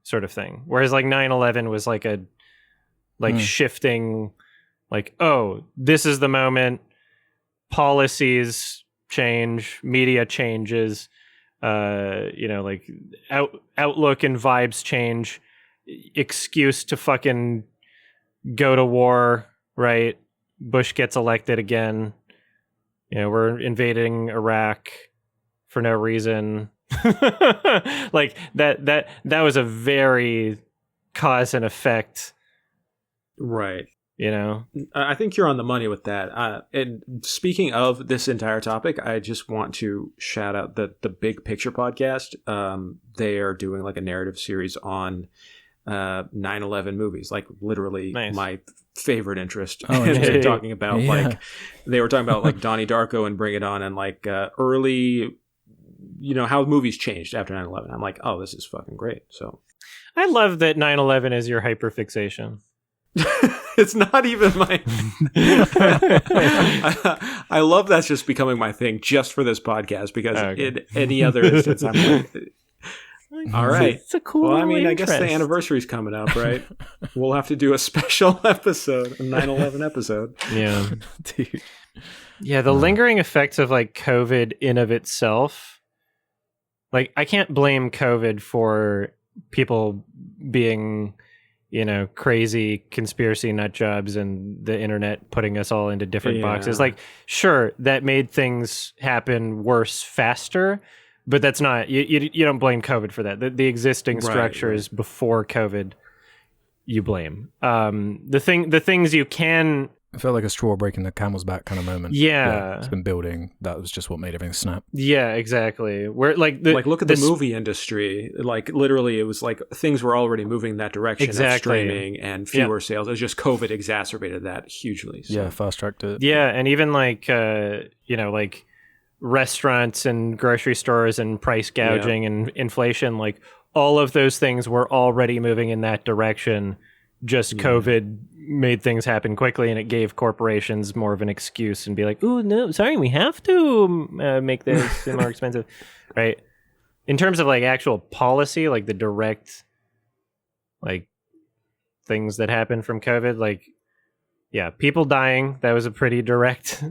sort of thing. Whereas like 9/11 was like a shifting, like, oh, this is the moment, policies change, media changes, like outlook and vibes change, excuse to fucking go to war, right? Bush gets elected again. We're invading Iraq for no reason. Like that was a very cause and effect. Right. I think you're on the money with that. And speaking of this entire topic, I just want to shout out the Big Picture podcast. They are doing like a narrative series on 9/11 movies, like literally nice. My favorite interest. Oh, they're talking about they were talking about like Donnie Darko and Bring It On and like early, how movies changed after 9/11. I'm like, oh, this is fucking great. So I love that 9/11 is your hyperfixation. It's not even my I love that's just becoming my thing just for this podcast, because in any other instance I'm like, Like, all right. It's a cool. Well, I mean, I interest. guess the anniversary's coming up, right? We'll have to do a special episode, a 9/11 episode. Yeah. Dude. Yeah, the lingering effects of like COVID in of itself. Like, I can't blame COVID for people being, crazy conspiracy nut jobs and the internet putting us all into different boxes. Like, sure, that made things happen worse faster, but that's not, you don't blame COVID for that. The existing structures before COVID, you blame. The things you can... It felt like a straw breaking the camel's back kind of moment. Yeah. It's been building. That was just what made everything snap. Yeah, exactly. Where look at the movie industry. Like literally, it was like things were already moving in that direction of streaming and fewer sales. It was just COVID exacerbated that hugely. So. Yeah, fast tracked it. Yeah, and even like like restaurants and grocery stores and price gouging and inflation, like all of those things were already moving in that direction. Just COVID made things happen quickly, and it gave corporations more of an excuse and be like, "Oh no, sorry, we have to make this more expensive," right? In terms of like actual policy, like the direct, like things that happen from COVID, like people dying. That was a pretty direct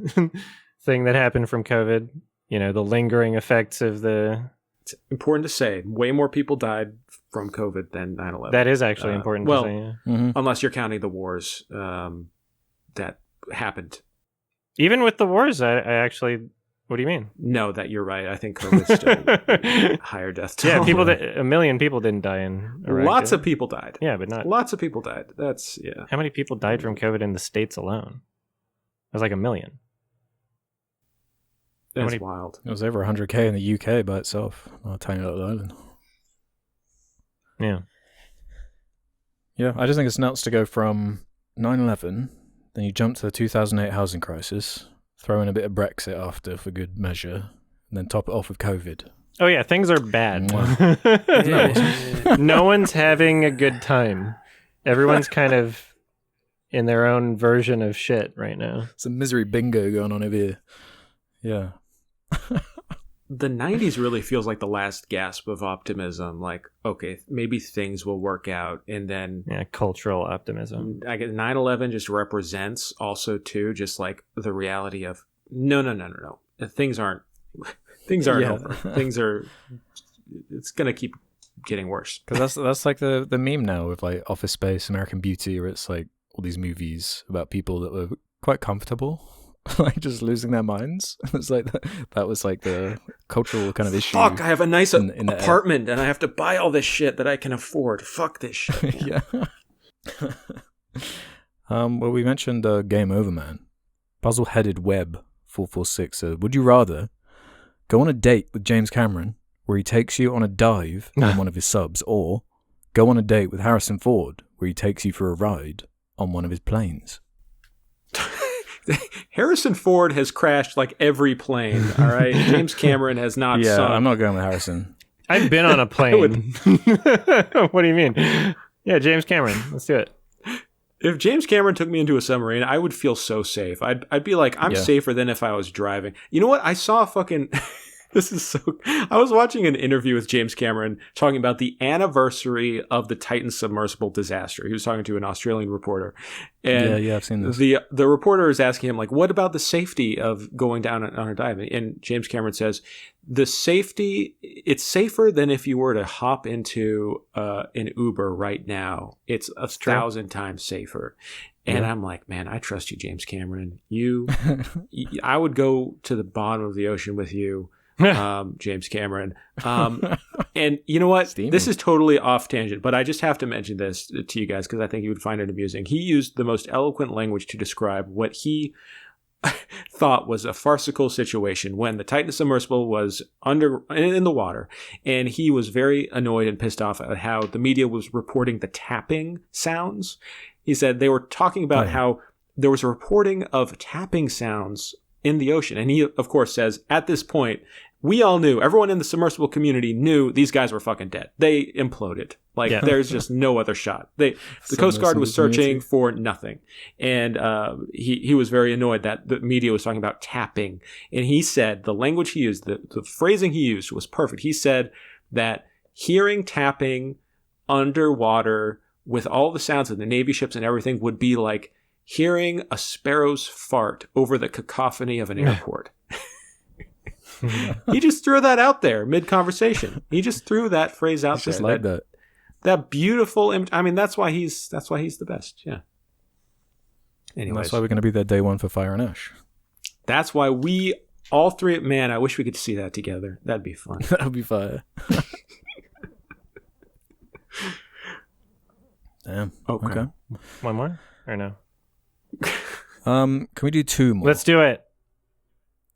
thing that happened from COVID. The lingering effects of the. It's important to say, way more people died from COVID than 9/11. That is actually important to say. Yeah. Unless you're counting the wars that happened. Even with the wars, I actually... What do you mean? No, that you're right. I think COVID's still higher death toll. Yeah, 1 million people didn't die in Iraq. Lots of people died. Yeah, but not... Lots of people died. That's, How many people died from COVID in the States alone? It was like 1 million. That's wild. It was over 100K in the UK by itself. A tiny little island. Yeah. Yeah, I just think it's nuts to go from 9/11, then you jump to the 2008 housing crisis, throw in a bit of Brexit after for good measure, and then top it off with COVID. Oh yeah, things are bad. No one's having a good time. Everyone's kind of in their own version of shit right now. Some misery bingo going on over here. Yeah. The 90s really feels like the last gasp of optimism. Like, okay, maybe things will work out. And then... Yeah, cultural optimism. I guess 9/11 just represents also, too, just like the reality of, no. Things aren't over. Things are... It's going to keep getting worse. Because that's like the meme now with like Office Space, American Beauty, where it's like all these movies about people that were quite comfortable. Like just losing their minds. It's like that was like the cultural kind of issue. Fuck, I have a nice apartment and I have to buy all this shit that I can afford. Fuck this shit. Yeah. Well, we mentioned Game Over Man. Puzzle-headed Web 446 said, would you rather go on a date with James Cameron where he takes you on a dive on one of his subs, or go on a date with Harrison Ford where he takes you for a ride on one of his planes? Harrison Ford has crashed like every plane, all right? James Cameron has not sunk. I'm not going with Harrison. I've been on a plane. What do you mean? Yeah, James Cameron. Let's do it. If James Cameron took me into a submarine, I would feel so safe. I'd be like, I'm safer than if I was driving. You know what? I saw a fucking... This is so... I was watching an interview with James Cameron talking about the anniversary of the Titan submersible disaster. He was talking to an Australian reporter. And I've seen this. The reporter is asking him, like, what about the safety of going down on a dive? And James Cameron says, the safety, it's safer than if you were to hop into an Uber right now. It's 1,000 times safer. And I'm like, man, I trust you, James Cameron. I would go to the bottom of the ocean with you. James Cameron. And you know what? Steamy. This is totally off tangent, but I just have to mention this to you guys because I think you would find it amusing. He used the most eloquent language to describe what he thought was a farcical situation when the Titan submersible was in the water, and he was very annoyed and pissed off at how the media was reporting the tapping sounds. He said they were talking about how there was a reporting of tapping sounds in the ocean. And he, of course, says, at this point, we all knew, everyone in the submersible community knew these guys were fucking dead. They imploded. Like, there's just no other shot. The Coast Guard was searching for nothing. And he was very annoyed that the media was talking about tapping. And he said, the language he used, the phrasing he used was perfect. He said that hearing tapping underwater with all the sounds of the Navy ships and everything would be like hearing a sparrow's fart over the cacophony of an airport. He just threw that out there mid-conversation. He just threw that phrase out there. Just like that. That beautiful image. I mean, that's why he's the best. Yeah. Anyways. That's why we're going to be there day one for Fire and Ash. That's why we all three. Man, I wish we could see that together. That'd be fun. That would be fire. Damn. Okay. One more or no? Can we do two more? Let's do it.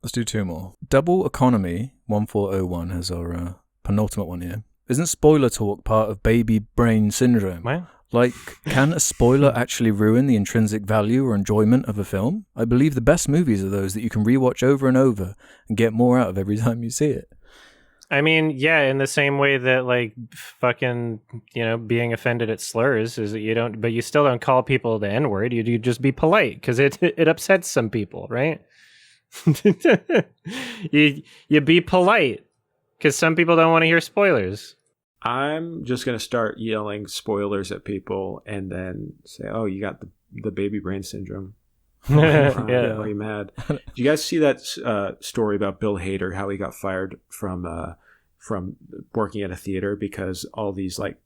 Let's do two more. Double Economy 1401 has our penultimate one here. Isn't spoiler talk part of baby brain syndrome? What? Like, can a spoiler actually ruin the intrinsic value or enjoyment of a film? I believe the best movies are those that you can rewatch over and over and get more out of every time you see it. I mean, yeah, in the same way that like fucking, being offended at slurs is that you still don't call people the N-word. You just be polite because it upsets some people, right? you be polite because some people don't want to hear spoilers. I'm just going to start yelling spoilers at people and then say, oh, you got the baby brain syndrome. Yeah. Are you mad? Did you guys see that story about Bill Hader, how he got fired from working at a theater because all these like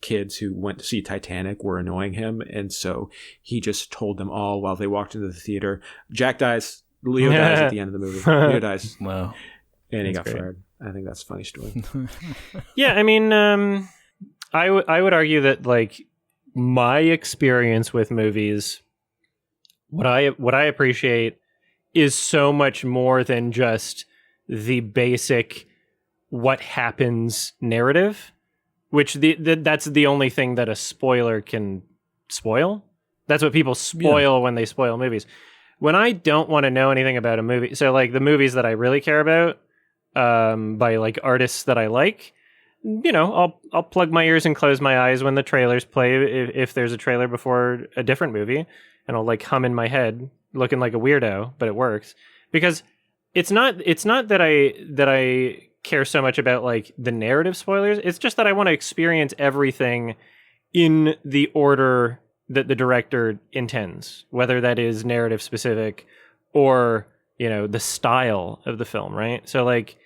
kids who went to see Titanic were annoying him, and so he just told them all while they walked into the theater, Jack dies, Leo dies at the end of the movie. Leo dies. Wow. And he got fired. I think that's a funny story. Yeah, I mean, I would argue that like my experience with movies, what I appreciate is so much more than just the basic what happens narrative, which that's the only thing that a spoiler can spoil. That's what people spoil when they spoil movies. When I don't want to know anything about a movie, so like the movies that I really care about, by like artists that I like, I'll plug my ears and close my eyes when the trailers play if there's a trailer before a different movie, and I'll like hum in my head looking like a weirdo, but it works because it's not that I care so much about like the narrative spoilers. It's just that I want to experience everything in the order that the director intends, whether that is narrative specific or the style of the film, right? So like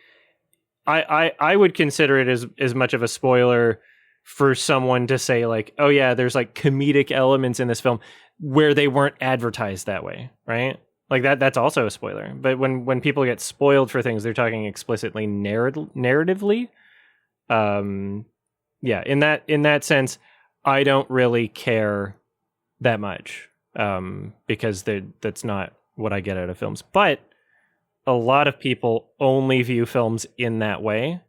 I would consider it as much of a spoiler for someone to say like, oh yeah, there's like comedic elements in this film where they weren't advertised that way, right? Like that's also a spoiler. But when people get spoiled for things, they're talking explicitly narratively. Yeah, in that sense, I don't really care that much because that's not what I get out of films. But a lot of people only view films in that way,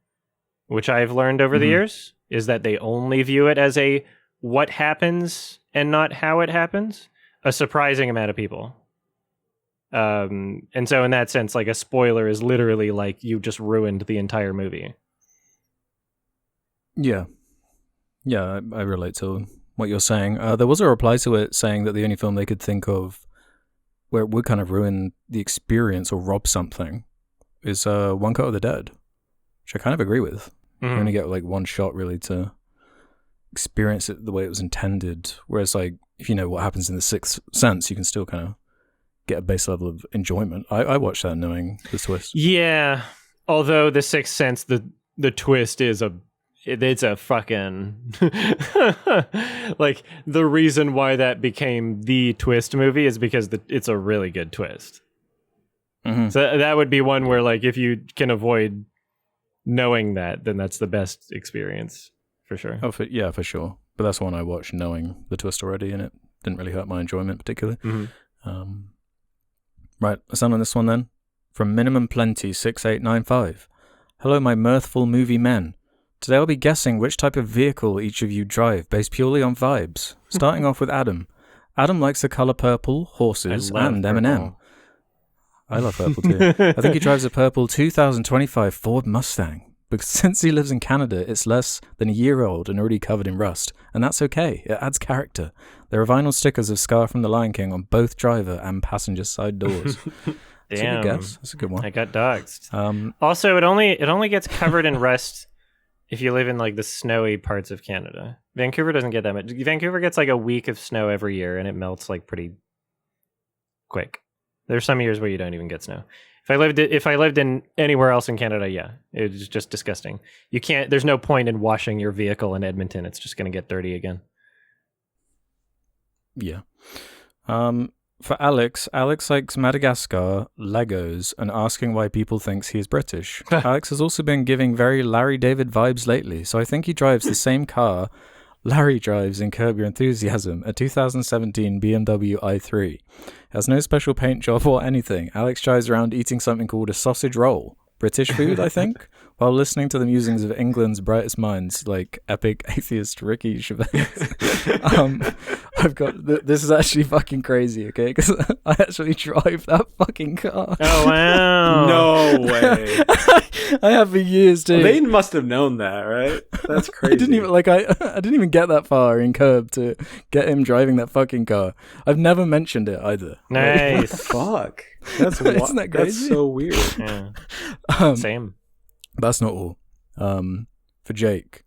which I've learned over the years, is that they only view it as a what happens and not how it happens. A surprising amount of people. And so in that sense, like a spoiler is literally like you just ruined the entire movie. Yeah. Yeah, I relate to what you're saying. There was a reply to it saying that the only film they could think of where it would kind of ruin the experience or rob something is One Cut of the Dead, which I kind of agree with. You only get like one shot really to experience it the way it was intended. Whereas like if you know what happens in The Sixth Sense, you can still kind of get a base level of enjoyment. I watched that knowing the twist. Yeah, although The Sixth Sense, the twist is it's a fucking like the reason why that became the twist movie is because it's a really good twist. So that would be one where like if you can avoid knowing that, then that's the best experience for sure. Oh, for sure. But that's one I watched knowing the twist already, and it didn't really hurt my enjoyment particularly. Right, let's end on this one then. From Minimum Plenty 6895. Hello, my mirthful movie men. Today I'll be guessing which type of vehicle each of you drive based purely on vibes. Starting off with Adam. Adam likes the color purple, horses, and Eminem. I love purple too. I think he drives a purple 2025 Ford Mustang. But since he lives in Canada, it's less than a year old and already covered in rust. And that's okay. It adds character. There are vinyl stickers of Scar from The Lion King on both driver and passenger side doors. That's a good guess. That's a good one. I got doxed. Also, it only gets covered in rust if you live in like the snowy parts of Canada. Vancouver doesn't get that much. Vancouver gets like a week of snow every year, and it melts like pretty quick. There's some years where you don't even get snow. If I lived in anywhere else in Canada, yeah, it was just disgusting. You can't. There's no point in washing your vehicle in Edmonton. It's just going to get dirty again. Yeah. For Alex likes Madagascar, Legos, and asking why people thinks he is British. Alex has also been giving very Larry David vibes lately, so I think he drives the same car Larry drives in Curb Your Enthusiasm, a 2017 BMW i3. Has no special paint job or anything. Alex drives around eating something called a sausage roll. British food, I think, while listening to the musings of England's brightest minds, like epic atheist Ricky Gervais. I've got this is actually fucking crazy, okay? Because I actually drive that fucking car. Oh wow! No way! I have for years too. Well, they must have known that, right? That's crazy. I didn't even get that far in Curb to get him driving that fucking car. I've never mentioned it either. Nice. Fuck. That's Isn't that crazy? That's so weird. Yeah. Same. That's not all. For Jake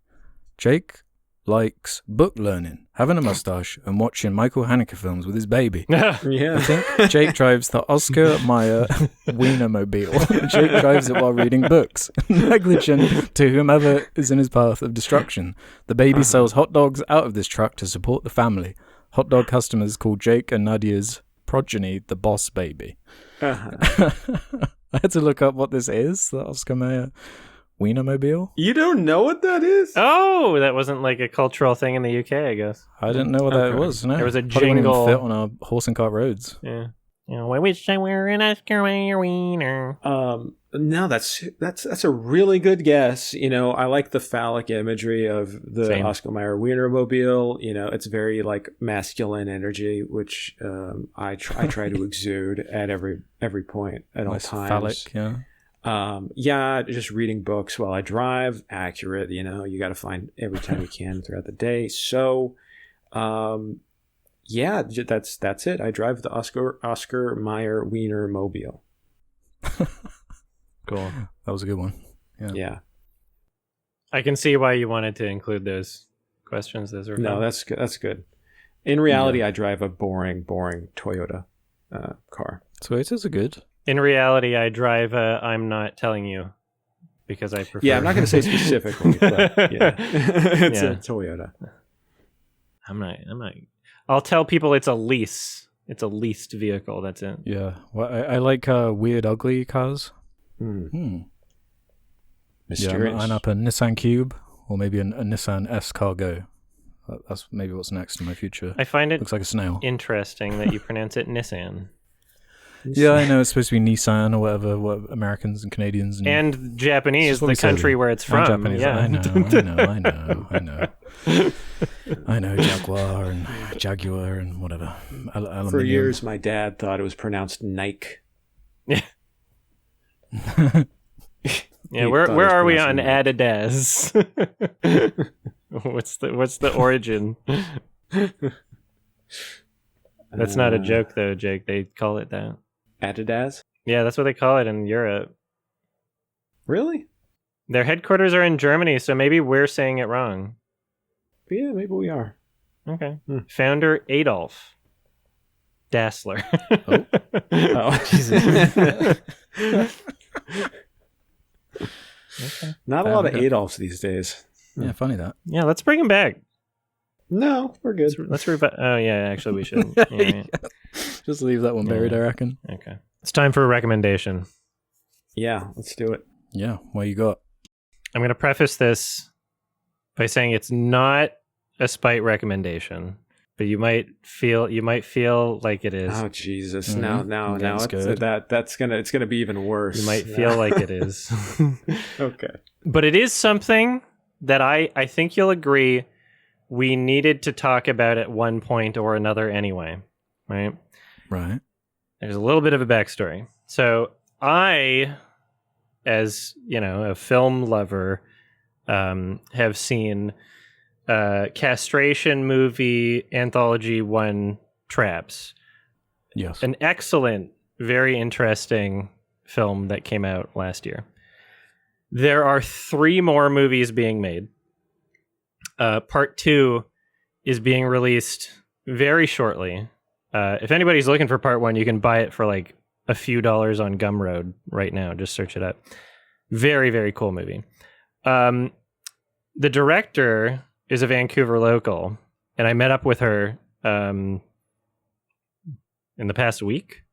likes book learning, having a mustache, and watching Michael Haneke films with his baby. Yeah. I think Jake drives the Oscar Mayer Wienermobile. Jake drives it while reading books, negligent to whomever is in his path of destruction. The baby sells hot dogs out of this truck to support the family. Hot dog customers call Jake and Nadia's progeny the Boss Baby. I had to look up what this is, the Oscar Mayer Wienermobile. You don't know what that is? Oh, that wasn't like a cultural thing in the UK, I guess. I didn't know what that was. No. There was a Probably wouldn't jingle. even fit on our horse and cart roads. Yeah. You know, I wish I were an Oscar Mayer wiener. No, that's a really good guess. You know, I like the phallic imagery of the Same. Oscar Mayer Wienermobile. You know, it's very like masculine energy, which I try to exude at every point at all times. Phallic, yeah. Yeah, just reading books while I drive, accurate. You know, you got to find every time you can throughout the day. So, yeah, that's it. I drive the Oscar Mayer Wienermobile. Cool. That was a good one. Yeah. I can see why you wanted to include those questions. Those are No, fun. that's good. That's good. In reality, I drive a boring Toyota car. Toyotas are good. In reality, I drive a I'm not telling you because I prefer. Yeah, I'm not going to say specifically, but yeah, it's Yeah. a Toyota. I'm not. I'll tell people it's a lease. It's a leased vehicle. That's it. Yeah. Well, I like weird, ugly cars. Mysterious. Yeah, I'm up a Nissan Cube or maybe a Nissan S Cargo. That's maybe what's next in my future. I find it Looks like a snail. interesting that you pronounce it Nissan. Yeah, I know it's supposed to be Nissan or whatever. What Americans and Canadians And Japanese, That's what the we say. country where it's from. and Japanese. Yeah. I know Jaguar and Jaguar and whatever. For Aluminium. years, my dad thought it was pronounced Nike. Yeah, He where thought it was are we on pronounced Adidas? What's the origin? That's not a joke though, Jake. They call it that. Adidas? Yeah, that's what they call it in Europe. Really? Their headquarters are in Germany, so maybe we're saying it wrong. Yeah, maybe we are. Okay. Founder Adolf Dassler. Oh, Jesus. Okay. Not a lot of Adolfs these days. Yeah, funny that. Yeah, let's bring him back. No, we're good. Let's oh yeah, actually we should. Yeah. Just leave that one buried, I reckon. Okay. It's time for a recommendation. Yeah, let's do it. Yeah, what you got? I'm going to preface this by saying it's not a spite recommendation, but you might feel like it is. Oh Jesus! Mhm. Now That's good. it's gonna be even worse. You might feel like it is. Okay. But it is something that I think you'll agree we needed to talk about at one point or another anyway, right? Right. There's a little bit of a backstory. So I, as you know, a film lover, have seen castration movie anthology 1 Traps. Yes. An excellent, very interesting film that came out last year. There are 3 more movies being made. Part 2 is being released very shortly. If anybody's looking for part 1, you can buy it for like a few dollars on Gumroad right now. Just search it up. Very, very cool movie. The director is a Vancouver local, and I met up with her in the past week,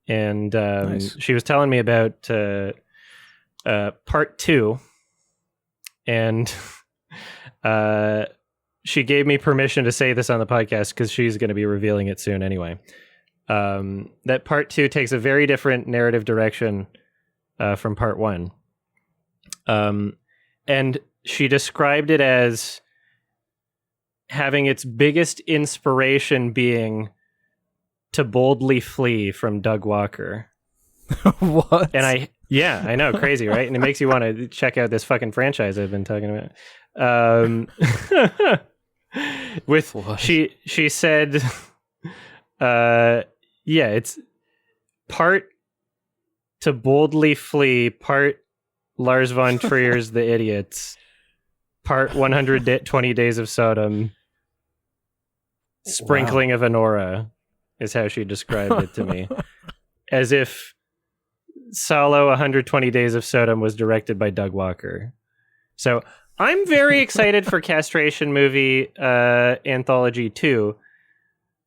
and Nice. she was telling me about part 2, and she gave me permission to say this on the podcast because she's going to be revealing it soon anyway. That part 2 takes a very different narrative direction from part 1. And she described it as having its biggest inspiration being To Boldly Flee from Doug Walker. What? And I know, crazy, right? And it makes you want to check out this fucking franchise I've been talking about. With What? she said, it's part To Boldly Flee, part Lars von Trier's The Idiots, part 120 Days of Sodom, sprinkling of Honora is how she described it to me. As if Solo 120 Days of Sodom was directed by Doug Walker. So I'm very excited for Castration Movie Anthology 2,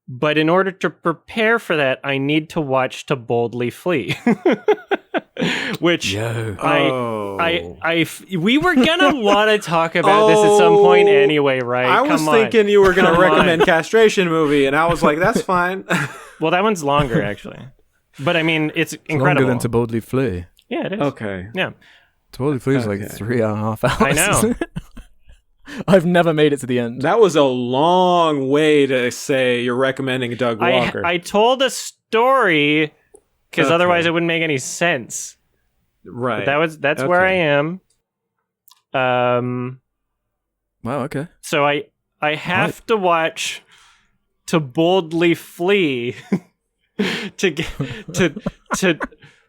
but in order to prepare for that, I need to watch To Boldly Flee. Which we were gonna want to talk about this at some point anyway, right? I was thinking you were going to recommend Castration Movie, and I was like, that's fine. Well, that one's longer, actually. But I mean, it's incredible. Longer than To Boldly Flee. Yeah, it is. Okay. Yeah. To Boldly Flee is like 3.5 hours. I know. I've never made it to the end. That was a long way to say you're recommending Doug Walker. I told a story because otherwise it wouldn't make any sense. Right. But that's where I am. Wow, okay. So I have to watch To Boldly Flee to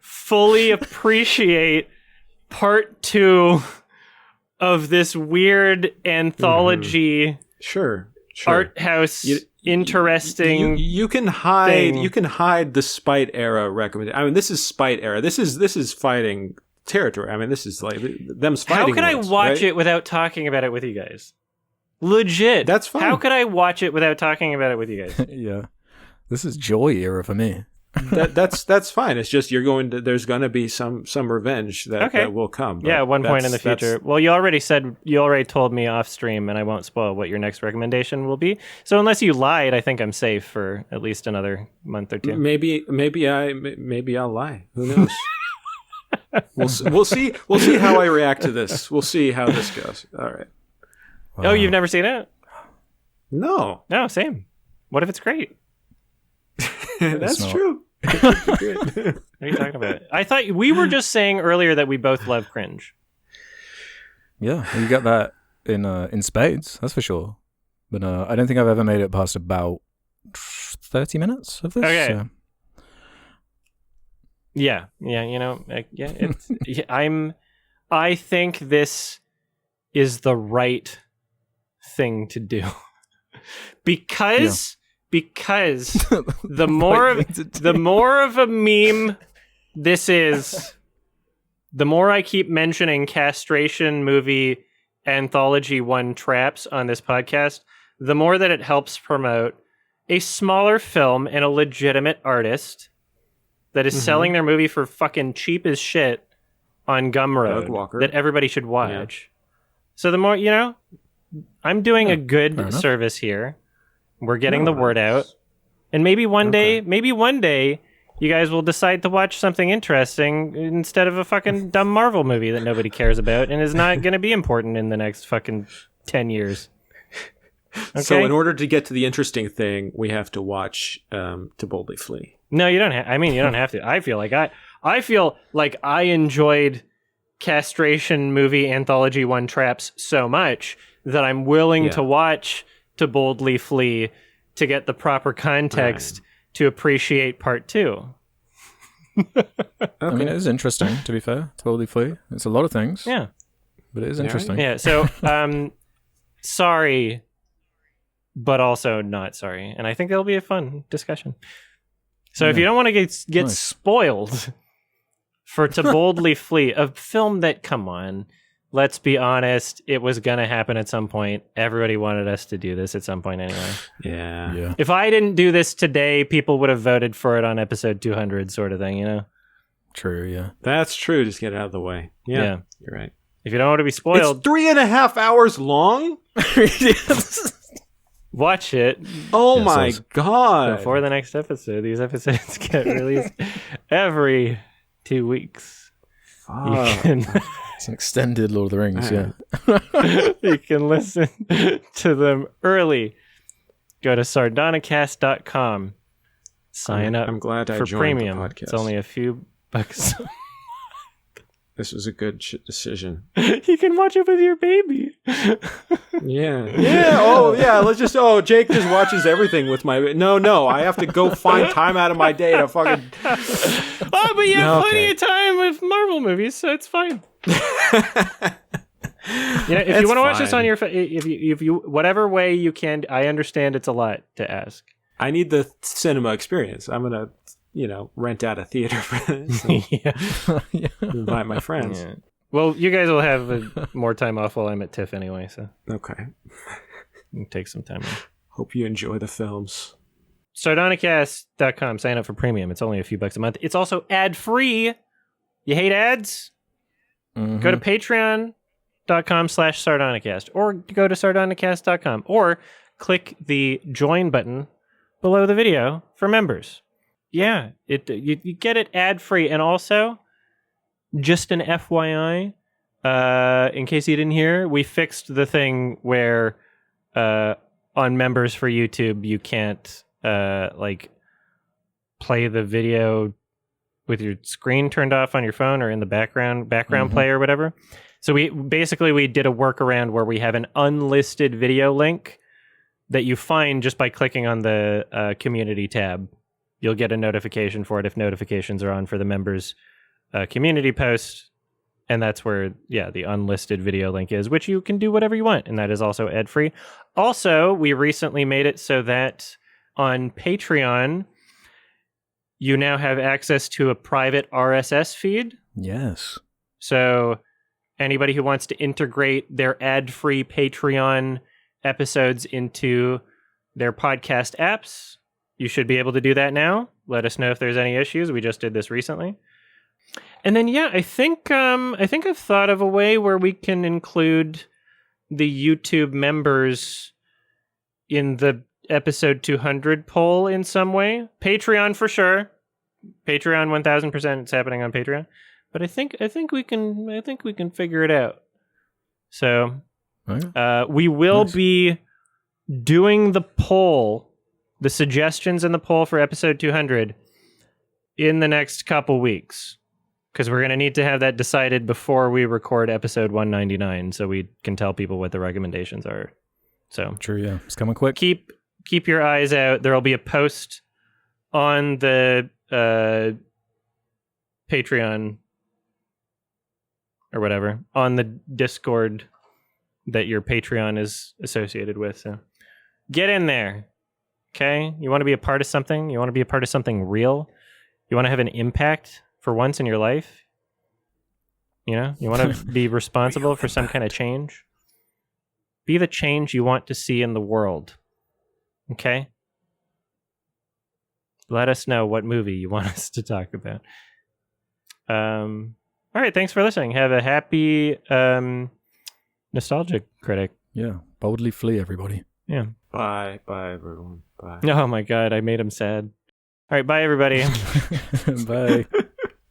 fully appreciate part 2 of this weird anthology Sure. art house interesting you can hide thing. You can hide the Spite era recommendation. I mean, this is Spite era. This is fighting territory. I mean, this is like them's fighting. How could I words, watch right? it without talking about it with you guys? Legit. That's fine. How could I watch it without talking about it with you guys? Yeah. This is joy era for me. That's fine. It's just there's gonna be some revenge that will come. Yeah, at one point in the future. Well, you already told me off stream, and I won't spoil what your next recommendation will be. So unless you lied, I think I'm safe for at least another month or 2. Maybe I'll lie. Who knows? We'll see how I react to this. We'll see how this goes. All right. Wow. Oh, you've never seen it? No, Same. What if it's great? that's not. true. What are you talking about? I thought we were just saying earlier that we both love cringe. Yeah, you get that in spades, that's for sure. But I don't think I've ever made it past about 30 minutes of this. Okay. So. Yeah, it's I think this is the right thing to do. Because the more of a meme this is, the more I keep mentioning Castration Movie Anthology 1 Traps on this podcast, the more that it helps promote a smaller film and a legitimate artist that is selling their movie for fucking cheap as shit on Gumroad that everybody should watch. Yeah. So the more, I'm doing a good service here. We're getting the word out. And maybe one day, you guys will decide to watch something interesting instead of a fucking dumb Marvel movie that nobody cares about and is not going to be important in the next fucking 10 years. Okay? So in order to get to the interesting thing, we have to watch To Boldly Flee. No, you don't have. I mean, you don't have to. I feel like I enjoyed Castration Movie Anthology 1 Traps so much that I'm willing to watch To Boldly Flee to get the proper context to appreciate part 2. I mean, it is interesting, to be fair. Totally Flea. It's a lot of things. Yeah. But it is interesting. Yeah, so, sorry, but also not sorry. And I think it'll be a fun discussion. So if you don't want to get spoiled for To Boldly Flee, a film that, come on, let's be honest, it was going to happen at some point. Everybody wanted us to do this at some point anyway. Yeah. If I didn't do this today, people would have voted for it on episode 200 sort of thing, you know? True, yeah. That's true. Just get it out of the way. Yeah. You're right. If you don't want to be spoiled... It's 3.5 hours long? Watch it. Oh my God. Before the next episode. These episodes get released every 2 weeks. It's an extended Lord of the Rings, yeah. You can listen to them early. Go to Sardonicast.com. Sign up I'm glad I for joined premium. the podcast. It's only a few bucks. This was a good decision. You can watch it with your baby. Yeah. Oh, yeah. Jake just watches everything with my... No. I have to go find time out of my day to fucking... Oh, but you have plenty of time with Marvel movies, so it's fine. If you want to watch this on your... If you whatever way you can, I understand it's a lot to ask. I need the cinema experience. I'm going to... rent out a theater for this. Invite my friends. Yeah. Well, you guys will have more time off while I'm at TIFF anyway, so. Okay. Take some time off. Hope you enjoy the films. Sardonicast.com. Sign up for premium. It's only a few bucks a month. It's also ad-free. You hate ads? Mm-hmm. Go to patreon.com/Sardonicast or go to Sardonicast.com or click the join button below the video for members. Yeah, you get it ad-free. And also, just an FYI, in case you didn't hear, we fixed the thing where on members for YouTube, you can't play the video with your screen turned off on your phone or in the background play or whatever. So we did a workaround where we have an unlisted video link that you find just by clicking on the community tab. You'll get a notification for it if notifications are on for the members' community post. And that's where, the unlisted video link is, which you can do whatever you want. And that is also ad-free. Also, we recently made it so that on Patreon, you now have access to a private RSS feed. Yes. So anybody who wants to integrate their ad-free Patreon episodes into their podcast apps, you should be able to do that now. Let us know if there's any issues. We just did this recently. And then, I think I've thought of a way where we can include the YouTube members in the episode 200 poll in some way. Patreon for sure. Patreon 1000%. It's happening on Patreon. But I think we can figure it out. So we will be doing the poll, the suggestions in the poll for episode 200 in the next couple weeks, because we're going to need to have that decided before we record episode 199 so we can tell people what the recommendations are. So true, yeah. It's coming quick. Keep your eyes out. There'll be a post on the Patreon or whatever on the Discord that your Patreon is associated with. So get in there. Okay? You want to be a part of something? You want to be a part of something real? You want to have an impact for once in your life? You want to be responsible for some kind of change? Be the change you want to see in the world. Okay? Let us know what movie you want us to talk about. All right, thanks for listening. Have a happy nostalgic critic. Yeah, boldly flee, everybody. Yeah. Bye, everyone. Bye. Oh my God, I made him sad. All right, bye, everybody. Bye.